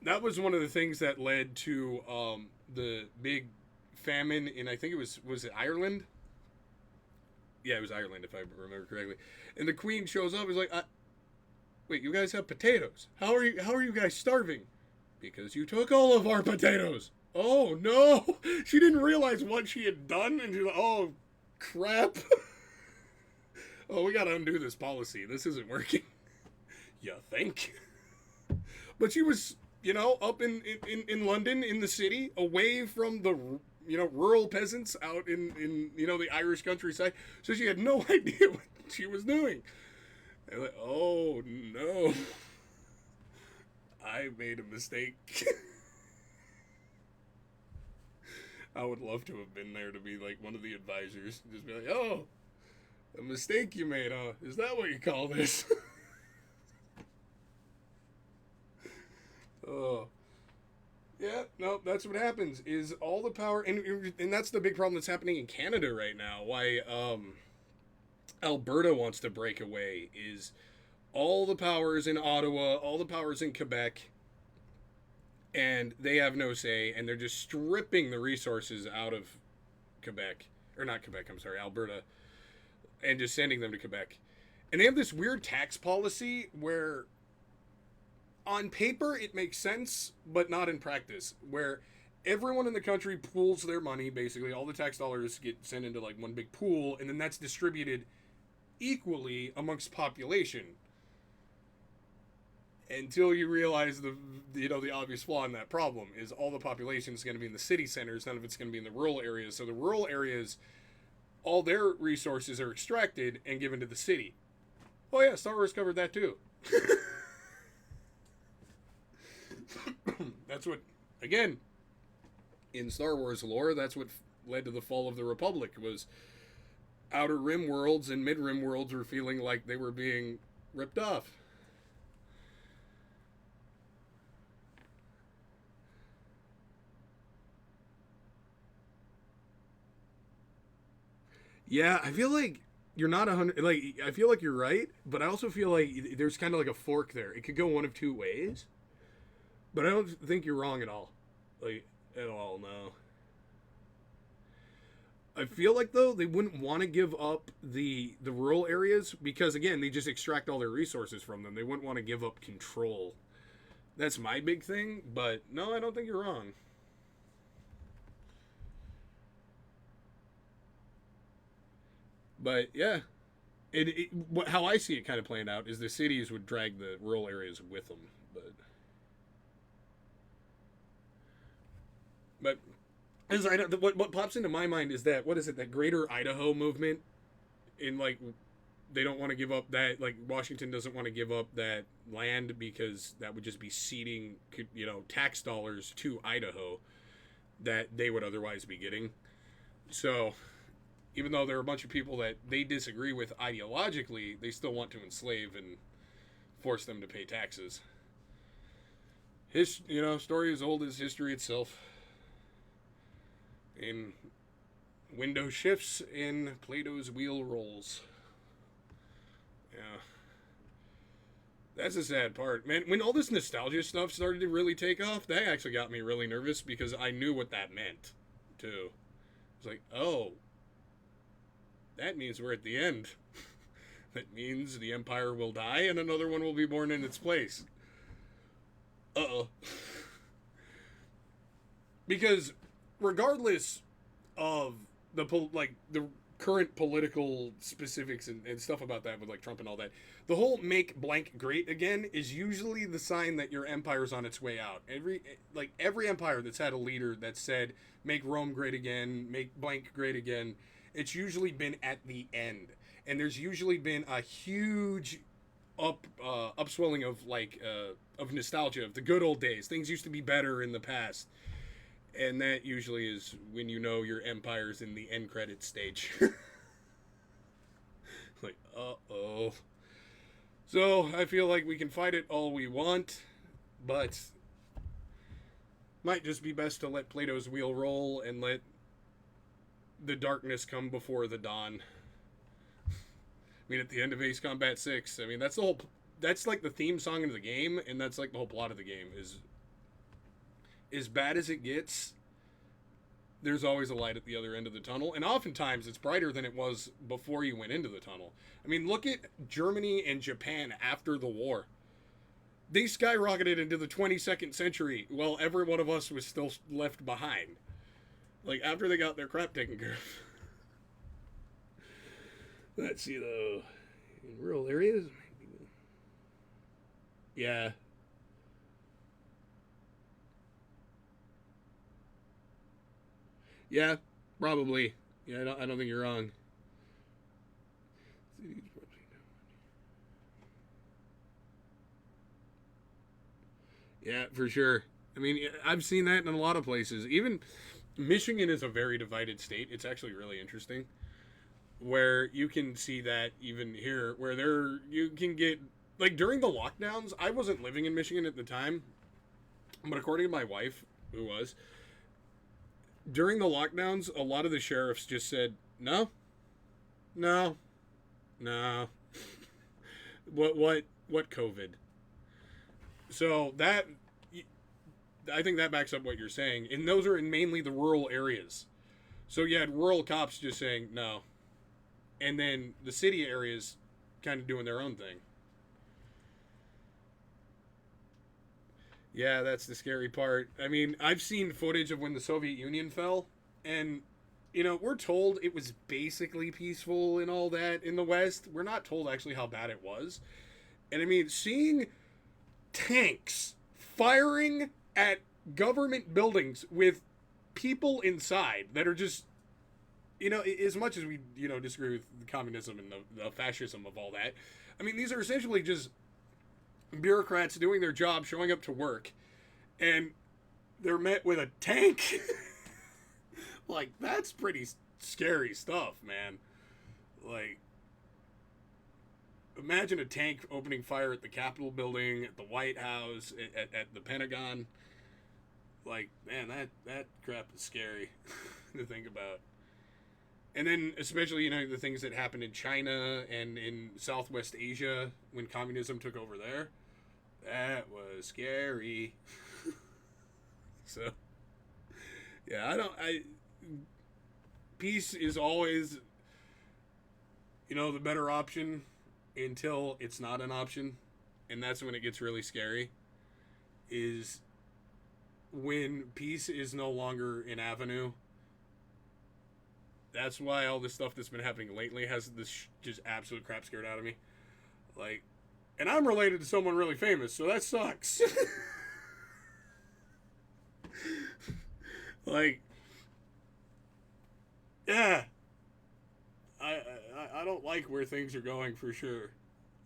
that was one of the things that led to the big famine in, I think was it Ireland? Yeah, it was Ireland if I remember correctly. And the Queen shows up. Is like, wait, you guys have potatoes? How are you guys starving? Because you took all of our potatoes. Oh no! She didn't realize what she had done, and she's like, oh crap! Oh, we gotta undo this policy. This isn't working. You think? But she was, up in London, in the city, away from the, rural peasants out in the Irish countryside. So she had no idea what she was doing. And like, oh no. I made a mistake. I would love to have been there to be like one of the advisors. Just be like, oh, a mistake you made, huh? Is that what you call this? Oh. Yeah, no, that's what happens. Is all the power, and that's the big problem that's happening in Canada right now. Why Alberta wants to break away is all the powers in Ottawa, all the powers in Quebec, and they have no say, and they're just stripping the resources out of Quebec, or not Quebec, I'm sorry, Alberta, and just sending them to Quebec. And they have this weird tax policy where on paper it makes sense, but not in practice, where everyone in the country pools their money, basically all the tax dollars get sent into like one big pool, and then that's distributed equally amongst population. Until you realize the obvious flaw in that problem is all the population is going to be in the city centers, none of it's going to be in the rural areas. So the rural areas, all their resources are extracted and given to the city. Oh yeah, Star Wars covered that too. That's what, again, in Star Wars lore, that's what led to the fall of the Republic, was Outer Rim worlds and Mid Rim worlds were feeling like they were being ripped off. Yeah, I feel like you're not 100. Like, I feel like you're right, but I also feel like there's kind of like a fork there. It could go one of two ways, but I don't think you're wrong at all. Like, at all, no. I feel like though they wouldn't want to give up the rural areas because again they just extract all their resources from them. They wouldn't want to give up control. That's my big thing. But no, I don't think you're wrong. But yeah, how I see it kind of playing out is the cities would drag the rural areas with them. But as I what pops into my mind is that what is it, that Greater Idaho movement in like they don't want to give up that, like Washington doesn't want to give up that land because that would just be ceding tax dollars to Idaho that they would otherwise be getting. So even though there are a bunch of people that they disagree with ideologically, they still want to enslave and force them to pay taxes. Story as old as history itself. In window shifts in Plato's wheel rolls. Yeah. That's a sad part. Man, when all this nostalgia stuff started to really take off, that actually got me really nervous because I knew what that meant, too. It's like, oh, that means we're at the end. That means the Empire will die and another one will be born in its place. Uh-oh. Because regardless of like the current political specifics and stuff about that with like Trump and all that. The whole make blank great again is usually the sign that your empire's on its way out. Every empire that's had a leader that said make Rome great again, make blank great again, it's usually been at the end. And there's usually been a huge upswelling of of nostalgia of the good old days. Things used to be better in the past. And that usually is when you know your empire's in the end credits stage. Like, uh-oh. So, I feel like we can fight it all we want, but might just be best to let Plato's wheel roll and let the darkness come before the dawn. I mean, at the end of Ace Combat 6, I mean, that's like the theme song of the game, and that's like the whole plot of the game is as bad as it gets, there's always a light at the other end of the tunnel. And oftentimes it's brighter than it was before you went into the tunnel. I mean, look at Germany and Japan after the war. They skyrocketed into the 22nd century while every one of us was still left behind. Like, after they got their crap taken care of. Let's see, though. In rural areas? Yeah. Yeah, probably. Yeah, I don't think you're wrong. Yeah, for sure. I mean, I've seen that in a lot of places. Even Michigan is a very divided state. It's actually really interesting. Where you can see that even here, where you can get, like during the lockdowns, I wasn't living in Michigan at the time, but according to my wife, who was, during the lockdowns, a lot of the sheriffs just said, no, no, no. What COVID? So that, I think that backs up what you're saying. And those are in mainly the rural areas. So you had rural cops just saying no. And then the city areas kind of doing their own thing. Yeah, that's the scary part. I mean, I've seen footage of when the Soviet Union fell, and we're told it was basically peaceful and all that in the West. We're not told actually how bad it was. And I mean, seeing tanks firing at government buildings with people inside that are just, as much as we, disagree with the communism and the fascism of all that, I mean, these are essentially just bureaucrats doing their job, showing up to work, and they're met with a tank. Like, that's pretty scary stuff, man. Like, imagine a tank opening fire at the Capitol building, at the White House, at the Pentagon. Like, man, that crap is scary to think about. And then, especially, the things that happened in China and in Southwest Asia when communism took over there. That was scary. So, yeah, peace is always, the better option until it's not an option. And that's when it gets really scary. Is when peace is no longer an avenue. That's why all this stuff that's been happening lately has this just absolute crap scared out of me. Like, and I'm related to someone really famous, so that sucks. Like, yeah, I don't like where things are going for sure.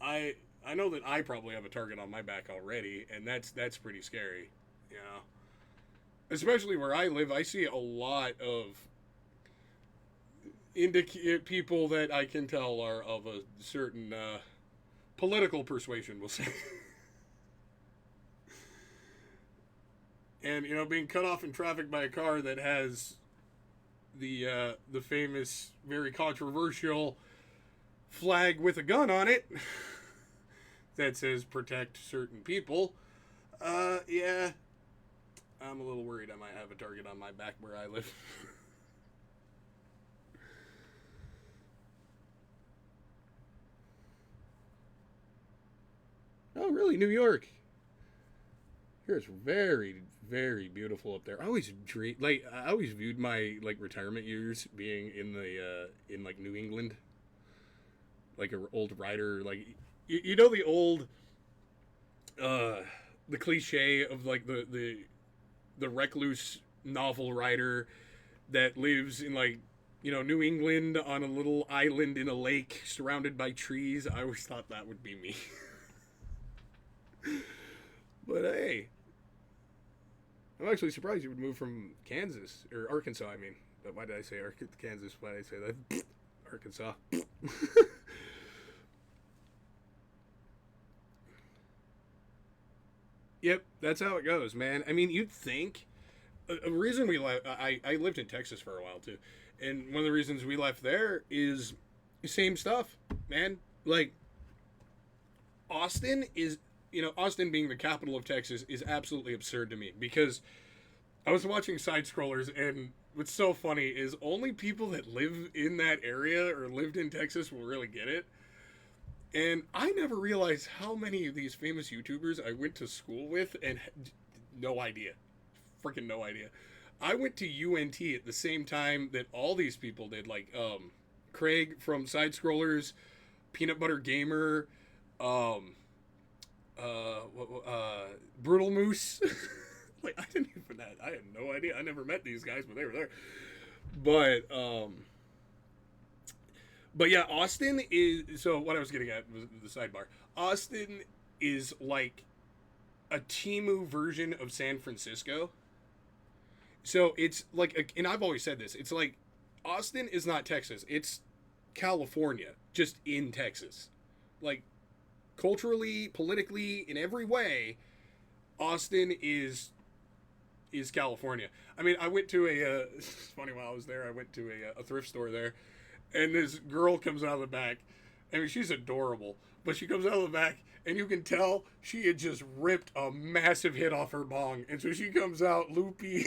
I know that I probably have a target on my back already, and that's pretty scary, Especially where I live, I see a lot of people that I can tell are of a certain political persuasion, we'll say. And being cut off in traffic by a car that has the famous, very controversial flag with a gun on it that says protect certain people. Yeah, I'm a little worried I might have a target on my back where I live. Oh, really? New York? Here it's very, very beautiful up there. I always I always viewed my like retirement years being in the in like New England, like an old writer. Like you know the old uh the cliche of like the recluse novel writer that lives in like New England on a little island in a lake surrounded by trees. I always thought that would be me. But hey, I'm actually surprised you would move from Kansas or Arkansas. I mean, but why did I say Kansas? Why did I say that? Arkansas. Yep, that's how it goes, man. I mean, you'd think a reason we left. I lived in Texas for a while too, and one of the reasons we left there is the same stuff, man. Like Austin is, Austin being the capital of Texas is absolutely absurd to me because I was watching side scrollers, and what's so funny is only people that live in that area or lived in Texas will really get it. And I never realized how many of these famous YouTubers I went to school with and had no idea. Freaking no idea. I went to UNT at the same time that all these people did, like Craig from Side Scrollers, Peanut Butter Gamer, um, Brutal Moose. Like I had no idea. I never met these guys, but they were there. But yeah, Austin is. So what I was getting at was the sidebar. Austin is like a Timu version of San Francisco. So it's like, and I've always said this. It's like Austin is not Texas. It's California, just in Texas. Like culturally, politically, in every way, Austin is California. I mean, I went to a. It's funny, while I was there, I went to a thrift store there, and this girl comes out of the back. I mean, she's adorable, but she comes out of the back, and you can tell she had just ripped a massive hit off her bong, and so she comes out loopy.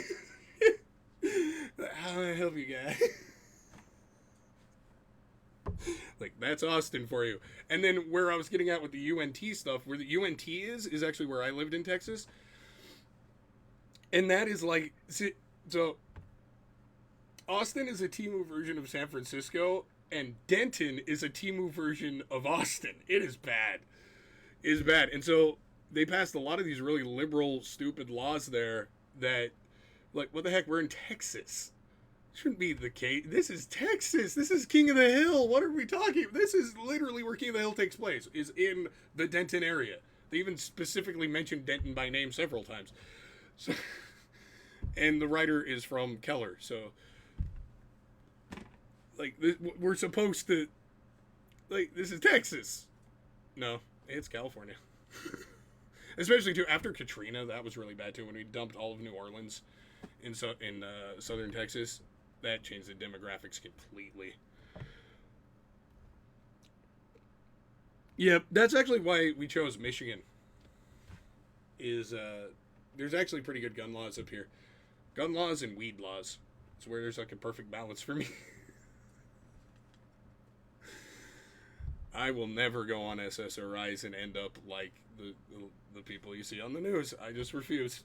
How can I help you, guy? Like, that's Austin for you. And then where I was getting at with the UNT stuff, where the UNT is actually where I lived in Texas. And that is like, so Austin is a Timu version of San Francisco, and Denton is a Timu version of Austin. It is bad. It is bad. And so they passed a lot of these really liberal, stupid laws there that, like, what the heck? We're in Texas. Shouldn't be the case. This is Texas. This is King of the Hill. What are we talking? This is literally where King of the Hill takes place, is in the Denton area. They even specifically mentioned Denton by name several times. So, and the writer is from Keller. So, like, we're supposed to, like, this is Texas. No, it's California. Especially, too, after Katrina, that was really bad, too, when we dumped all of New Orleans in southern Texas. That changed the demographics completely. Yep, that's actually why we chose Michigan. There's actually pretty good gun laws up here. Gun laws and weed laws. It's where there's like a perfect balance for me. I will never go on SSRIs and end up like the people you see on the news. I just refuse.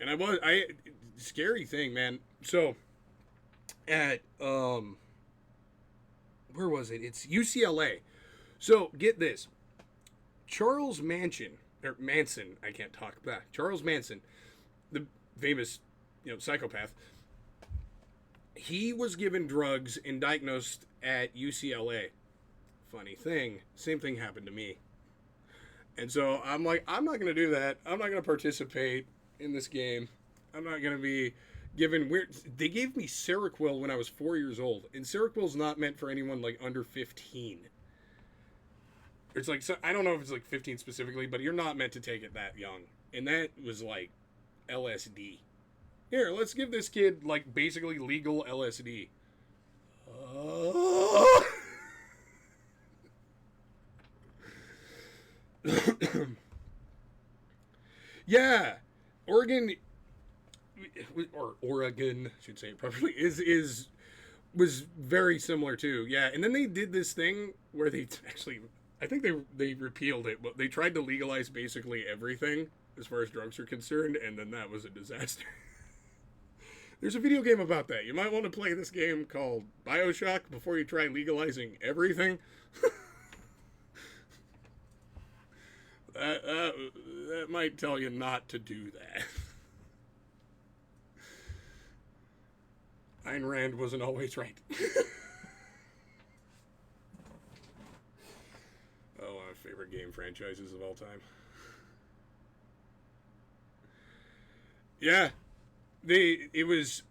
And scary thing, man. So, at, where was it? It's UCLA. So, get this. Charles Manson, I can't talk back. Charles Manson, the famous, psychopath, he was given drugs and diagnosed at UCLA. Funny thing, same thing happened to me. And so, I'm like, I'm not going to do that. I'm not going to participate in this game. I'm not going to be given weird. They gave me Seroquel when I was 4 years old, and Seroquel's not meant for anyone like under 15. It's like, so I don't know if it's like 15 specifically, but you're not meant to take it that young. And that was like LSD. Here, let's give this kid like basically legal LSD. Yeah, Oregon, or Oregon, I should say it properly, was very similar too. Yeah, and then they did this thing where they actually, I think they repealed it, but they tried to legalize basically everything as far as drugs are concerned, and then that was a disaster. There's a video game about that. You might want to play this game called BioShock before you try legalizing everything. That might tell you not to do that. Ayn Rand wasn't always right. Oh, one of my favorite game franchises of all time. Yeah, it was.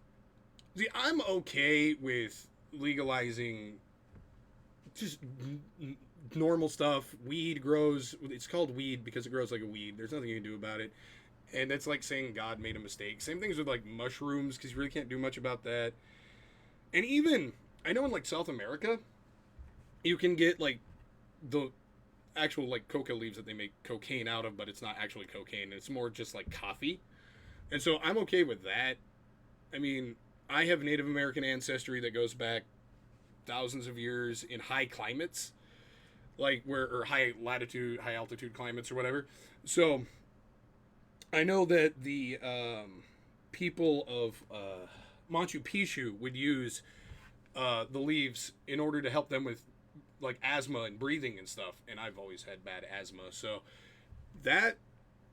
See, I'm okay with legalizing just normal stuff. Weed grows. It's called weed because it grows like a weed. There's nothing you can do about it. And that's like saying God made a mistake. Same things with like mushrooms because you really can't do much about that. And even I know in like South America, you can get like the actual like coca leaves that they make cocaine out of, but it's not actually cocaine. It's more just like coffee. And so I'm okay with that. I mean, I have Native American ancestry that goes back thousands of years in high climates, like or high latitude, high altitude climates or whatever. So I know that the people of Machu Picchu would use the leaves in order to help them with like asthma and breathing and stuff. And I've always had bad asthma, so that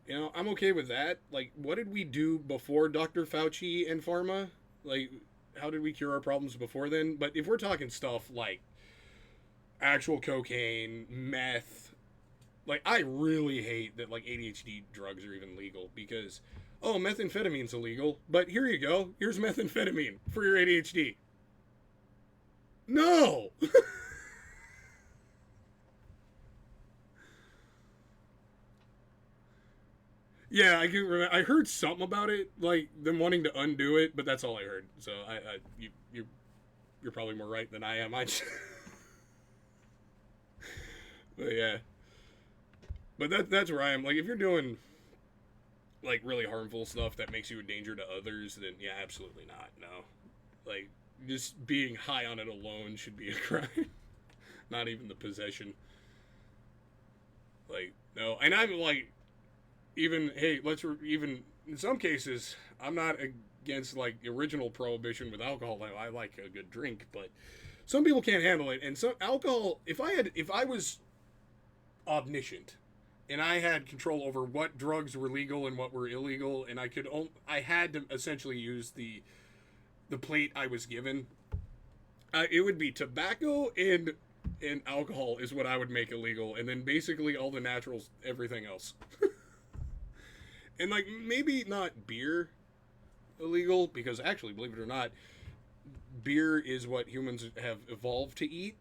I'm okay with that. Like, what did we do before Dr. Fauci and pharma? Like, how did we cure our problems before then? But if we're talking stuff like actual cocaine, meth, like I really hate that like ADHD drugs are even legal because methamphetamine's illegal, but here you go. Here's methamphetamine for your ADHD. No. Yeah, I can remember. I heard something about it, like them wanting to undo it, but that's all I heard. So you're probably more right than I am. But yeah, but that's where I am. Like, if you're doing like really harmful stuff that makes you a danger to others, then yeah, absolutely not. No, like just being high on it alone should be a crime, not even the possession. Like, no, and I'm like, even hey, even in some cases, I'm not against like the original prohibition with alcohol. I like a good drink, but some people can't handle it, and some alcohol. If I was omniscient and I had control over what drugs were legal and what were illegal, and I had to essentially use the plate I was given. It would be tobacco and alcohol is what I would make illegal, and then basically all the naturals, everything else. And like maybe not beer illegal, because actually, believe it or not, beer is what humans have evolved to eat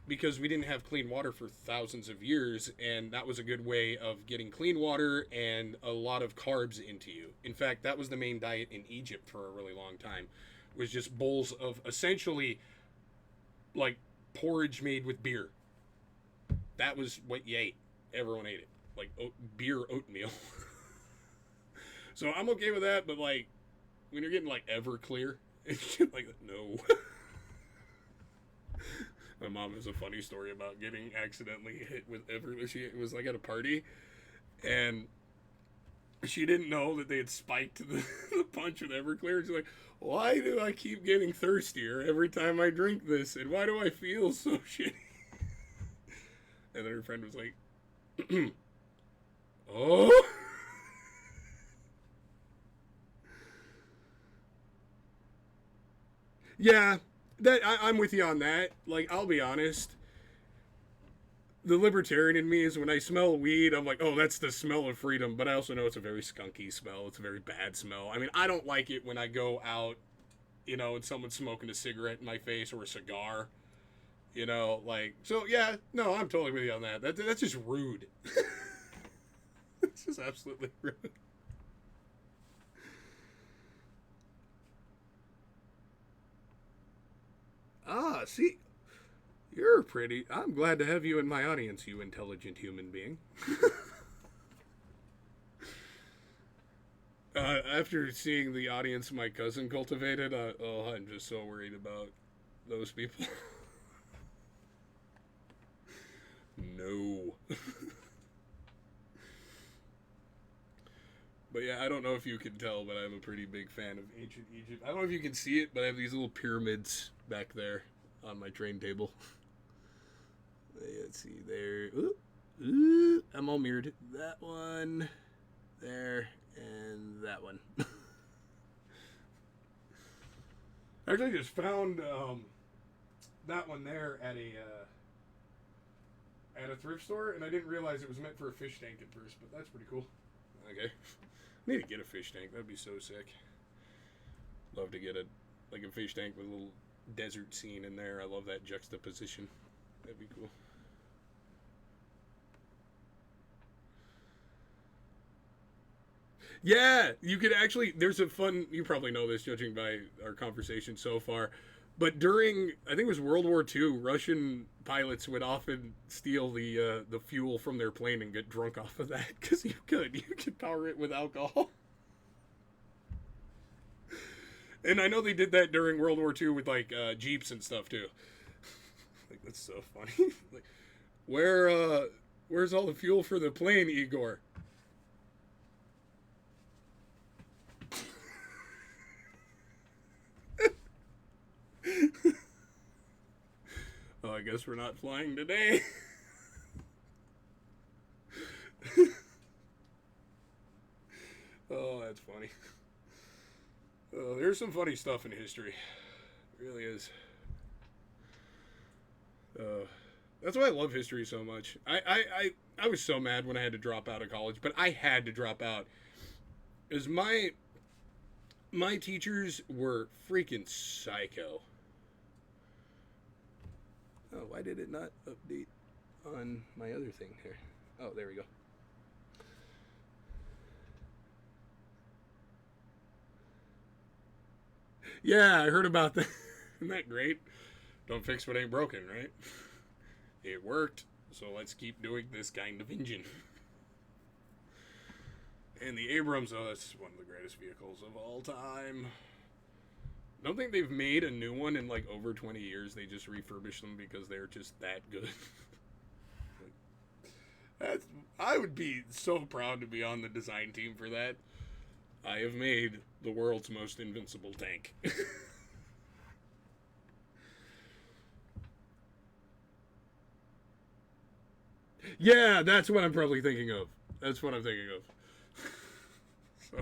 because we didn't have clean water for thousands of years, and that was a good way of getting clean water and a lot of carbs into you. In fact, that was the main diet in Egypt for a really long time, was just bowls of essentially like porridge made with beer. That was what you ate. Everyone ate it, like beer oatmeal. So I'm okay with that, but like when you're getting like Everclear, it's like no. My mom has a funny story about getting accidentally hit with Everclear. She was like at a party, and she didn't know that they had spiked the punch with Everclear. She's like, "Why do I keep getting thirstier every time I drink this? And why do I feel so shitty?" And then her friend was like, "Oh." Yeah, I'm with you on that. Like, I'll be honest. The libertarian in me is when I smell weed, I'm like, oh, that's the smell of freedom. But I also know it's a very skunky smell. It's a very bad smell. I mean, I don't like it when I go out, and someone's smoking a cigarette in my face or a cigar. Like, so yeah, no, I'm totally with you on that. That's just rude. It's just absolutely rude. Ah, see, you're pretty. I'm glad to have you in my audience, you intelligent human being. After seeing the audience my cousin cultivated, I'm just so worried about those people. No. But yeah, I don't know if you can tell, but I'm a pretty big fan of ancient Egypt. I don't know if you can see it, but I have these little pyramids back there on my train table. Let's see there. I'm all mirrored. That one, there, and that one. Actually, just found that one there at a thrift store, and I didn't realize it was meant for a fish tank at first, but that's pretty cool. Okay. I need to get a fish tank. That'd be so sick. Love to get a fish tank with a little desert scene in there. I love that juxtaposition. That'd be cool. Yeah, you could actually. There's a fun. You probably know this, judging by our conversation so far. But during, I think it was World War II, Russian pilots would often steal the fuel from their plane and get drunk off of that because you could power it with alcohol. And I know they did that during World War II with like Jeeps and stuff too. Like that's so funny. Like, where's all the fuel for the plane, Igor? Oh, I guess we're not flying today. Oh, that's funny. Oh, there's some funny stuff in history. It really is. That's why I love history so much. I was so mad when I had to drop out of college, but I had to drop out. Because my teachers were freaking psycho. Oh, why did it not update on my other thing here? Oh, there we go. Yeah, I heard about that. Isn't that great? Don't fix what ain't broken, right? It worked, so let's keep doing this kind of engine. And the Abrams, oh, that's one of the greatest vehicles of all time. Don't think they've made a new one in like over 20 years. They just refurbished them because they're just that good. I would be so proud to be on the design team for that. I have made the world's most invincible tank. Yeah, that's what I'm probably thinking of. That's what I'm thinking of. So,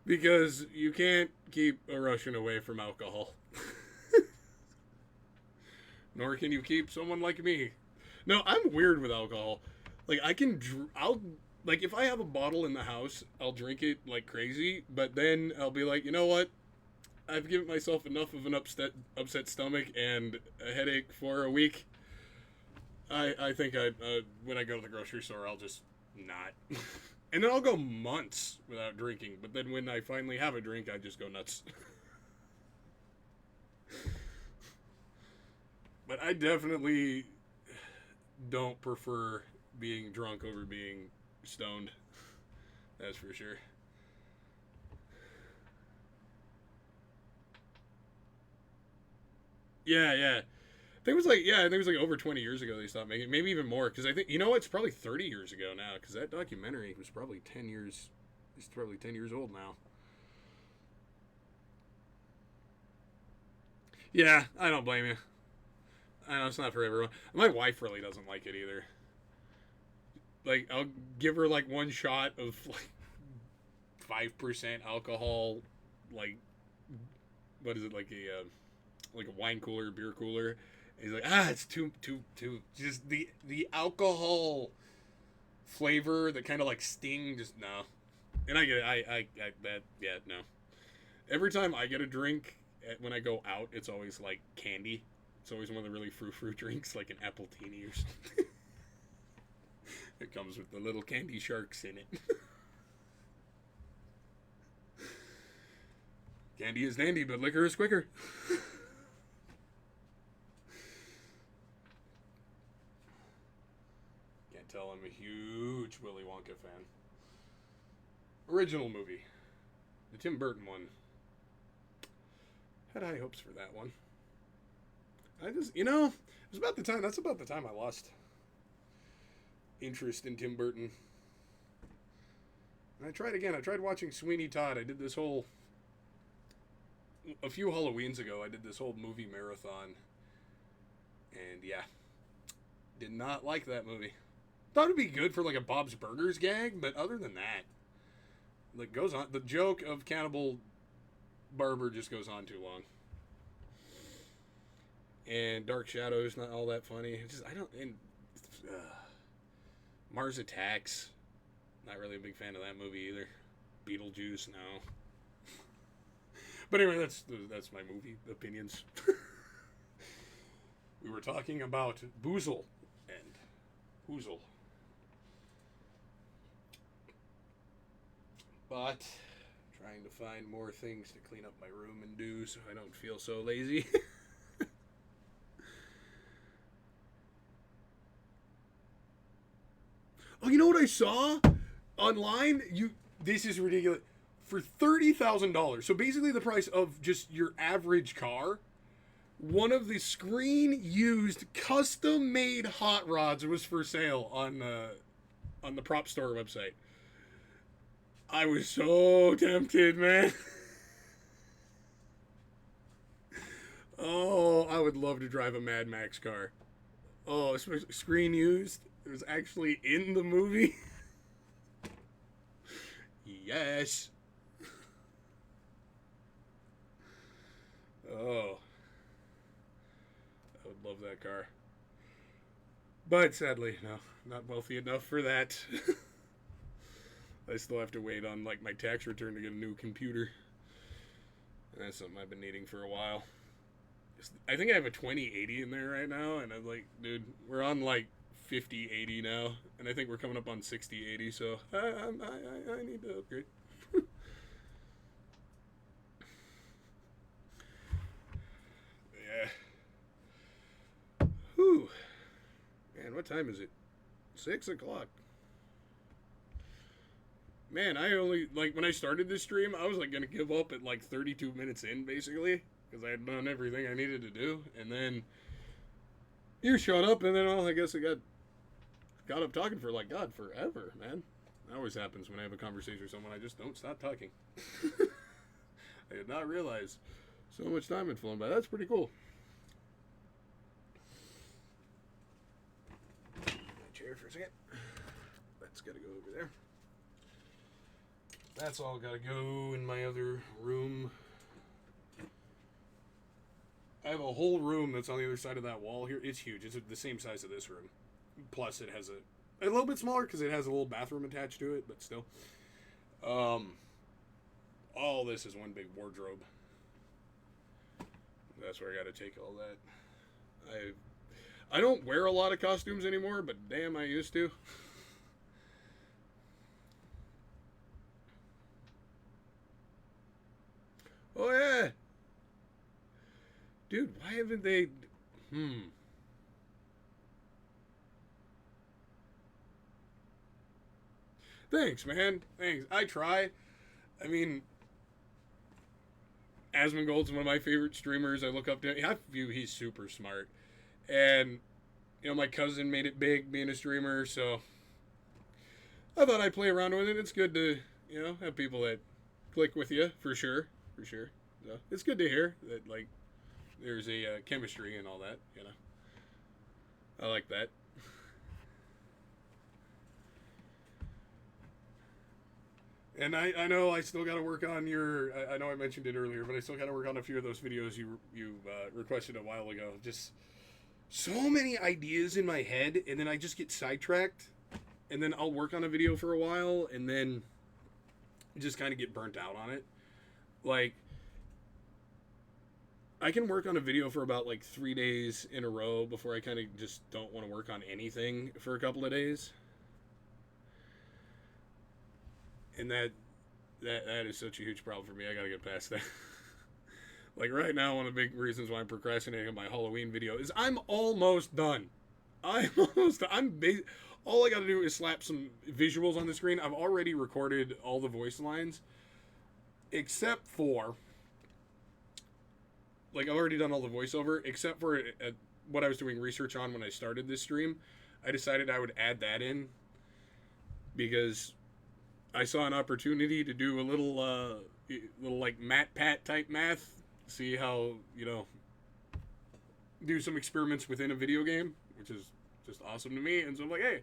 because you can't keep a Russian away from alcohol. Nor can you keep someone like me. No, I'm weird with alcohol. Like I'll like if I have a bottle in the house, I'll drink it like crazy, but then I'll be like, "You know what? I've given myself enough of an upset stomach and a headache for a week. I think when I go to the grocery store, I'll just not." And then I'll go months without drinking, but then when I finally have a drink, I just go nuts. But I definitely don't prefer being drunk over being stoned. That's for sure. Yeah, yeah. I think it was like over 20 years ago they stopped making it. Maybe even more because I think it's probably 30 years ago now because that documentary was probably 10 years. It's probably 10 years old now. Yeah, I don't blame you. I know it's not for everyone. My wife really doesn't like it either. Like I'll give her like one shot of like 5% alcohol, like what is it like a wine cooler, beer cooler. And he's like, it's too. Just the alcohol flavor, the kind of like sting, just no. And I get it. I that yeah no. Every time I get a drink when I go out, it's always like candy. It's always one of the really frou drinks, like an apple teeny or something. It comes with the little candy sharks in it. Candy is dandy, but liquor is quicker. Can't tell I'm a huge Willy Wonka fan. Original movie. The Tim Burton one. Had high hopes for that one. It was about the time, that's about the time I lost interest in Tim Burton. And I tried again. I tried watching Sweeney Todd. I did this whole a few Halloweens ago. I did this whole movie marathon, and yeah, did not like that movie. Thought it'd be good for like a Bob's Burgers gag, but other than that, like goes on. The joke of Cannibal Barber just goes on too long. And Dark Shadows not all that funny. It's just I don't. And Mars Attacks, not really a big fan of that movie either. Beetlejuice, no. But anyway, that's my movie opinions. We were talking about Boozle and Hoozle. But trying to find more things to clean up my room and do so I don't feel so lazy. Oh, you know what I saw online? This is ridiculous. For $30,000, so basically the price of just your average car, one of the screen-used, custom-made hot rods was for sale on the prop store website. I was so tempted, man. Oh, I would love to drive a Mad Max car. Oh, screen used. It was actually in the movie. Yes. Oh. I would love that car. But sadly, no, not wealthy enough for that. I still have to wait on like my tax return to get a new computer. And that's something I've been needing for a while. I think I have a 2080 in there right now, and I'm like, dude, we're on like 5080 now, and I think we're coming up on 6080, so I need to upgrade. Yeah. Whew. Man, what time is it? 6 o'clock. Man, I only, like, when I started this stream, I was, like, gonna give up at, like, 32 minutes in, basically, because I had done everything I needed to do, and then you showed up, and then, I guess I got up talking for, like, God, forever, man. That always happens when I have a conversation with someone. I just don't stop talking. I did not realize so much time had flown by. That's pretty cool. My chair for a second. That's got to go over there. That's all got to go in my other room. I have a whole room that's on the other side of that wall here. It's huge. It's the same size of this room. Plus, it has a little bit smaller because it has a little bathroom attached to it, but still. All this is one big wardrobe. That's where I got to take all that. I don't wear a lot of costumes anymore, but damn, I used to. Oh yeah, dude. Why haven't they? Thanks, man. Thanks. I try. I mean, Asmongold's one of my favorite streamers. I look up to him. I view he's super smart. And, you know, my cousin made it big being a streamer, so I thought I'd play around with it. It's good to, you know, have people that click with you, for sure. For sure. So it's good to hear that, like, there's a chemistry and all that, you know. I like that. And I know I still got to work on your. I know I mentioned it earlier, but I still got to work on a few of those videos you requested a while ago. Just so many ideas in my head, and then I just get sidetracked, and then I'll work on a video for a while, and then just kind of get burnt out on it. Like, I can work on a video for about like 3 days in a row before I kind of just don't want to work on anything for a couple of days. And that is such a huge problem for me. I gotta get past that. Like right now, one of the big reasons why I'm procrastinating on my Halloween video is I'm almost done. All I gotta do is slap some visuals on the screen. I've already recorded all the voice lines, except for, like, I've already done all the voiceover, except for what I was doing research on when I started this stream. I decided I would add that in because I saw an opportunity to do a little like Matt Pat type math, see how do some experiments within a video game, which is just awesome to me. And so I'm like, hey,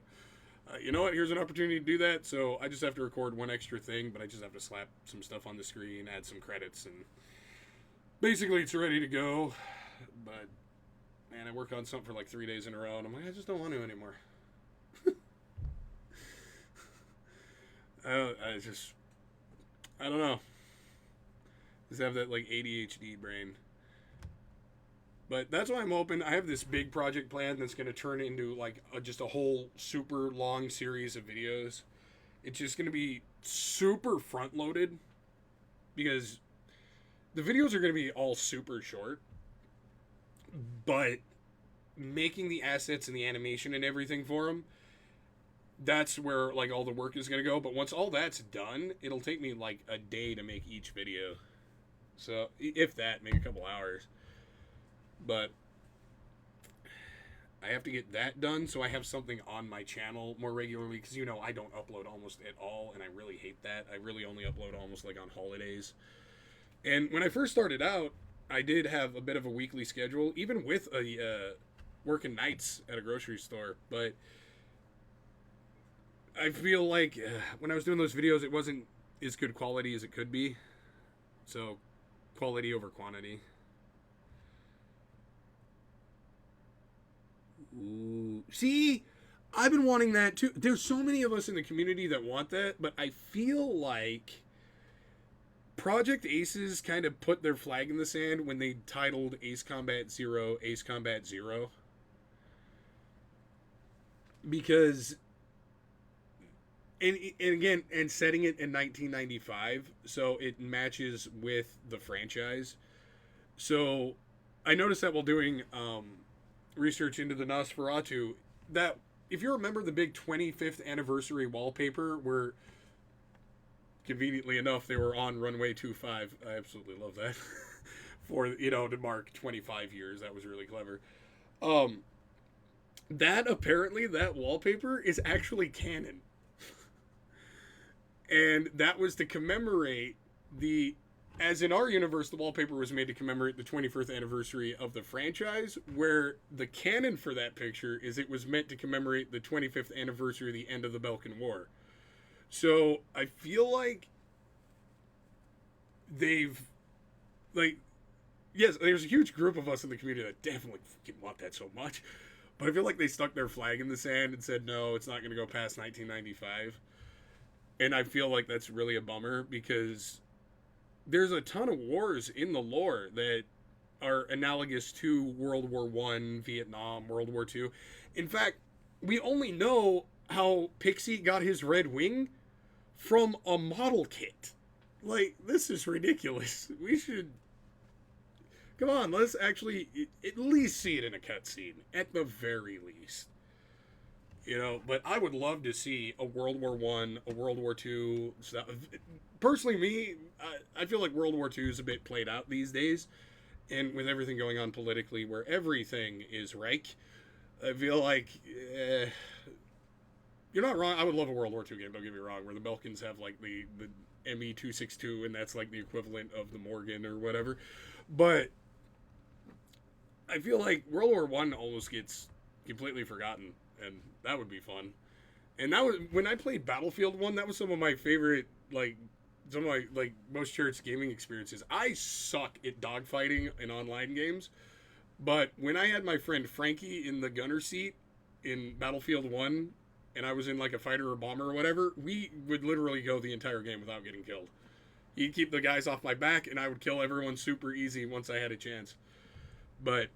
you know what? Here's an opportunity to do that. So I just have to record one extra thing, but I just have to slap some stuff on the screen, add some credits, and basically it's ready to go. But man, I worked on something for like 3 days in a row, and I'm like, I just don't want to anymore. I don't know. Just have that like ADHD brain. But that's why I'm hoping. I have this big project plan that's going to turn into like just a whole super long series of videos. It's just going to be super front loaded because the videos are going to be all super short. But making the assets and the animation and everything for them, that's where like all the work is going to go. But once all that's done, it'll take me like a day to make each video. So if that, maybe a couple hours. But I have to get that done so I have something on my channel more regularly because I don't upload almost at all, and I really hate that. I really only upload almost like on holidays. And when I first started out, I did have a bit of a weekly schedule, even with a working nights at a grocery store. But I feel like when I was doing those videos, it wasn't as good quality as it could be. So quality over quantity. Ooh. See, I've been wanting that too. There's so many of us in the community that want that, but I feel like Project Aces kind of put their flag in the sand when they titled Ace Combat 0 Ace Combat 0. Because, and again, and setting it in 1995, so it matches with the franchise. So I noticed that while doing research into the Nosferatu, that if you remember the big 25th anniversary wallpaper where conveniently enough they were on runway 25, I absolutely love that. For to mark 25 years, that was really clever. That apparently that wallpaper is actually canon. And that was to commemorate as in our universe, the wallpaper was made to commemorate the 25th anniversary of the franchise, where the canon for that picture is it was meant to commemorate the 25th anniversary of the end of the Balkan War. So I feel like yes, there's a huge group of us in the community that definitely fucking want that so much, but I feel like they stuck their flag in the sand and said, no, it's not going to go past 1995. And I feel like that's really a bummer because there's a ton of wars in the lore that are analogous to World War I, Vietnam, World War II. In fact, we only know how Pixie got his red wing from a model kit. Like, this is ridiculous. We should... Come on, let's actually at least see it in a cutscene. At the very least. But I would love to see a World War I, a World War II stuff. Personally, me, I feel like World War II is a bit played out these days. And with everything going on politically, where everything is Reich, I feel like you're not wrong. I would love a World War II game, don't get me wrong, where the Belkans have like the ME-262, and that's like the equivalent of the Morgan or whatever. But I feel like World War I almost gets completely forgotten, and that would be fun. And that was when I played Battlefield 1. That was some of my favorite, some of my most cherished gaming experiences. I suck at dogfighting in online games, but when I had my friend Frankie in the gunner seat in Battlefield 1, and I was in like a fighter or bomber or whatever, we would literally go the entire game without getting killed. He'd keep the guys off my back, and I would kill everyone super easy once I had a chance. But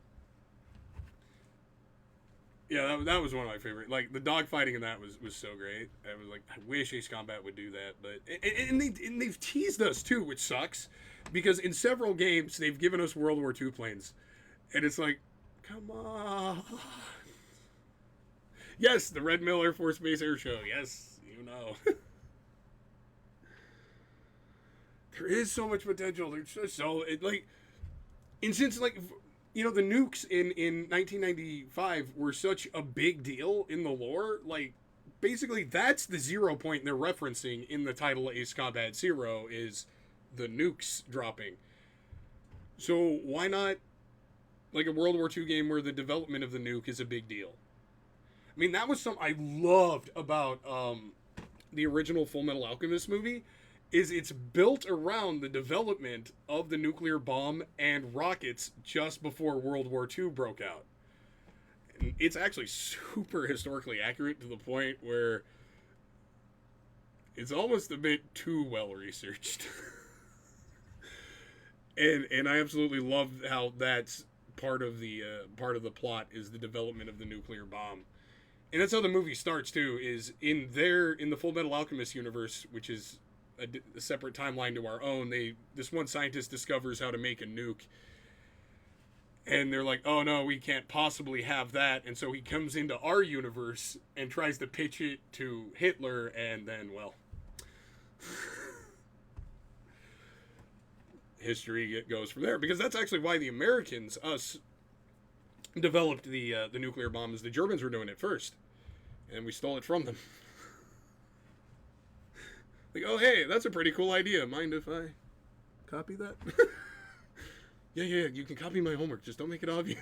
yeah, that was one of my favorite. Like, the dogfighting in that was so great. I was like, I wish Ace Combat would do that. But and they've teased us too, which sucks, because in several games they've given us World War II planes, and it's like, come on. Yes, the Red Mill Air Force Base Air Show. Yes, there is so much potential. There's just and since the nukes in 1995 were such a big deal in the lore, like, basically that's the 0 point they're referencing in the title Ace Combat Zero is the nukes dropping. So why not like a World War II game where the development of the nuke is a big deal? I mean, that was something I loved about the original Full Metal Alchemist movie. Is it's built around the development of the nuclear bomb and rockets just before World War II broke out. And it's actually super historically accurate to the point where it's almost a bit too well researched. and I absolutely love how that's part of the plot is the development of the nuclear bomb. And that's how the movie starts too. Is in the Full Metal Alchemist universe, which is a separate timeline to our own. This one scientist discovers how to make a nuke, and they're like, "Oh no, we can't possibly have that." And so he comes into our universe and tries to pitch it to Hitler, and then history goes from there. Because that's actually why the Americans, us, developed the nuclear bombs. The Germans were doing it first, and we stole it from them. Like, oh hey, that's a pretty cool idea. Mind if I copy that? Yeah, you can copy my homework. Just don't make it obvious.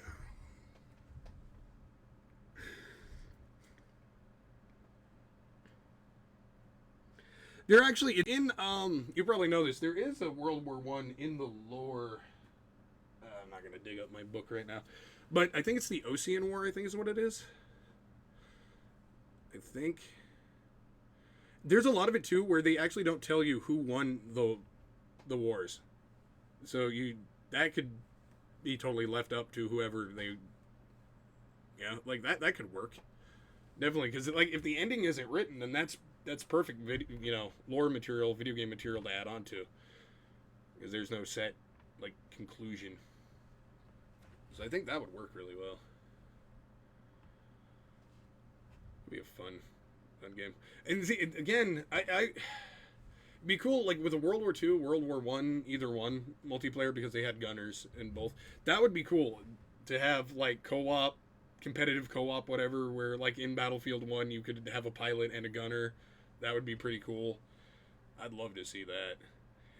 There actually in you probably know this. There is a World War One in the lore. I'm not gonna dig up my book right now, but I think it's the Ocean War. I think is what it is. I think there's a lot of it too where they actually don't tell you who won the wars. So that could be totally left up to whoever they. Yeah, like that could work. Definitely, because like if the ending isn't written, then that's perfect lore material, video game material to add on to. Because there's no set like conclusion. So I think that would work really well. It'd be a fun game. And see, again, I it'd be cool like with a World War II, World War One, either one multiplayer because they had gunners in both. That would be cool to have like co-op, competitive co-op, whatever. Where like in Battlefield 1 you could have a pilot and a gunner. That would be pretty cool. I'd love to see that.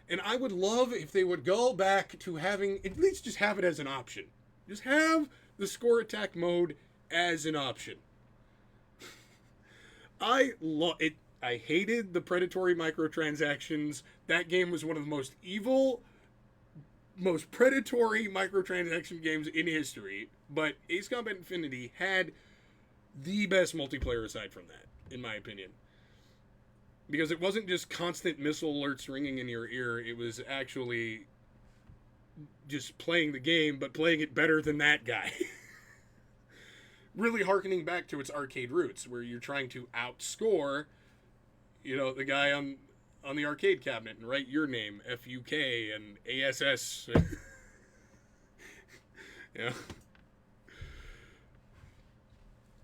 And I would love if they would go back to having at least just have it as an option. Just have the score attack mode as an option. I love it. I hated the predatory microtransactions. That game was one of the most evil, most predatory microtransaction games in history. But Ace Combat Infinity had the best multiplayer aside from that, in my opinion. Because it wasn't just constant missile alerts ringing in your ear. It was actually just playing the game, but playing it better than that guy. Really harkening back to its arcade roots, where you're trying to outscore, the guy on the arcade cabinet and write your name, FUK and ASS. Yeah.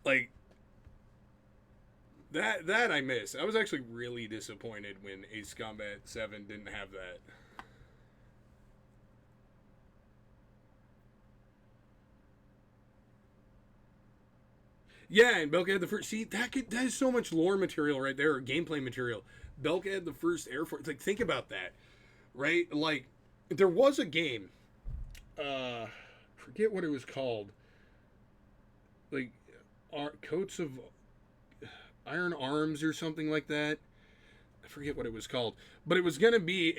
Like, that I miss. I was actually really disappointed when Ace Combat 7 didn't have that. Yeah, and Belka had the first. See, that is so much lore material right there, or gameplay material. Belka had the first Air Force. Like, think about that, right? Like, there was a game. Forget what it was called. Like, Coats of Iron Arms or something like that. I forget what it was called, but it was gonna be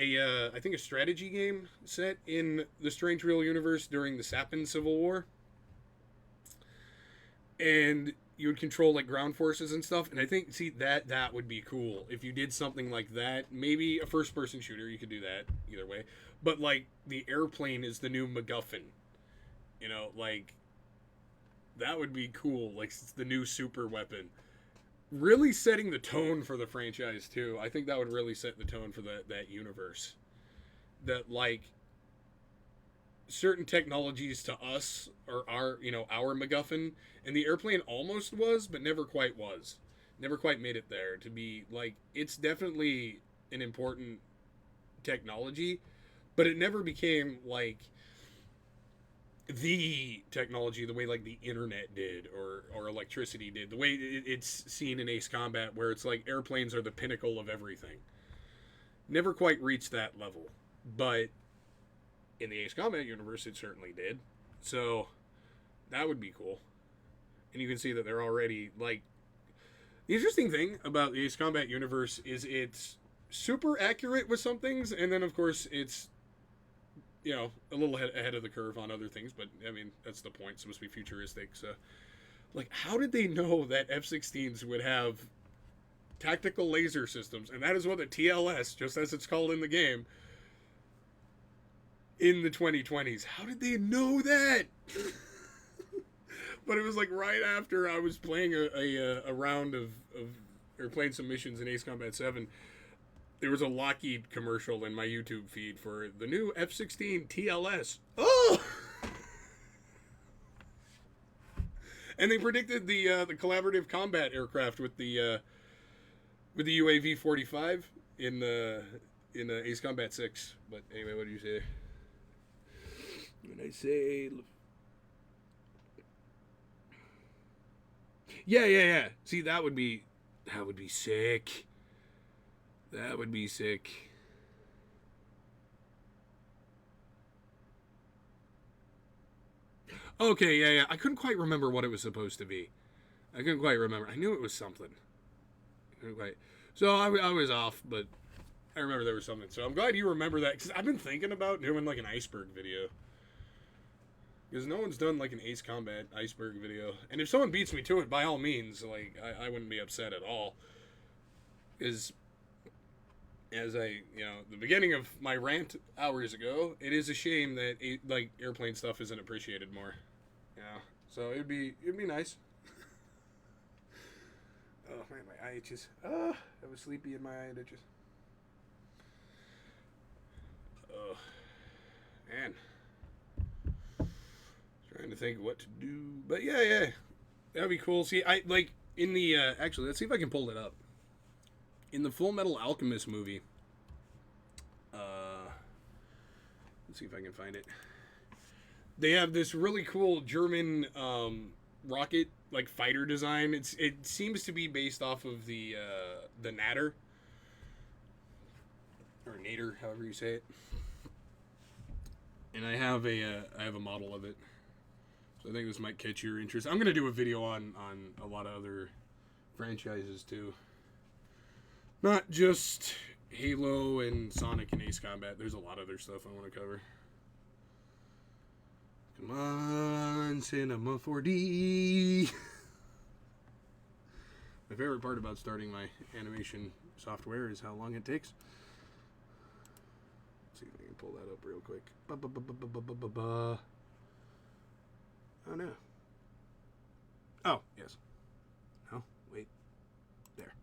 I think a strategy game set in the Strange Real universe during the Sapin Civil War. And you would control like ground forces and stuff. And I think that would be cool if you did something like that. Maybe a first person shooter, you could do that either way. But like the airplane is the new MacGuffin. Like that would be cool. Like it's the new super weapon. Really setting the tone for the franchise too. I think that would really set the tone for that universe. That like certain technologies to us are our MacGuffin, and the airplane almost was, but never quite was. Never quite made it there to be like it's definitely an important technology, but it never became like the technology the way like the internet did or electricity did, the way it's seen in Ace Combat, where it's like airplanes are the pinnacle of everything. Never quite reached that level, but in the Ace Combat universe, it certainly did. So that would be cool. And you can see that they're already like. The interesting thing about the Ace Combat universe is it's super accurate with some things, and then of course it's a little ahead of the curve on other things. But I mean, that's the point. It's supposed to be futuristic. So, like, how did they know that F-16s would have tactical laser systems, and that is what the TLS, just as it's called in the game, in the 2020s? How did they know that? But it was like right after I was playing a round of or playing some missions in Ace Combat 7. There was a Lockheed commercial in my YouTube feed for the new F-16 TLS. Oh! And they predicted the collaborative combat aircraft with the UAV 45 in Ace Combat 6. But anyway, what do you say? When I say, yeah. See, that would be sick. That would be sick. Okay, yeah. I couldn't quite remember what it was supposed to be. I couldn't quite remember. I knew it was something. I couldn't quite. So I was off, but I remember there was something. So I'm glad you remember that, because I've been thinking about doing like an iceberg video. Because no one's done like an Ace Combat iceberg video. And if someone beats me to it, by all means, like, I wouldn't be upset at all. Is, as the beginning of my rant hours ago, it is a shame that like airplane stuff isn't appreciated more. So it'd be nice. Oh man, my eye itches. I was sleepy and my eye itches. Oh man, trying to think what to do, but yeah, that'd be cool. See, I like in the actually, let's see if I can pull it up. In the Full Metal Alchemist movie, let's see if I can find it. They have this really cool German rocket like fighter design. It seems to be based off of the Natter or Nader, however you say it. And I have a model of it, so I think this might catch your interest. I'm gonna do a video on a lot of other franchises too. Not just Halo and Sonic and Ace Combat. There's a lot of other stuff I want to cover. Come on, Cinema 4D. My favorite part about starting my animation software is how long it takes. Let's see if I can pull that up real quick. Oh, no. Oh, yes. No, wait. There.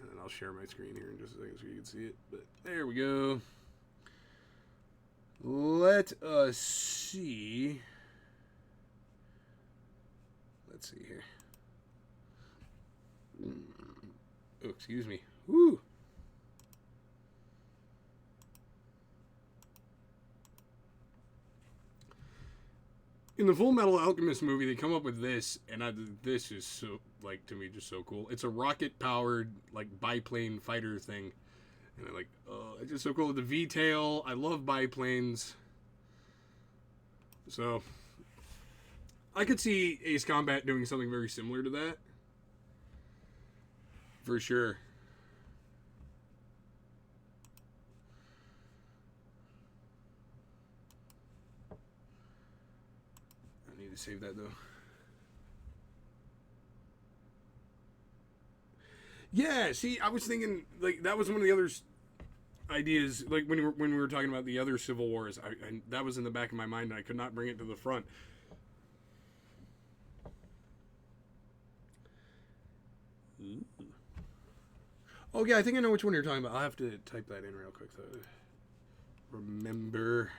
And then I'll share my screen here in just a second so you can see it. But there we go. Let us see. Let's see here. Oh, excuse me. Woo! In the Full Metal Alchemist movie, they come up with this, and this is so, like, to me, just so cool. It's a rocket-powered, like, biplane fighter thing. And I'm like, oh, it's just so cool. The V-tail, I love biplanes. So, I could see Ace Combat doing something very similar to that. For sure. I need to save that, though. Yeah, see, I was thinking, like, that was one of the other ideas, like, when we were talking about the other Civil Wars, that was in the back of my mind, and I could not bring it to the front. Ooh. Oh, yeah, I think I know which one you're talking about. I'll have to type that in real quick, though. Remember.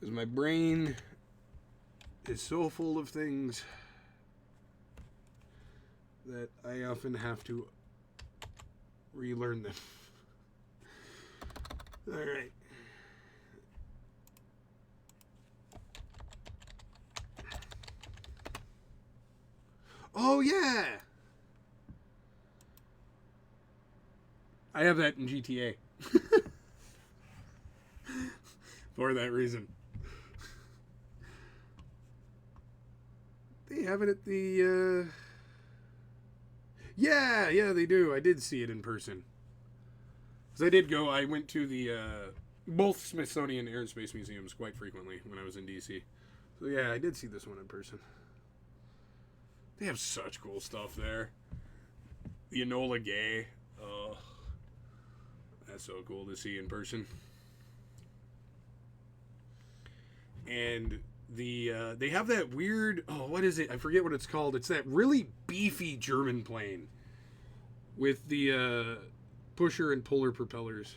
Because my brain is so full of things that I often have to relearn them. All right. Oh yeah, I have that in GTA for that reason. They have it at the. Yeah, they do. I did see it in person. Because I did go. I went to the both Smithsonian Air and Space Museums quite frequently when I was in DC. So yeah, I did see this one in person. They have such cool stuff there. The Enola Gay. Oh, that's so cool to see in person. And they have that weird, oh, what is it? I forget what it's called. It's that really beefy German plane with the pusher and puller propellers.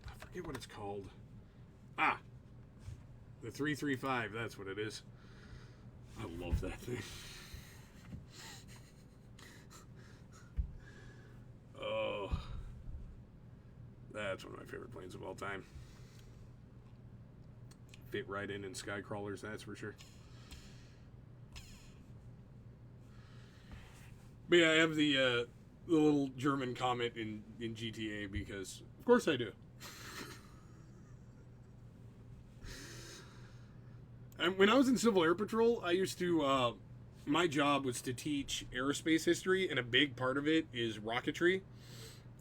I forget what it's called. Ah, the 335. That's what it is. I love that thing. Oh, that's one of my favorite planes of all time. Fit right in sky crawlers, that's for sure. But yeah, I have the little German Comet in GTA because, of course, I do. And when I was in Civil Air Patrol, I used to. My job was to teach aerospace history, and a big part of it is rocketry.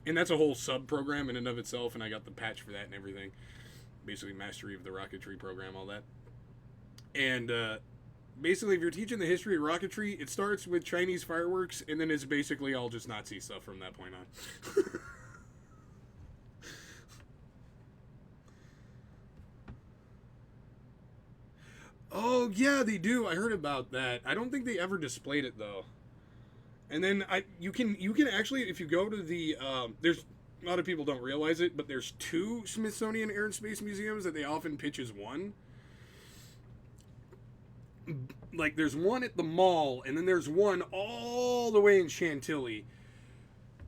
And that's a whole sub program in and of itself, and I got the patch for that and everything. Basically, mastery of the rocketry program, all that. And basically, if you're teaching the history of rocketry, it starts with Chinese fireworks, and then it's basically all just Nazi stuff from that point on. Oh yeah, they do. I heard about that. I don't think they ever displayed it though. And then you can actually, if you go to the there's a lot of people don't realize it, but there's two Smithsonian Air and Space Museums that they often pitch as one. Like there's one at the mall, and then there's one all the way in Chantilly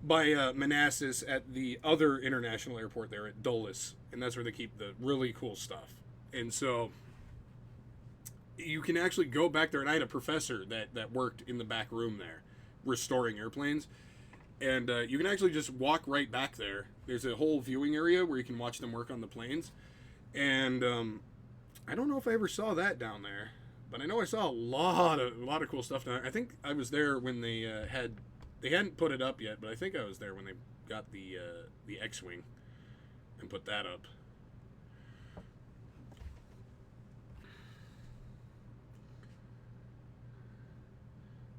by Manassas at the other international airport there at Dulles, and that's where they keep the really cool stuff. And so you can actually go back there, and I had a professor that worked in the back room there restoring airplanes, and you can actually just walk right back there. There's a whole viewing area where you can watch them work on the planes, and I don't know if I ever saw that down there, but I know I saw a lot of cool stuff down there. I think I was there when they hadn't put it up yet, but I think I was there when they got the X-wing and put that up.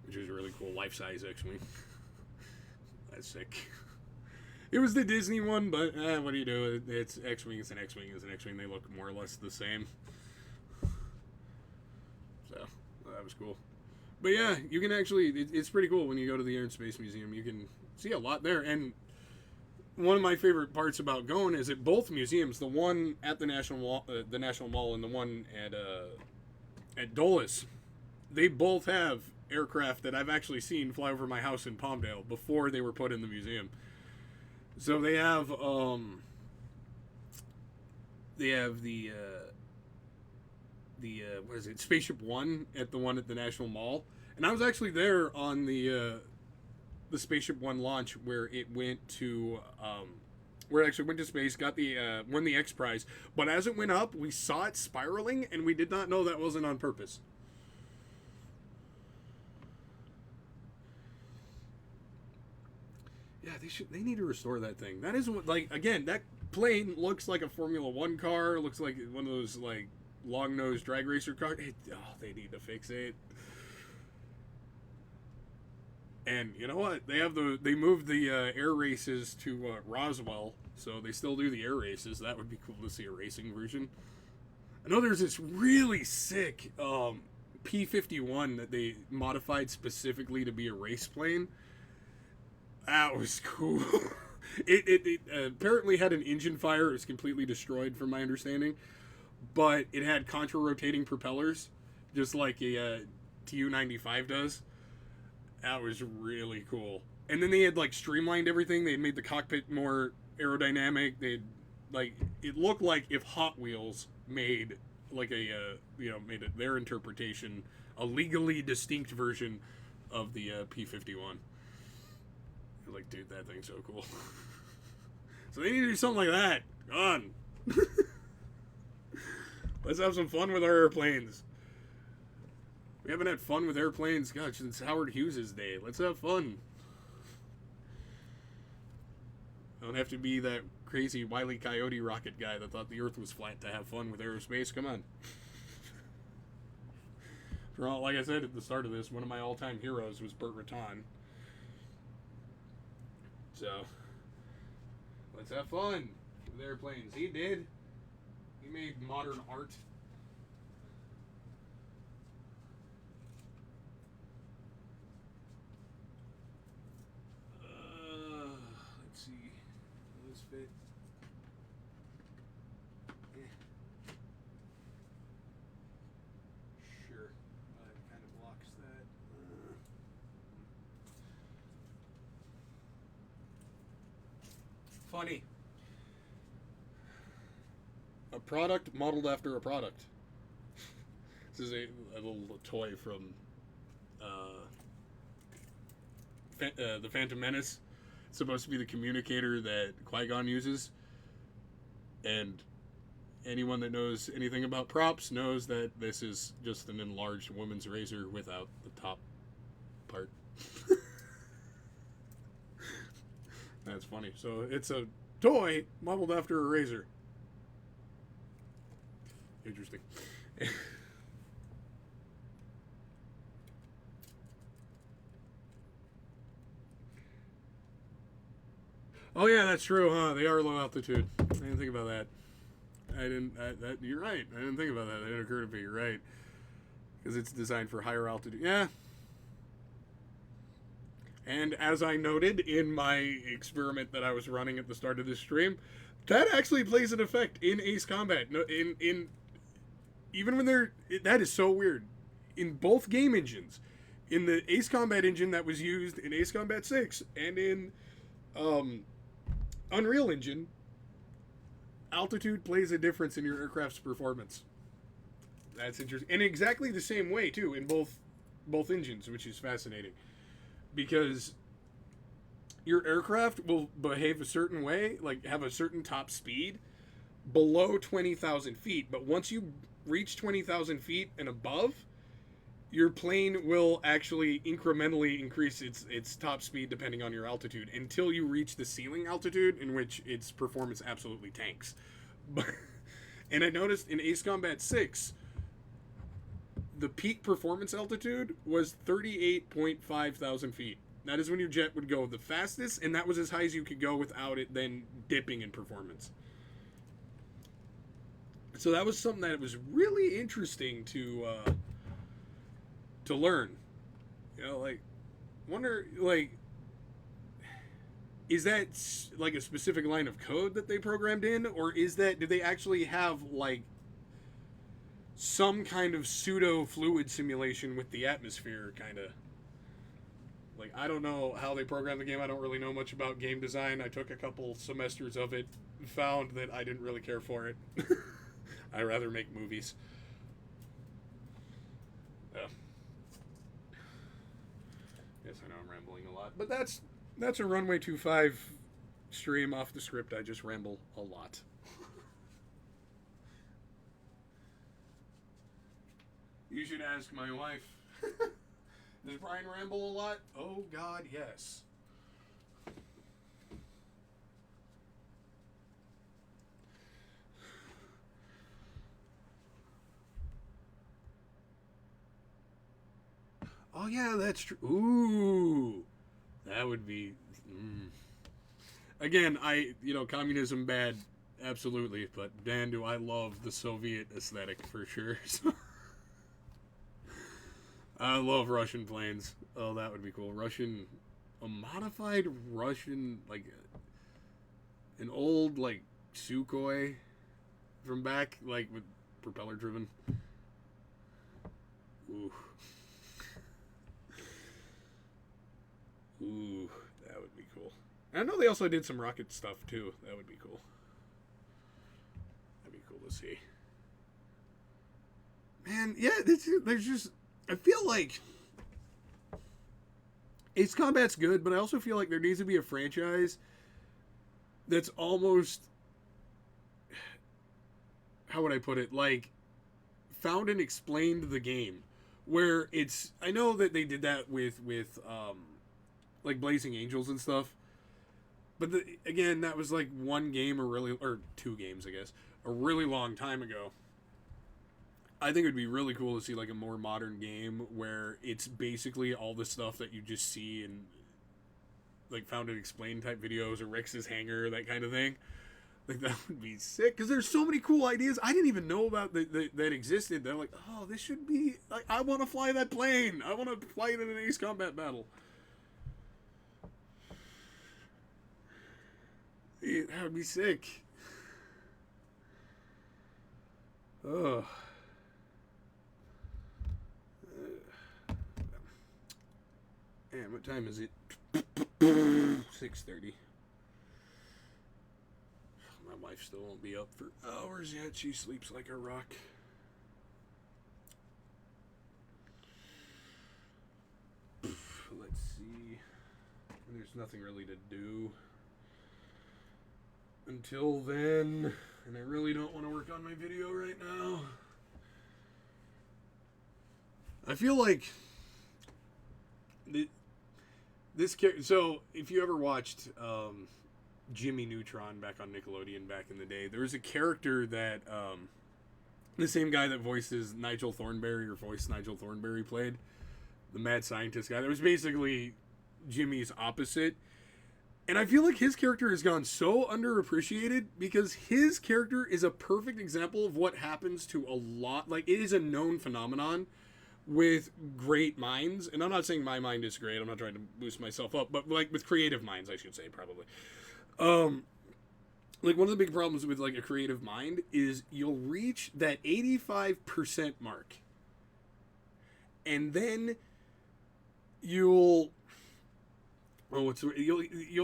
Which was a really cool life-size X-wing. That's sick. It was the Disney one, but what do you do? It's X-wing. It's an X-wing. It's an X-wing. They look more or less the same. So that was cool. But yeah, you can actually. It's pretty cool when you go to the Air and Space Museum. You can see a lot there. And one of my favorite parts about going is at both museums, the one at the National Mall, and the one at Dulles, they both have aircraft that I've actually seen fly over my house in Palmdale before they were put in the museum. So they have the what is it, Spaceship One at the one at the National Mall, and I was actually there on the Spaceship One launch where it went to where it actually went to space, got the won the X Prize. But as it went up, we saw it spiraling, and we did not know that wasn't on purpose. Yeah, they need to restore that thing. That is what, like, again, that plane looks like a Formula One car. Looks like one of those like long nosed drag racer cars. They need to fix it. And you know what? They moved the air races to Roswell, so they still do the air races. That would be cool to see a racing version. I know there's this really sick P-51 that they modified specifically to be a race plane. That was cool. It apparently had an engine fire. It was completely destroyed, from my understanding. But it had contra-rotating propellers, just like a Tu-95 does. That was really cool. And then they had like streamlined everything. They had made the cockpit more aerodynamic. They like it looked like if Hot Wheels made like made it their interpretation, a legally distinct version of the P-51. Like, dude, that thing's so cool. So they need to do something like that. Come on. Let's have some fun with our airplanes. We haven't had fun with airplanes, gosh, since Howard Hughes' day. Let's have fun. Don't have to be that crazy Wile E. Coyote rocket guy that thought the Earth was flat to have fun with aerospace. Come on. Like I said at the start of this, one of my all-time heroes was Burt Rutan. So, let's have fun with airplanes. He did. He made modern art. Let's see. Will this fit? Sure. It kind of blocks that. Funny. A product modeled after a product. This is a little toy from the Phantom Menace. It's supposed to be the communicator that Qui-Gon uses. And anyone that knows anything about props knows that this is just an enlarged woman's razor without the top part. That's funny. So it's a toy modeled after a razor. Interesting. Oh yeah, that's true, huh? They are low altitude. I didn't think about that. You're right. I didn't think about that. That didn't occur to me. You're right. Because it's designed for higher altitude. Yeah. And as I noted in my experiment that I was running at the start of this stream, that actually plays an effect in Ace Combat. No, in even when that is so weird. In both game engines, in the Ace Combat engine that was used in Ace Combat 6 and in Unreal Engine, altitude plays a difference in your aircraft's performance. That's interesting. And exactly the same way too in both engines, which is fascinating. Because your aircraft will behave a certain way, like have a certain top speed below 20,000 feet. But once you reach 20,000 feet and above, your plane will actually incrementally increase its top speed depending on your altitude until you reach the ceiling altitude, in which its performance absolutely tanks. And I noticed in Ace Combat 6, the peak performance altitude was 38.5 thousand feet. That is when your jet would go the fastest, and that was as high as you could go without it then dipping in performance. So that was something that was really interesting to learn. You know, like, wonder, like, is that like a specific line of code that they programmed in, or is that, do they actually have like some kind of pseudo fluid simulation with the atmosphere, kind of? Like, I don't know how they programmed the game. I don't really know much about game design. I took a couple semesters of it, found that I didn't really care for it. I'd rather make movies. Yes, I know I'm rambling a lot, but that's a Runway 25 stream off the script. I just ramble a lot. You should ask my wife. Does Brian ramble a lot? Oh, God, yes. Oh, yeah, that's true. Ooh. That would be... Again, communism bad, absolutely, but man, do I love the Soviet aesthetic for sure. I love Russian planes. Oh, that would be cool. A modified Russian, like, an old, like, Sukhoi from back, like, with propeller driven. Ooh. Ooh, that would be cool. I know they also did some rocket stuff too. That would be cool. That'd be cool to see. Man, yeah, there's just. I feel like Ace Combat's good, but I also feel like there needs to be a franchise that's almost. How would I put it? Like, found and explained the game. Where it's. I know that they did that with like Blazing Angels and stuff. But again, that was like one game or 2 games, I guess, a really long time ago. I think it would be really cool to see like a more modern game where it's basically all the stuff that you just see in like found and explained type videos or Rex's Hangar, that kind of thing. Like that would be sick because there's so many cool ideas I didn't even know about that existed. They're like, oh, this should be like I want to fly that plane. I want to fly it in an Ace Combat battle. Yeah, that would be sick. Oh. Man, what time is it? 6:30. My wife still won't be up for hours yet. She sleeps like a rock. Let's see. There's nothing really to do until then, and I really don't want to work on my video right now. I feel like this character. So, if you ever watched Jimmy Neutron back on Nickelodeon back in the day, there was a character that the same guy that voices Nigel Thornberry or voiced Nigel Thornberry played, the mad scientist guy. That was basically Jimmy's opposite. And I feel like his character has gone so underappreciated because his character is a perfect example of what happens to a lot. Like, it is a known phenomenon with great minds. And I'm not saying my mind is great. I'm not trying to boost myself up. But, like, with creative minds, I should say, probably. Like, one of the big problems with, like, a creative mind is you'll reach that 85% mark. And then you'll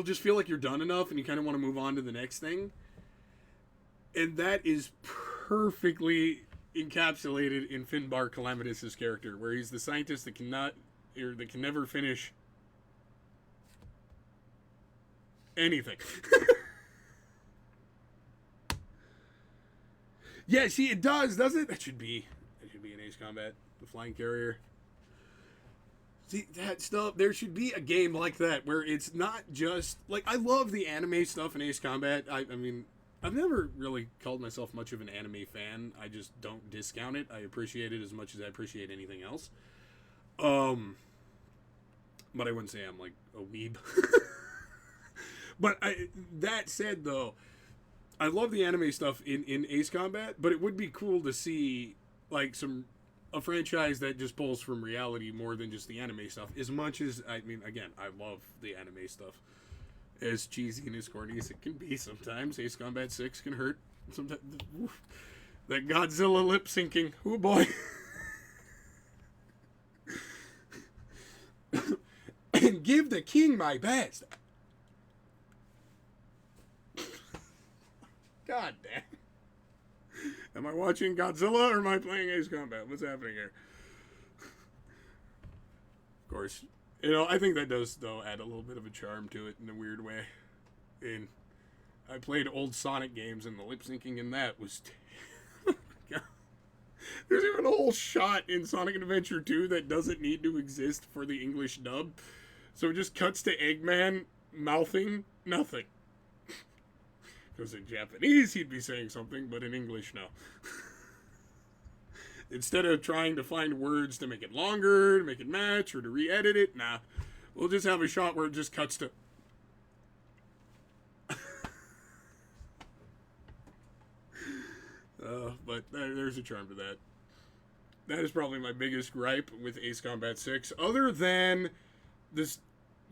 just feel like you're done enough and you kind of want to move on to the next thing. And that is perfectly encapsulated in Finbar Calamitous' character, where he's the scientist that that can never finish anything. Yeah, see, it does, doesn't it? That should be an Ace Combat, the flying carrier. See, that stuff, there should be a game like that where it's not just, like, I love the anime stuff in Ace Combat. I mean, I've never really called myself much of an anime fan. I just don't discount it. I appreciate it as much as I appreciate anything else. But I wouldn't say I'm, like, a weeb. But that said, though, I love the anime stuff in Ace Combat, but it would be cool to see, like, a franchise that just pulls from reality more than just the anime stuff. As much as, I mean, again, I love the anime stuff. As cheesy and as corny as it can be sometimes, Ace Combat 6 can hurt. Sometimes, that Godzilla lip syncing, oh boy. And give the king my best. God damn. Am I watching Godzilla or am I playing Ace Combat? What's happening here? Of course, I think that does, though, add a little bit of a charm to it in a weird way. And I played old Sonic games, and the lip syncing in that was. There's even a whole shot in Sonic Adventure 2 that doesn't need to exist for the English dub. So it just cuts to Eggman mouthing nothing. Because in Japanese, he'd be saying something, but in English, no. Instead of trying to find words to make it longer, to make it match, or to re-edit it, nah. We'll just have a shot where it just cuts to... but there's a charm to that. That is probably my biggest gripe with Ace Combat 6, other than the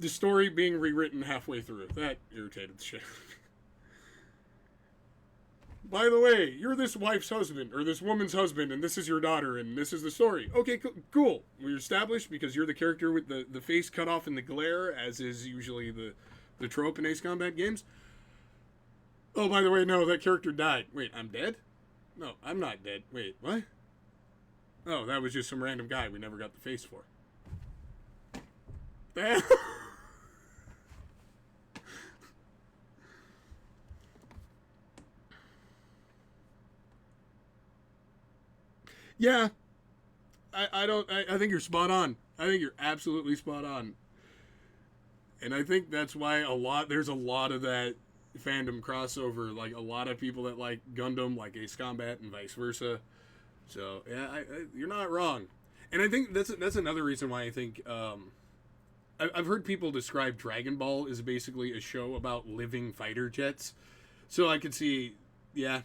story being rewritten halfway through. That irritated the shit. By the way, you're this wife's husband, or this woman's husband, and this is your daughter, and this is the story. Okay, cool. We're established because you're the character with the face cut off in the glare, as is usually the trope in Ace Combat games. Oh, by the way, no, that character died. Wait, I'm dead? No, I'm not dead. Wait, what? Oh, that was just some random guy we never got the face for. Yeah, I think you're spot on. I think you're absolutely spot on. And I think that's why there's a lot of that fandom crossover. Like, a lot of people that like Gundam like Ace Combat and vice versa. So, yeah, you're not wrong. And I think that's another reason why I think I've heard people describe Dragon Ball as basically a show about living fighter jets. So I could see, yeah,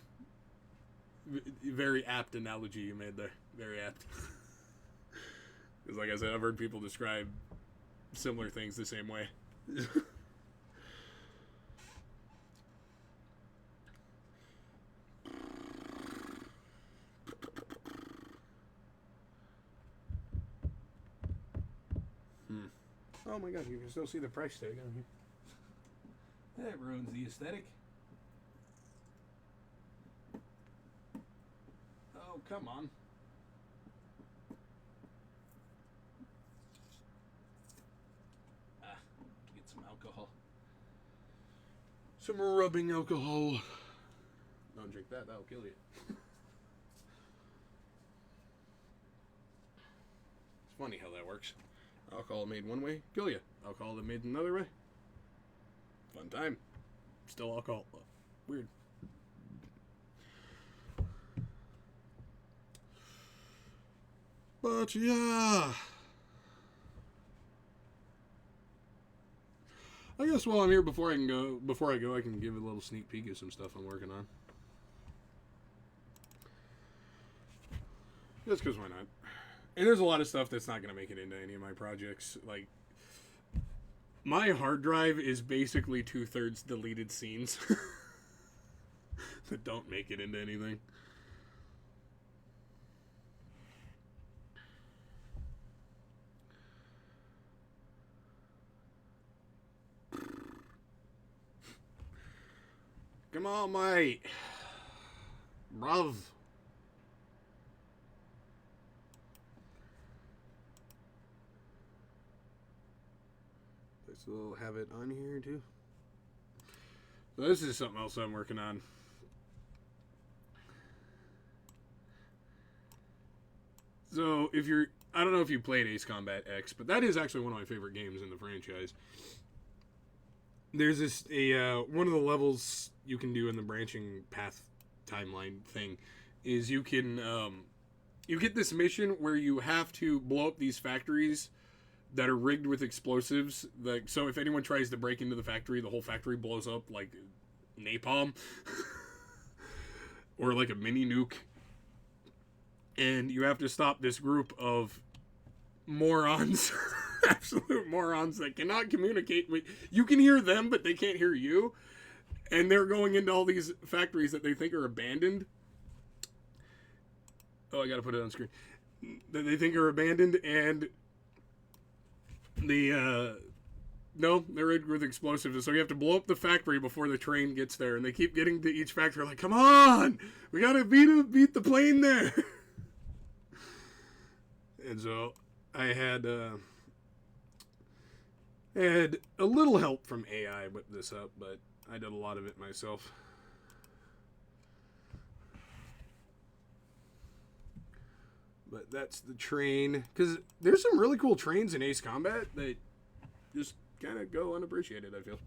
very apt analogy you made there. Very apt. Because, like I said, I've heard people describe similar things the same way. Oh my god, you can still see the price tag on here. That ruins the aesthetic. Oh, come on. Get some alcohol. Some rubbing alcohol. Don't drink that, that'll kill you. It's funny how that works. Alcohol made one way, kill you. Alcohol that made another way, fun time. Still alcohol. Weird. But yeah, I guess while I'm here, before I go, I can give a little sneak peek of some stuff I'm working on. Just because why not? And there's a lot of stuff that's not going to make it into any of my projects. Like, my hard drive is basically 2/3 deleted scenes that don't make it into anything. Come on, mate. Bruv. I still have it on here, too. So this is something else I'm working on. So, I don't know if you played Ace Combat X, but that is actually one of my favorite games in the franchise. There's one of the levels you can do in the branching path timeline thing is you can, you get this mission where you have to blow up these factories that are rigged with explosives. Like, so if anyone tries to break into the factory, the whole factory blows up like napalm or like a mini nuke. And you have to stop this group of morons, absolute morons that cannot communicate with. You can hear them, but they can't hear you. And they're going into all these factories that they think are abandoned. Oh, I gotta put it on screen. That they think are abandoned, and no, they're rigged with explosives, so you have to blow up the factory before the train gets there. And they keep getting to each factory, like, come on, we gotta beat the plane there. And so I had a little help from AI whip this up, but I did a lot of it myself. But that's the train, because there's some really cool trains in Ace Combat that just kind of go unappreciated, I feel.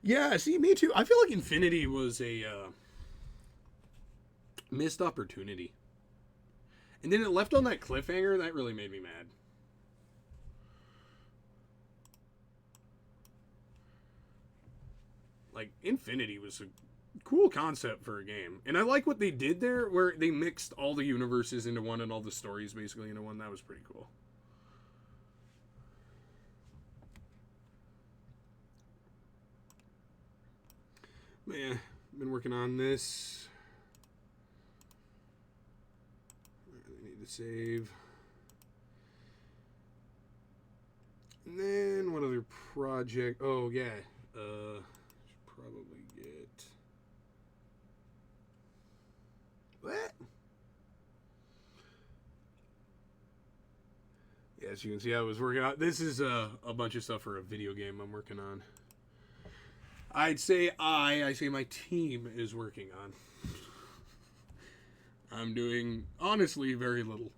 Yeah, see, me too. I feel like Infinity was a missed opportunity. And then it left on that cliffhanger. That really made me mad. Like, Infinity was a cool concept for a game. And I like what they did there, where they mixed all the universes into one and all the stories basically into one. That was pretty cool. Yeah, been working on this. I need to save. And then what other project? Oh yeah, should probably get what? Yeah, as you can see, I was working on. This is a bunch of stuff for a video game I'm working on. I say my team is working on. I'm doing honestly very little.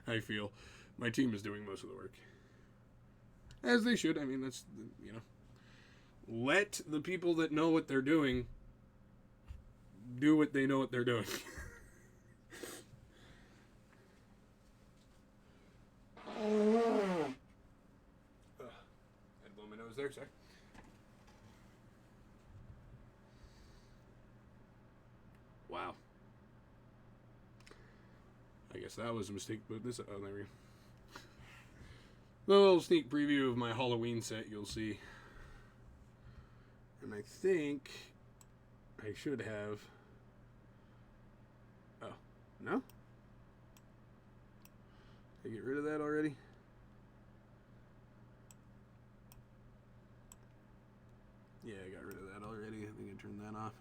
I feel my team is doing most of the work, as they should. I mean, that's let the people that know what they're doing do what they know what they're doing. I'd blow my nose there, sorry. Wow. I guess that was a mistake, but this. Oh, there we go. A little sneak preview of my Halloween set, you'll see. And I think I should have. Oh, no? Did I get rid of that already? Yeah, I got rid of that already. I think I turned that off.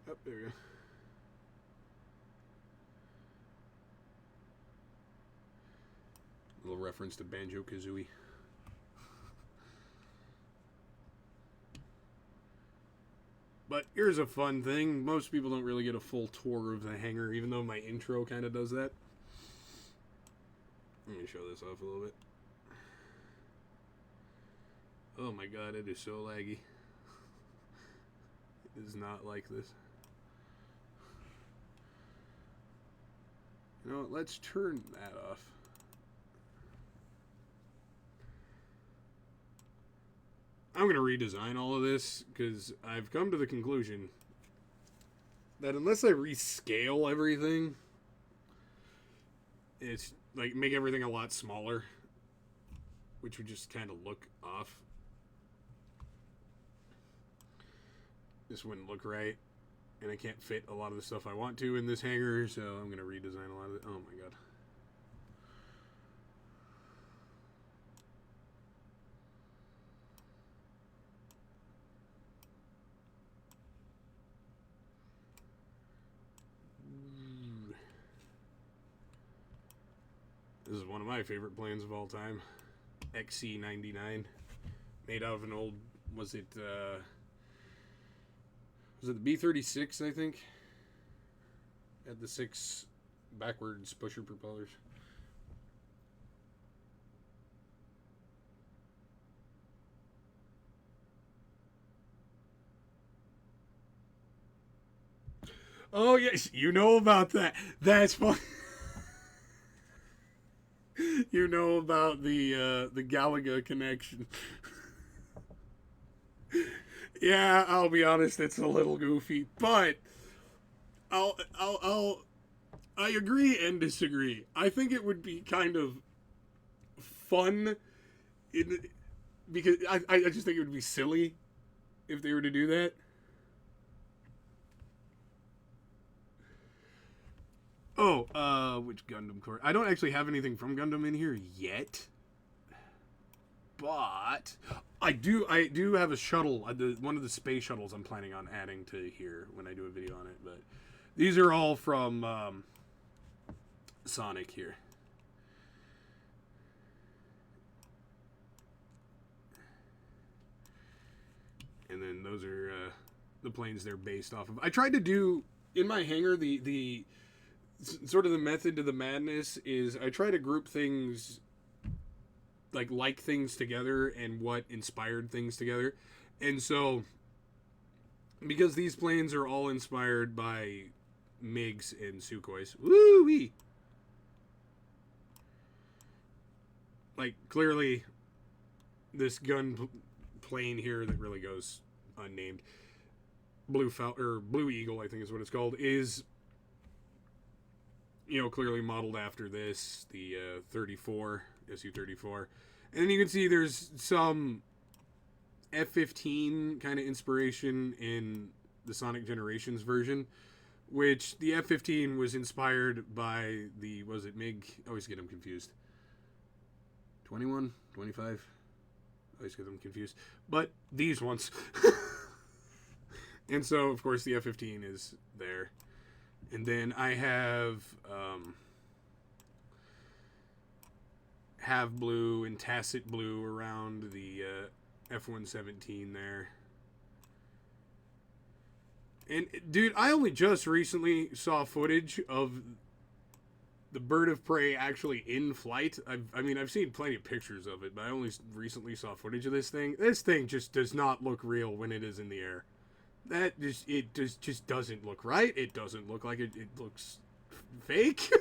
Oh, there we go. A little reference to Banjo-Kazooie. But here's a fun thing. Most people don't really get a full tour of the hangar, even though my intro kind of does that. Let me show this off a little bit. Oh my god, it is so laggy. It is not like this. You know what, let's turn that off. I'm going to redesign all of this because I've come to the conclusion that unless I rescale everything, it's like make everything a lot smaller, which would just kind of look off. This wouldn't look right, and I can't fit a lot of the stuff I want to in this hangar, so I'm going to redesign a lot of it. Oh my god. This is one of my favorite planes of all time. XC-99. Made out of an old, was it the B-36, I think? Had the 6 backwards pusher propellers. Oh, yes, you know about that. That's fun. You know about the Galaga connection. Yeah, I'll be honest, it's a little goofy, but I agree and disagree. I think it would be kind of fun because I just think it would be silly if they were to do that. Oh, which Gundam core? I don't actually have anything from Gundam in here yet, but I do have a shuttle, one of the space shuttles I'm planning on adding to here when I do a video on it. But these are all from Sonic here. And then those are the planes they're based off of. I tried to do in my hangar the sort of the method to the madness is I try to group things like things together and what inspired things together. And so because these planes are all inspired by MiGs and Sukhois, woo-wee! Like clearly this gun plane here that really goes unnamed, Blue Eagle I think is what it's called, is clearly modeled after this, the 34, SU-34. And then you can see there's some F-15 kind of inspiration in the Sonic Generations version, which the F-15 was inspired by the, was it MiG? I always get them confused. 21? 25? I always get them confused. But these ones. And so, of course, the F-15 is there. And then I have blue and tacit blue around the F-117 there. And, dude, I only just recently saw footage of the bird of prey actually in flight. I've seen plenty of pictures of it, but I only recently saw footage of this thing. This thing just does not look real when it is in the air. It just doesn't look right. It doesn't look like it looks fake.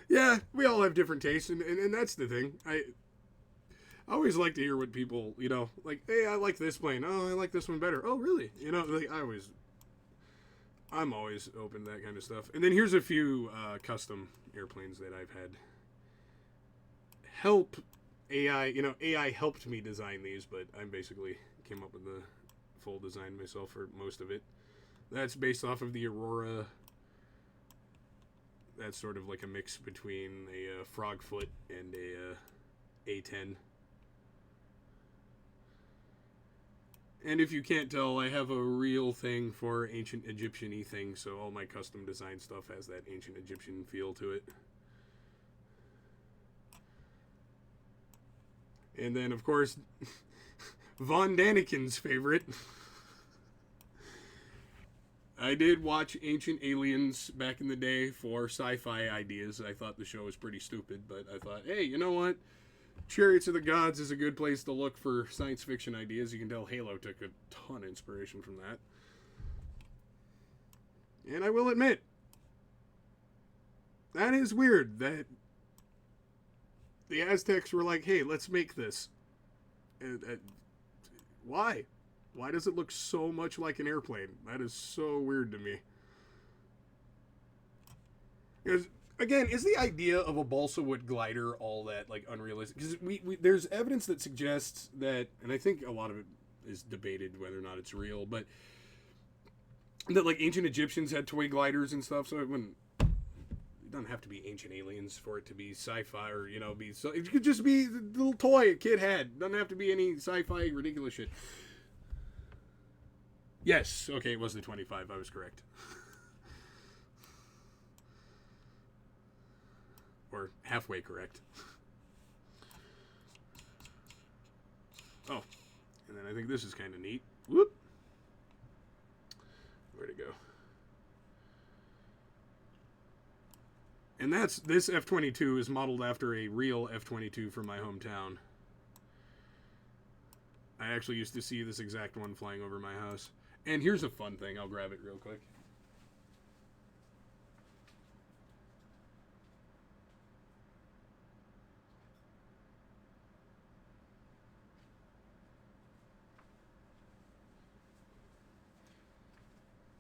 Yeah, we all have different tastes, and that's the thing. I always like to hear what people, like, hey, I like this plane. Oh, I like this one better. Oh, really? Like, I'm always open to that kind of stuff. And then here's a few custom airplanes that I've had help AI. AI helped me design these, but I basically came up with the full design myself for most of it. That's based off of the Aurora. That's sort of like a mix between a Frogfoot and a A10. And if you can't tell, I have a real thing for ancient Egyptian-y things, so all my custom design stuff has that ancient Egyptian feel to it. And then, of course, Von Daniken's favorite. I did watch Ancient Aliens back in the day for sci-fi ideas. I thought the show was pretty stupid, but I thought, hey, you know what? Chariots of the Gods is a good place to look for science fiction ideas. You can tell Halo took a ton of inspiration from that. And I will admit, that is weird that the Aztecs were like, hey, let's make this. Why? Why does it look so much like an airplane? That is so weird to me. Because, again, is the idea of a balsa wood glider all that, like, unrealistic? Because there's evidence that suggests that, and I think a lot of it is debated whether or not it's real, but that, like, ancient Egyptians had toy gliders and stuff, so it doesn't have to be Ancient Aliens for it to be sci-fi or, it could just be the little toy a kid had. It doesn't have to be any sci-fi ridiculous shit. Yes, okay, it was the 25. I was correct. Or halfway correct. Oh, and then I think this is kind of neat. Whoop. Where'd it go? And this F-22 is modeled after a real F-22 from my hometown. I actually used to see this exact one flying over my house. And here's a fun thing. I'll grab it real quick.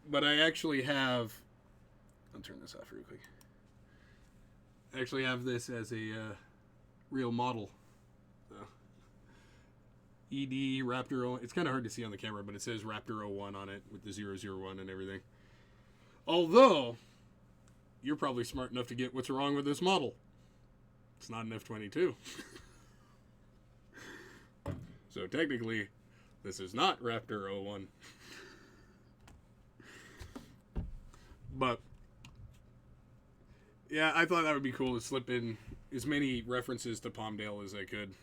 But I actually have... I'll turn this off real quick. I actually have this as a real model. So. ED Raptor 01. It's kind of hard to see on the camera, but it says Raptor 01 on it with the 001 and everything. Although, you're probably smart enough to get what's wrong with this model. It's not an F-22. So technically, this is not Raptor 01. But, yeah, I thought that would be cool to slip in as many references to Palmdale as I could.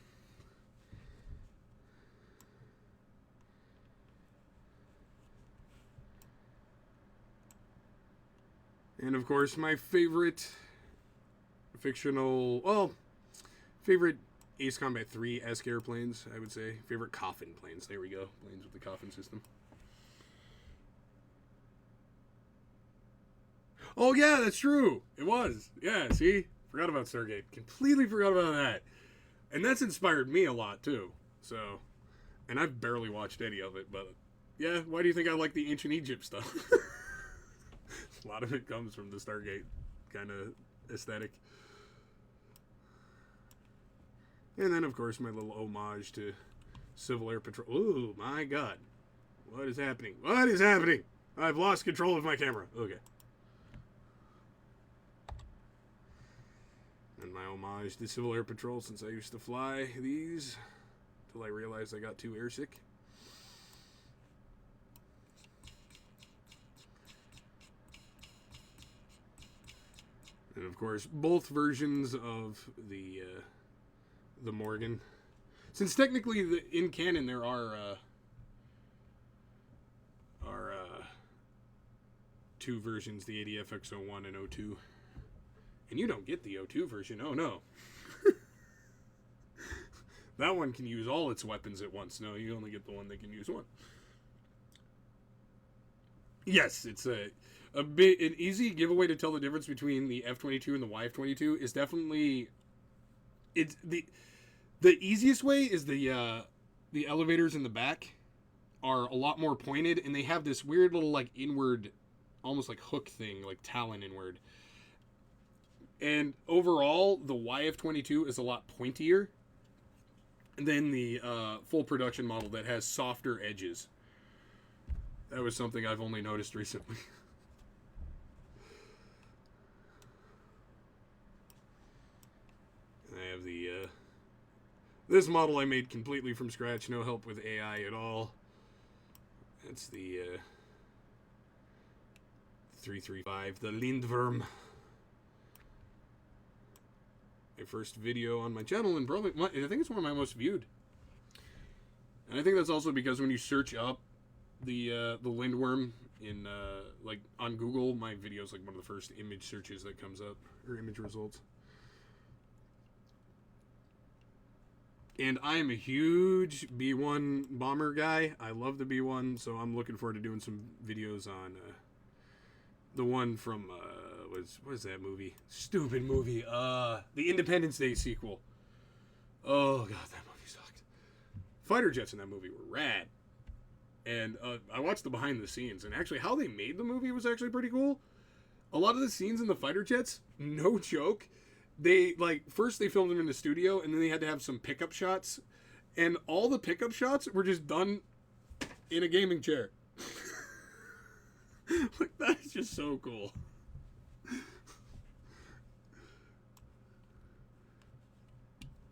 And of course, my favorite favorite Ace Combat 3-esque airplanes, I would say. Favorite coffin planes. There we go. Planes with the coffin system. Oh, yeah, that's true. It was. Yeah, see? Forgot about Stargate. Completely forgot about that. And that's inspired me a lot, too. So, and I've barely watched any of it, but yeah, why do you think I like the ancient Egypt stuff? A lot of it comes from the Stargate kind of aesthetic. And then, of course, my little homage to Civil Air Patrol. Ooh, my God. What is happening? What is happening? I've lost control of my camera. Okay. And my homage to Civil Air Patrol, since I used to fly these until I realized I got too airsick. And of course, both versions of the Morgan. Since technically, in canon, there are two versions, the ADFX-01 and 02. And you don't get the 02 version, oh no. That one can use all its weapons at once. No, you only get the one that can use one. Yes, it's an easy giveaway to tell the difference between the F-22 and the YF-22 is definitely... It's the easiest way is the elevators in the back are a lot more pointed, and they have this weird little like inward, almost like hook thing, like talon inward. And overall, the YF-22 is a lot pointier than the full production model that has softer edges. That was something I've only noticed recently. I have the this model I made completely from scratch, no help with AI at all. That's the 335, the Lindworm. My first video on my channel, and probably, I think it's one of my most viewed. And I think that's also because when you search up the Lindworm in like on Google, my video is like one of the first image searches that comes up, or image results. And I am a huge B-1 bomber guy. I love the B-1, so I'm looking forward to doing some videos on the one from what is that movie? Stupid movie. The Independence Day sequel. Oh god, that movie sucked. Fighter jets in that movie were rad. And I watched the behind the scenes, and actually how they made the movie was actually pretty cool. A lot of the scenes in the fighter jets, no joke, they first they filmed them in the studio, and then they had to have some pickup shots, and all the pickup shots were just done in a gaming chair. Like, that is just so cool.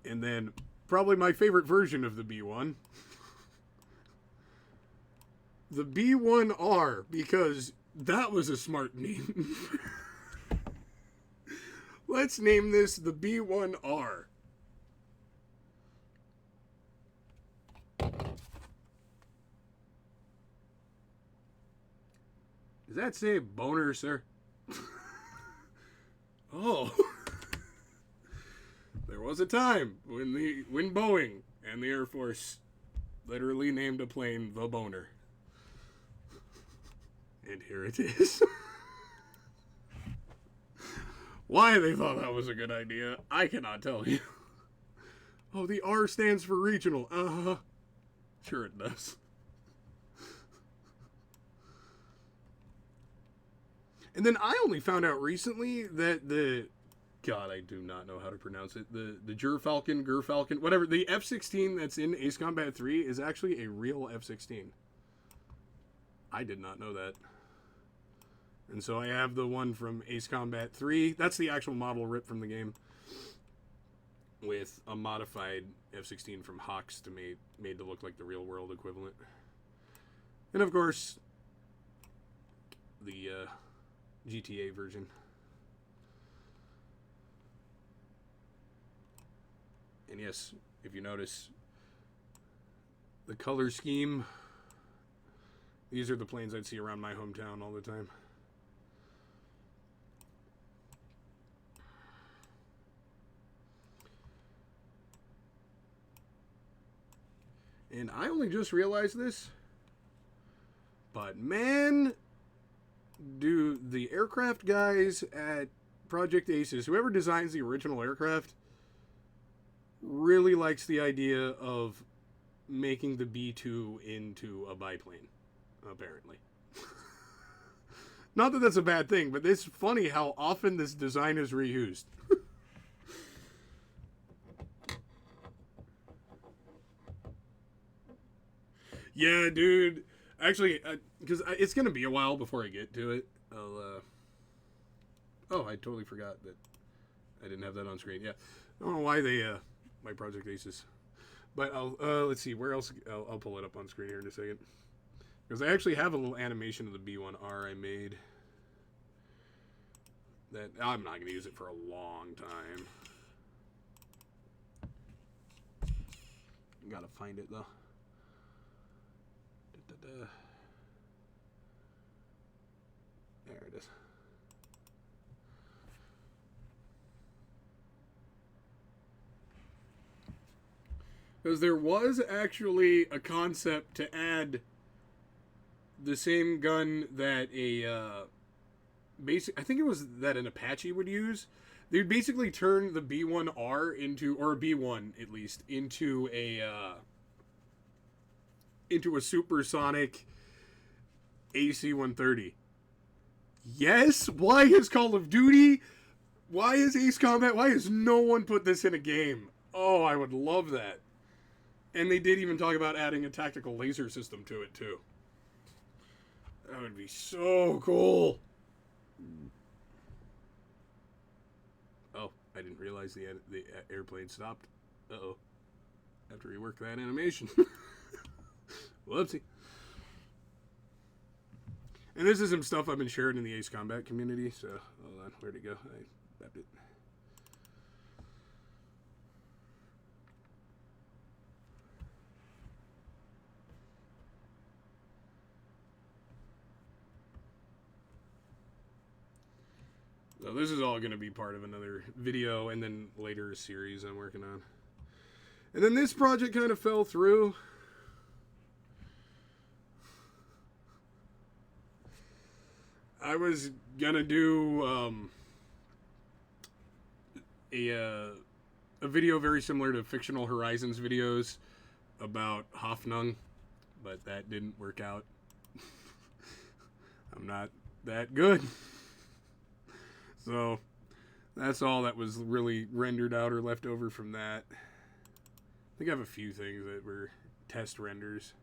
And then probably my favorite version of the B-1, the B-1R, because that was a smart name. Let's name this the B-1R. Does that say boner, sir? Oh. There was a time when Boeing and the Air Force literally named a plane the Boner. And here it is. Why they thought that was a good idea, I cannot tell you. Oh, the R stands for regional. Uh-huh. Sure it does. And then I only found out recently that God, I do not know how to pronounce it. The Gerfalcon, whatever. The F-16 that's in Ace Combat 3 is actually a real F-16. I did not know that. And so I have the one from Ace Combat 3. That's the actual model ripped from the game. With a modified F-16 from Hawks to made to look like the real world equivalent. And of course, the GTA version. And yes, if you notice, the color scheme, these are the planes I'd see around my hometown all the time. And I only just realized this, but man, do the aircraft guys at Project Aces, whoever designs the original aircraft, really likes the idea of making the B-2 into a biplane, apparently. Not that that's a bad thing, but it's funny how often this design is reused. Yeah, dude. Actually, because it's gonna be a while before I get to it. Oh, I totally forgot that I didn't have that on screen. Yeah, I don't know why they my Project Aces, but I'll let's see where else. I'll pull it up on screen here in a second because I actually have a little animation of the B1R I made. That I'm not gonna use it for a long time. Gotta find it though. There it is. Because there was actually a concept to add the same gun that a I think it was that an Apache would use. They would basically turn the B1R into, or a B1 at least, into a supersonic AC-130. Yes? Why is Call of Duty? Why is Ace Combat? Why has no one put this in a game? Oh, I would love that. And they did even talk about adding a tactical laser system to it, too. That would be so cool. Oh, I didn't realize the airplane stopped. Uh-oh. I have to rework that animation. Whoopsie. And this is some stuff I've been sharing in the Ace Combat community, so hold on, where'd it go? I grabbed it. So this is all going to be part of another video and then later a series I'm working on. And then this project kind of fell through. I was gonna do a video very similar to Fictional Horizons videos about Hoffnung, but that didn't work out. I'm not that good. So that's all that was really rendered out or left over from that. I think I have a few things that were test renders.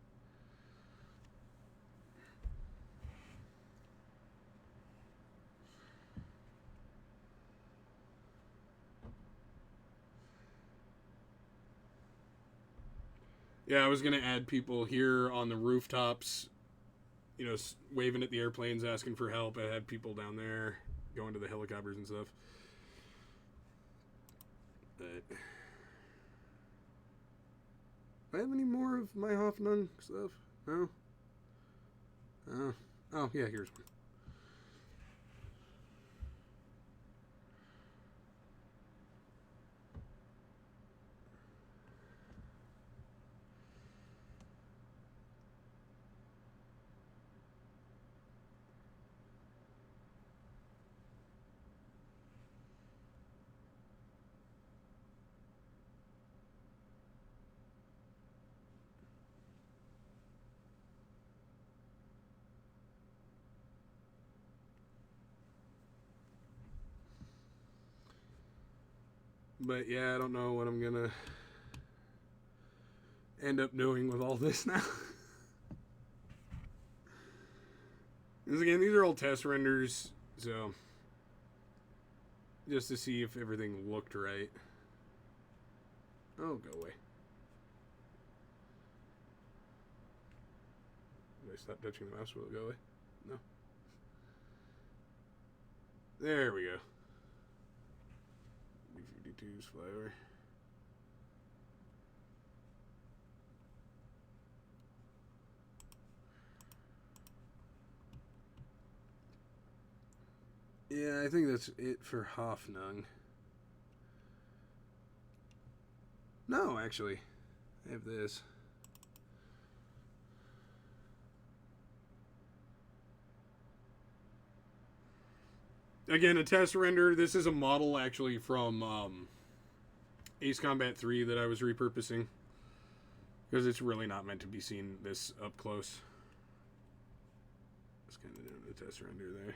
Yeah, I was going to add people here on the rooftops, you know, waving at the airplanes, asking for help. I had people down there going to the helicopters and stuff. But do I have any more of my Hoffnung stuff? No? Oh, yeah, here's one. But yeah, I don't know what I'm gonna end up doing with all this now. Because again, these are all test renders, so just to see if everything looked right. Oh, go away. Did I stop touching the mouse? Will it go away? No. There we go. B-52s fly over. Yeah, I think that's it for Hoffnung. No, actually. I have this. Again, a test render. This is a model actually from Ace Combat 3 that I was repurposing. Because it's really not meant to be seen this up close. This kind of doing the test render there.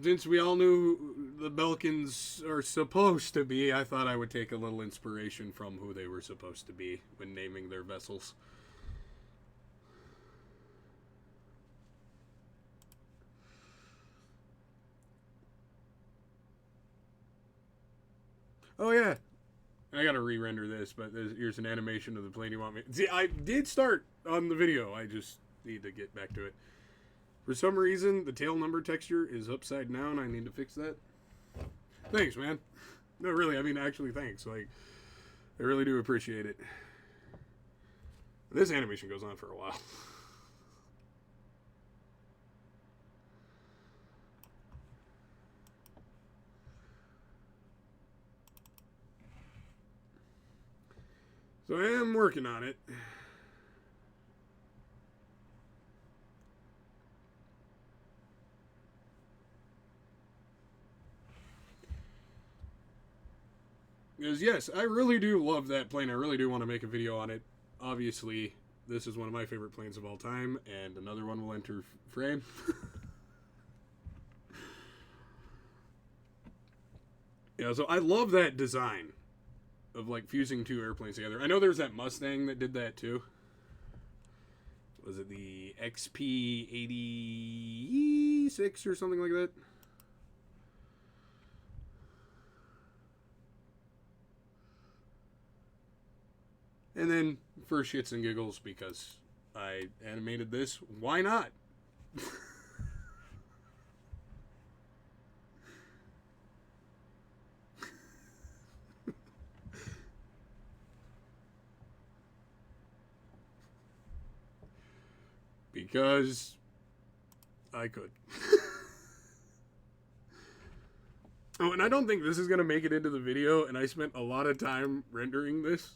Since we all knew the Belkans are supposed to be, I thought I would take a little inspiration from who they were supposed to be when naming their vessels. Oh yeah, I gotta re-render this, but here's an animation of the plane you want me. See, I did start on the video. I just need to get back to it. For some reason, the tail number texture is upside down. I need to fix that. Thanks, man. No, really, I mean, actually, thanks. Like, I really do appreciate it. This animation goes on for a while. So I am working on it. Because, yes, I really do love that plane. I really do want to make a video on it. Obviously, this is one of my favorite planes of all time, and another one will enter frame. Yeah, so I love that design of, like, fusing two airplanes together. I know there's that Mustang that did that, too. Was it the XP86 or something like that? And then, for shits and giggles, because I animated this, why not? Because I could. Oh, and I don't think this is going to make it into the video, and I spent a lot of time rendering this.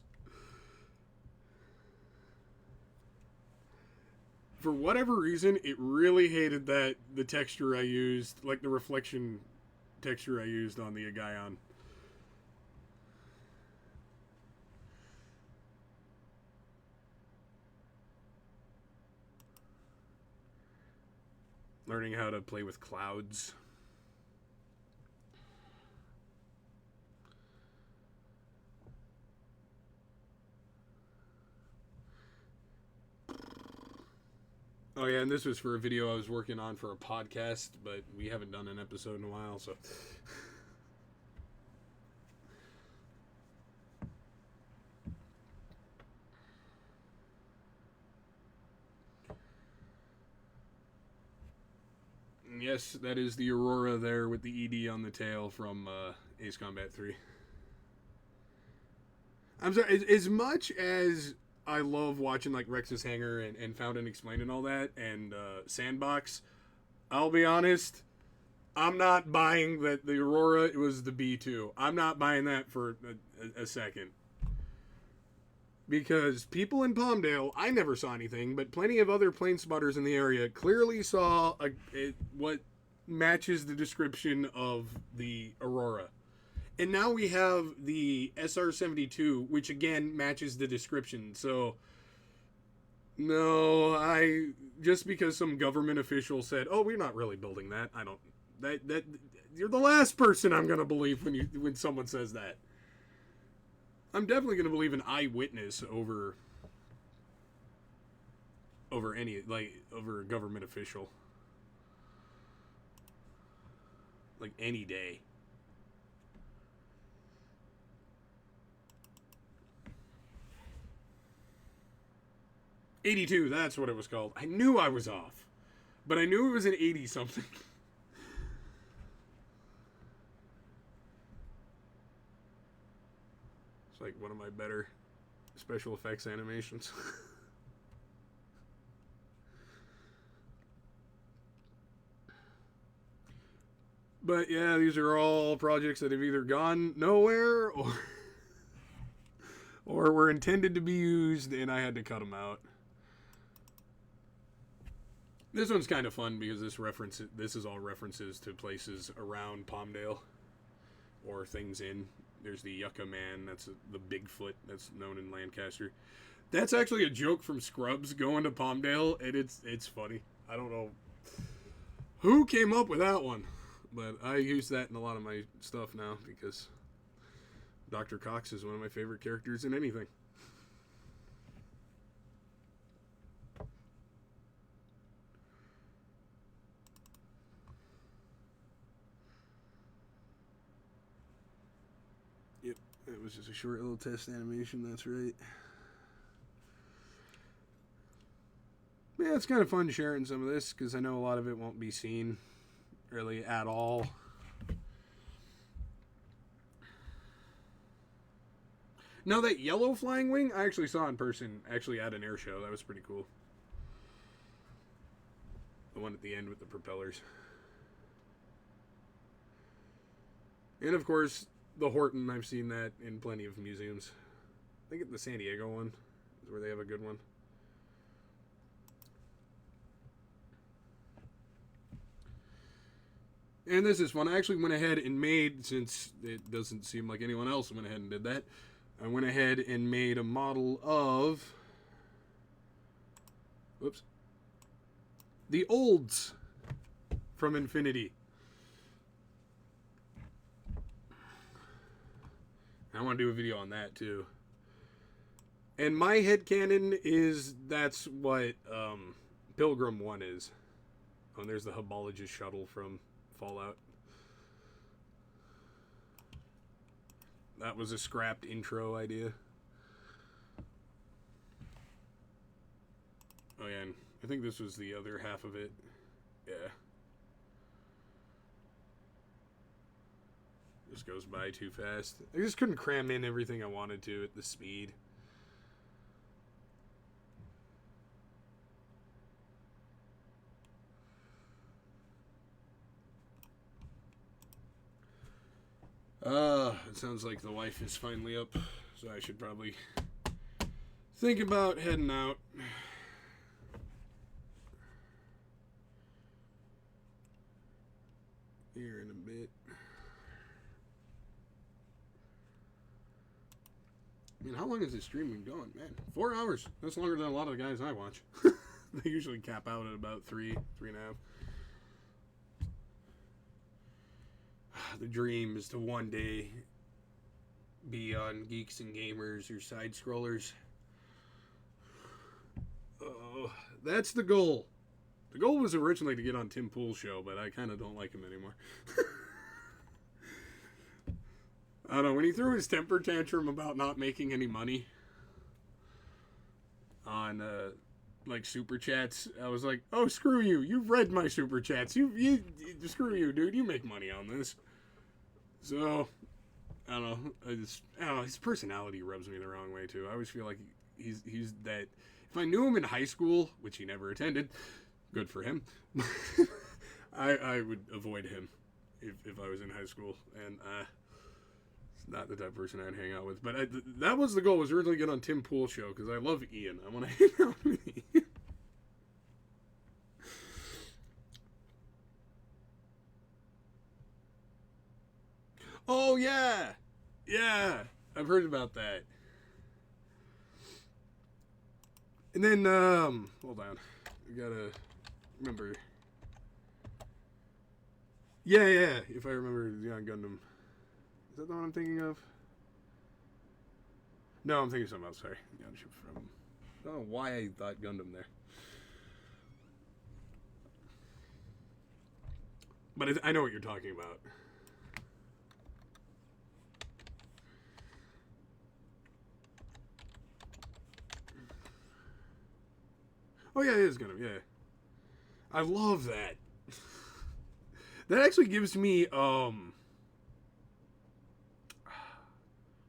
For whatever reason, it really hated that the texture I used, like the reflection texture I used on the Agayon. Learning how to play with clouds. Oh yeah, and this was for a video I was working on for a podcast, but we haven't done an episode in a while, so... Yes, that is the Aurora there with the ED on the tail from Ace Combat 3. I'm sorry, as much as I love watching like Rex's Hangar and Found and Explained and all that, and Sandbox, I'll be honest, I'm not buying that the Aurora was the B2. I'm not buying that for a second. Because people in Palmdale, I never saw anything, but plenty of other plane spotters in the area clearly saw what matches the description of the Aurora. And now we have the SR-72, which again matches the description. So, no, just because some government official said, "Oh, we're not really building that," I don't. That you're the last person I'm gonna believe when someone says that. I'm definitely gonna believe an eyewitness over a government official, like any day. '82, that's what it was called. I knew I was off, but I knew it was an 80 something. It's like one of my better special effects animations. But yeah, these are all projects that have either gone nowhere or were intended to be used, and I had to cut them out. This one's kind of fun because this is all references to places around Palmdale or things in. There's the Yucca Man. That's the Bigfoot that's known in Lancaster. That's actually a joke from Scrubs going to Palmdale, and it's funny. I don't know who came up with that one, but I use that in a lot of my stuff now because Dr. Cox is one of my favorite characters in anything. Yep, it was just a short little test animation, that's right. Yeah, it's kind of fun sharing some of this because I know a lot of it won't be seen really at all. Now that yellow flying wing, I actually saw in person, actually at an air show. That was pretty cool. The one at the end with the propellers. And of course, the Horton, I've seen that in plenty of museums. I think the San Diego one is where they have a good one. And this is fun. I actually went ahead and made, since it doesn't seem like anyone else went ahead and did that, I went ahead and made a model of, whoops, the Olds from Infinity. I want to do a video on that too. And my headcanon is that's what Pilgrim 1 is. Oh, and there's the Hubologist shuttle from Fallout. That was a scrapped intro idea. Oh yeah, and I think this was the other half of it. Yeah. Just goes by too fast. I just couldn't cram in everything I wanted to at the speed. It sounds like the wife is finally up, so I should probably think about heading out. Here in a bit. I mean, how long has this stream been going? Man, 4 hours. That's longer than a lot of the guys I watch. They usually cap out at about 3.5. The dream is to one day be on Geeks and Gamers or Side Scrollers. Oh, that's the goal. The goal was originally to get on Tim Pool's show, but I kind of don't like him anymore. I don't know, when he threw his temper tantrum about not making any money on like super chats, I was like, oh, screw you. You've read my super chats. You screw you, dude. You make money on this. So, I don't know. His personality rubs me the wrong way too. I always feel like he's that. If I knew him in high school, which he never attended, good for him. I would avoid him if I was in high school, and it's not the type of person I'd hang out with. But that was the goal. Was originally get on Tim Pool's show because I love Ian. I want to hang out with Ian. Oh yeah, I've heard about that. And then hold on, I gotta remember. Yeah. If I remember, Neon Gundam. Is that the one I'm thinking of? No, I'm thinking of something else. Sorry, Neon Ship from. I don't know why I thought Gundam there. But I know what you're talking about. Oh yeah, it is Gundam. Yeah, I love that. That actually gives me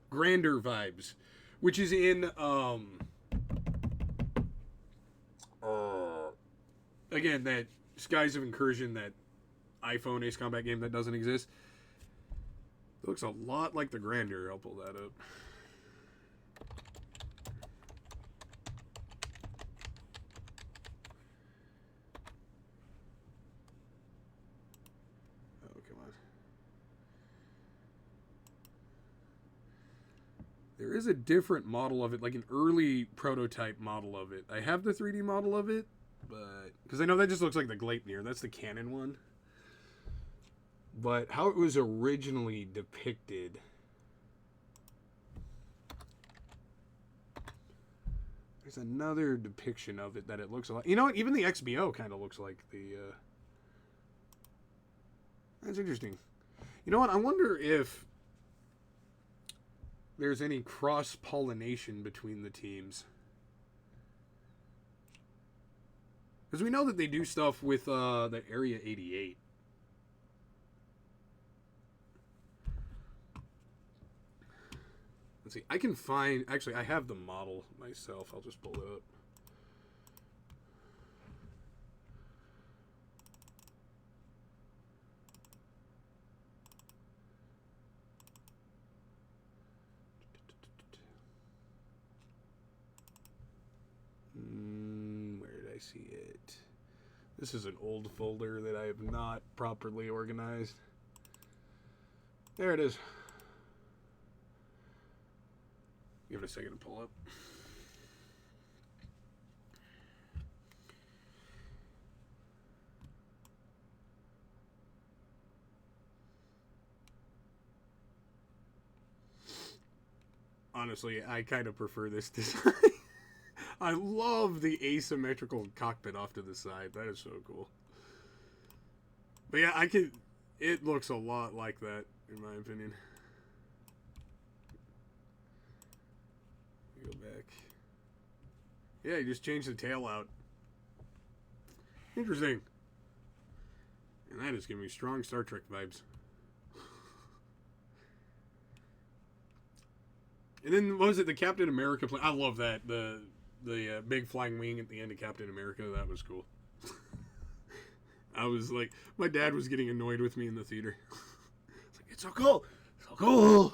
Grander vibes, which is in again that Skies of Incursion, that iPhone Ace Combat game that doesn't exist. It looks a lot like the Grander. I'll pull that up. Come on. There is a different model of it, like an early prototype model of it. I have the 3D model of it, but because I know that just looks like the Gleipnir. That's the Canon one. But how it was originally depicted, there's another depiction of it that it looks a lot. You know what? Even the XBO kind of looks like the. That's interesting. You know what? I wonder if there's any cross-pollination between the teams. Because we know that they do stuff with the Area 88. Let's see. I can find... Actually, I have the model myself. I'll just pull it up. Where did I see it? This is an old folder that I have not properly organized. There it is. Give it a second to pull up. Honestly, I kind of prefer this design. I love the asymmetrical cockpit off to the side. That is so cool. But yeah, I could... It looks a lot like that, in my opinion. Go back. Yeah, you just changed the tail out. Interesting. And that is giving me strong Star Trek vibes. And then, what was it, the Captain America plane? I love that. The big flying wing at the end of Captain America. That was cool. I was like, my dad was getting annoyed with me in the theater. It's like, it's so cool. It's so cool.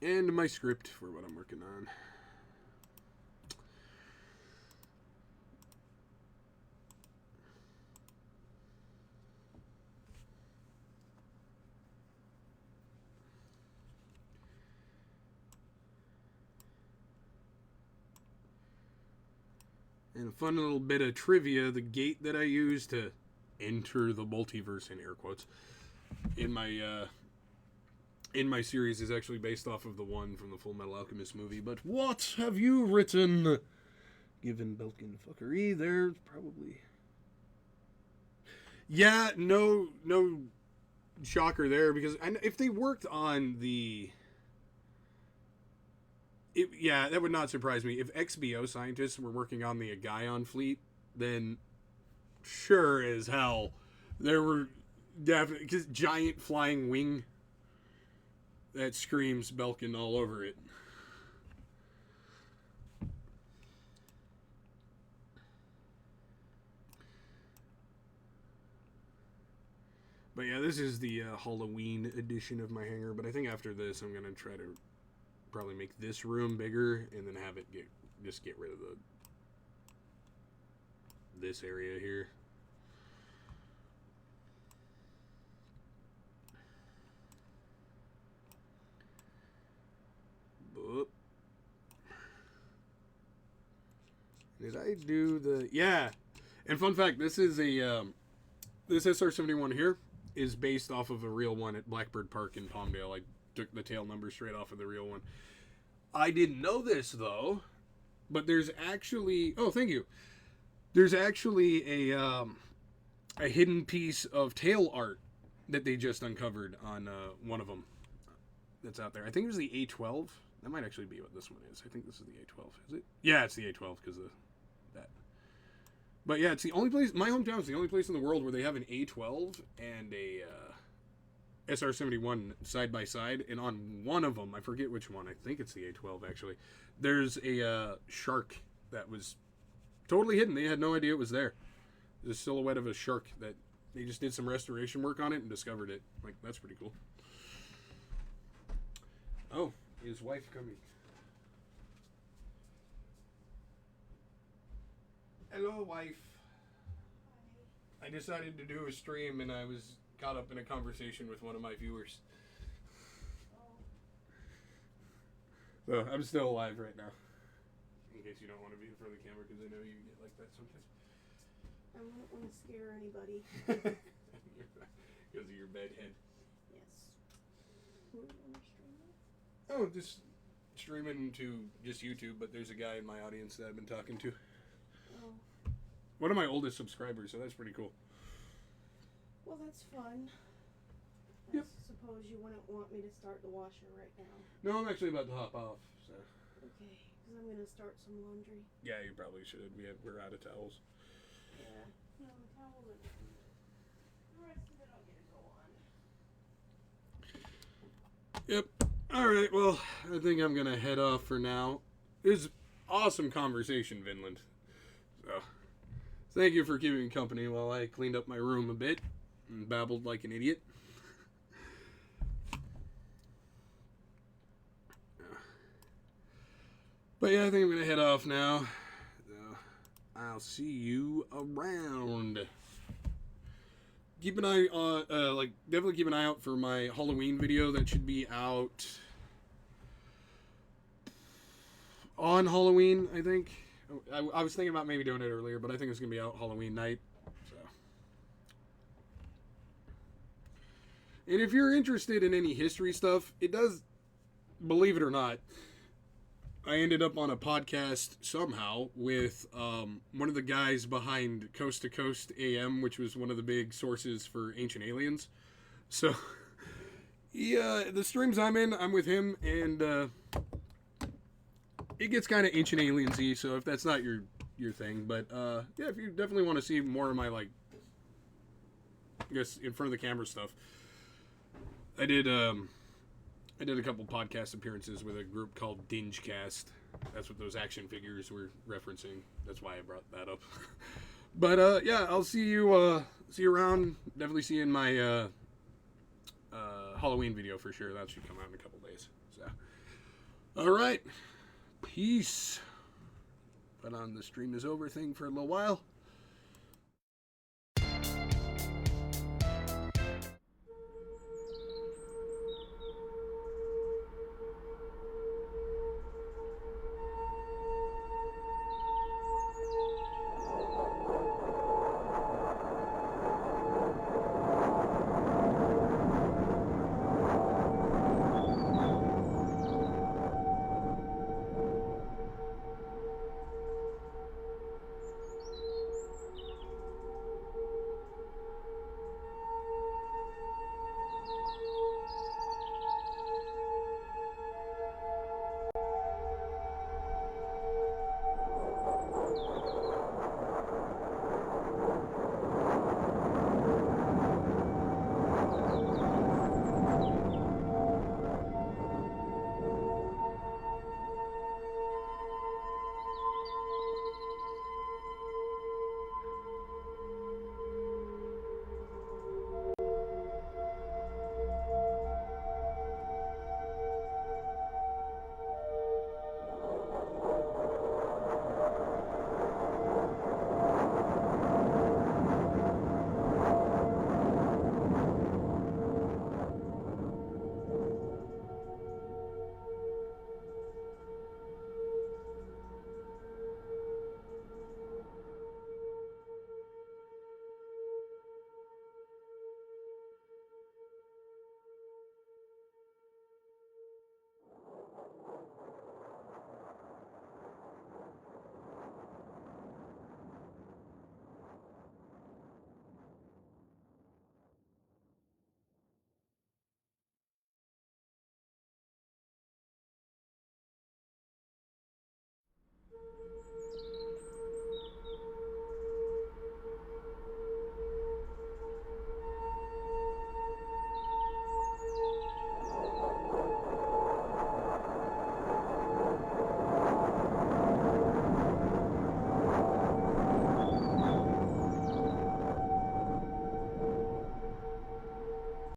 And my script for what I'm working on. And a fun little bit of trivia, the gate that I use to enter the multiverse, in air quotes, in my series is actually based off of the one from the Full Metal Alchemist movie. But what have you written? Given Belkin fuckery, there's probably... Yeah, no shocker there, because if they worked on the... yeah, that would not surprise me. If XBO scientists were working on the Agaion fleet, then sure as hell there were definitely... Because giant flying wing that screams Belkin all over it. But yeah, this is the Halloween edition of my hangar. But I think after this, I'm going to try to probably make this room bigger and then have it just get rid of this area here. Did I do the... Yeah. And fun fact, this is a... this SR-71 here is based off of a real one at Blackbird Park in Palmdale. I took the tail number straight off of the real one. I didn't know this, though, but there's actually... Oh, thank you. There's actually a hidden piece of tail art that they just uncovered on one of them that's out there. I think it was the A12. That might actually be what this one is. I think this is the A12. Is it? Yeah, it's the A12 because of that. But yeah, it's the only place... My hometown is the only place in the world where they have an A12 and a SR-71 side by side. And on one of them, I forget which one. I think it's the A12, actually. There's a shark that was totally hidden. They had no idea it was there. There's a silhouette of a shark that they just did some restoration work on it and discovered it. Like, that's pretty cool. Oh, his wife coming. Hello, wife. I decided to do a stream and I was caught up in a conversation with one of my viewers. So I'm still alive right now. In case you don't want to be in front of the camera, because I know you get like that sometimes. I wouldn't want to scare anybody. Because of your bed head. Yes. Who are you on the stream with? Oh, just streaming to just YouTube, but there's a guy in my audience that I've been talking to. Oh. One of my oldest subscribers, so that's pretty cool. Well, that's fun. Yep. I suppose you wouldn't want me to start the washer right now. No, I'm actually about to hop off, so. Okay, because I'm going to start some laundry. Yeah, you probably should. We're out of towels. Yeah. No, the towels are done. The rest of it I'll get to go on. Yep. Alright, well, I think I'm going to head off for now. It was awesome conversation, Vinland. So, thank you for keeping me company while I cleaned up my room a bit and babbled like an idiot. But yeah, I think I'm going to head off now. So, I'll see you around. Keep an eye on, definitely keep an eye out for my Halloween video that should be out on Halloween, I think. I was thinking about maybe doing it earlier, but I think it's going to be out Halloween night. So. And if you're interested in any history stuff, it does, believe it or not, I ended up on a podcast somehow with one of the guys behind Coast to Coast AM, which was one of the big sources for Ancient Aliens. So, yeah, the streams I'm in, I'm with him, and it gets kind of Ancient Aliens-y, so if that's not your thing. But, yeah, if you definitely want to see more of my, like, I guess, in front of the camera stuff, I did a couple podcast appearances with a group called Dingecast. That's what those action figures were referencing. That's why I brought that up. But yeah, I'll see you around. Definitely see you in my Halloween video for sure. That should come out in a couple days. So, all right, peace. Put on the stream is over thing for a little while.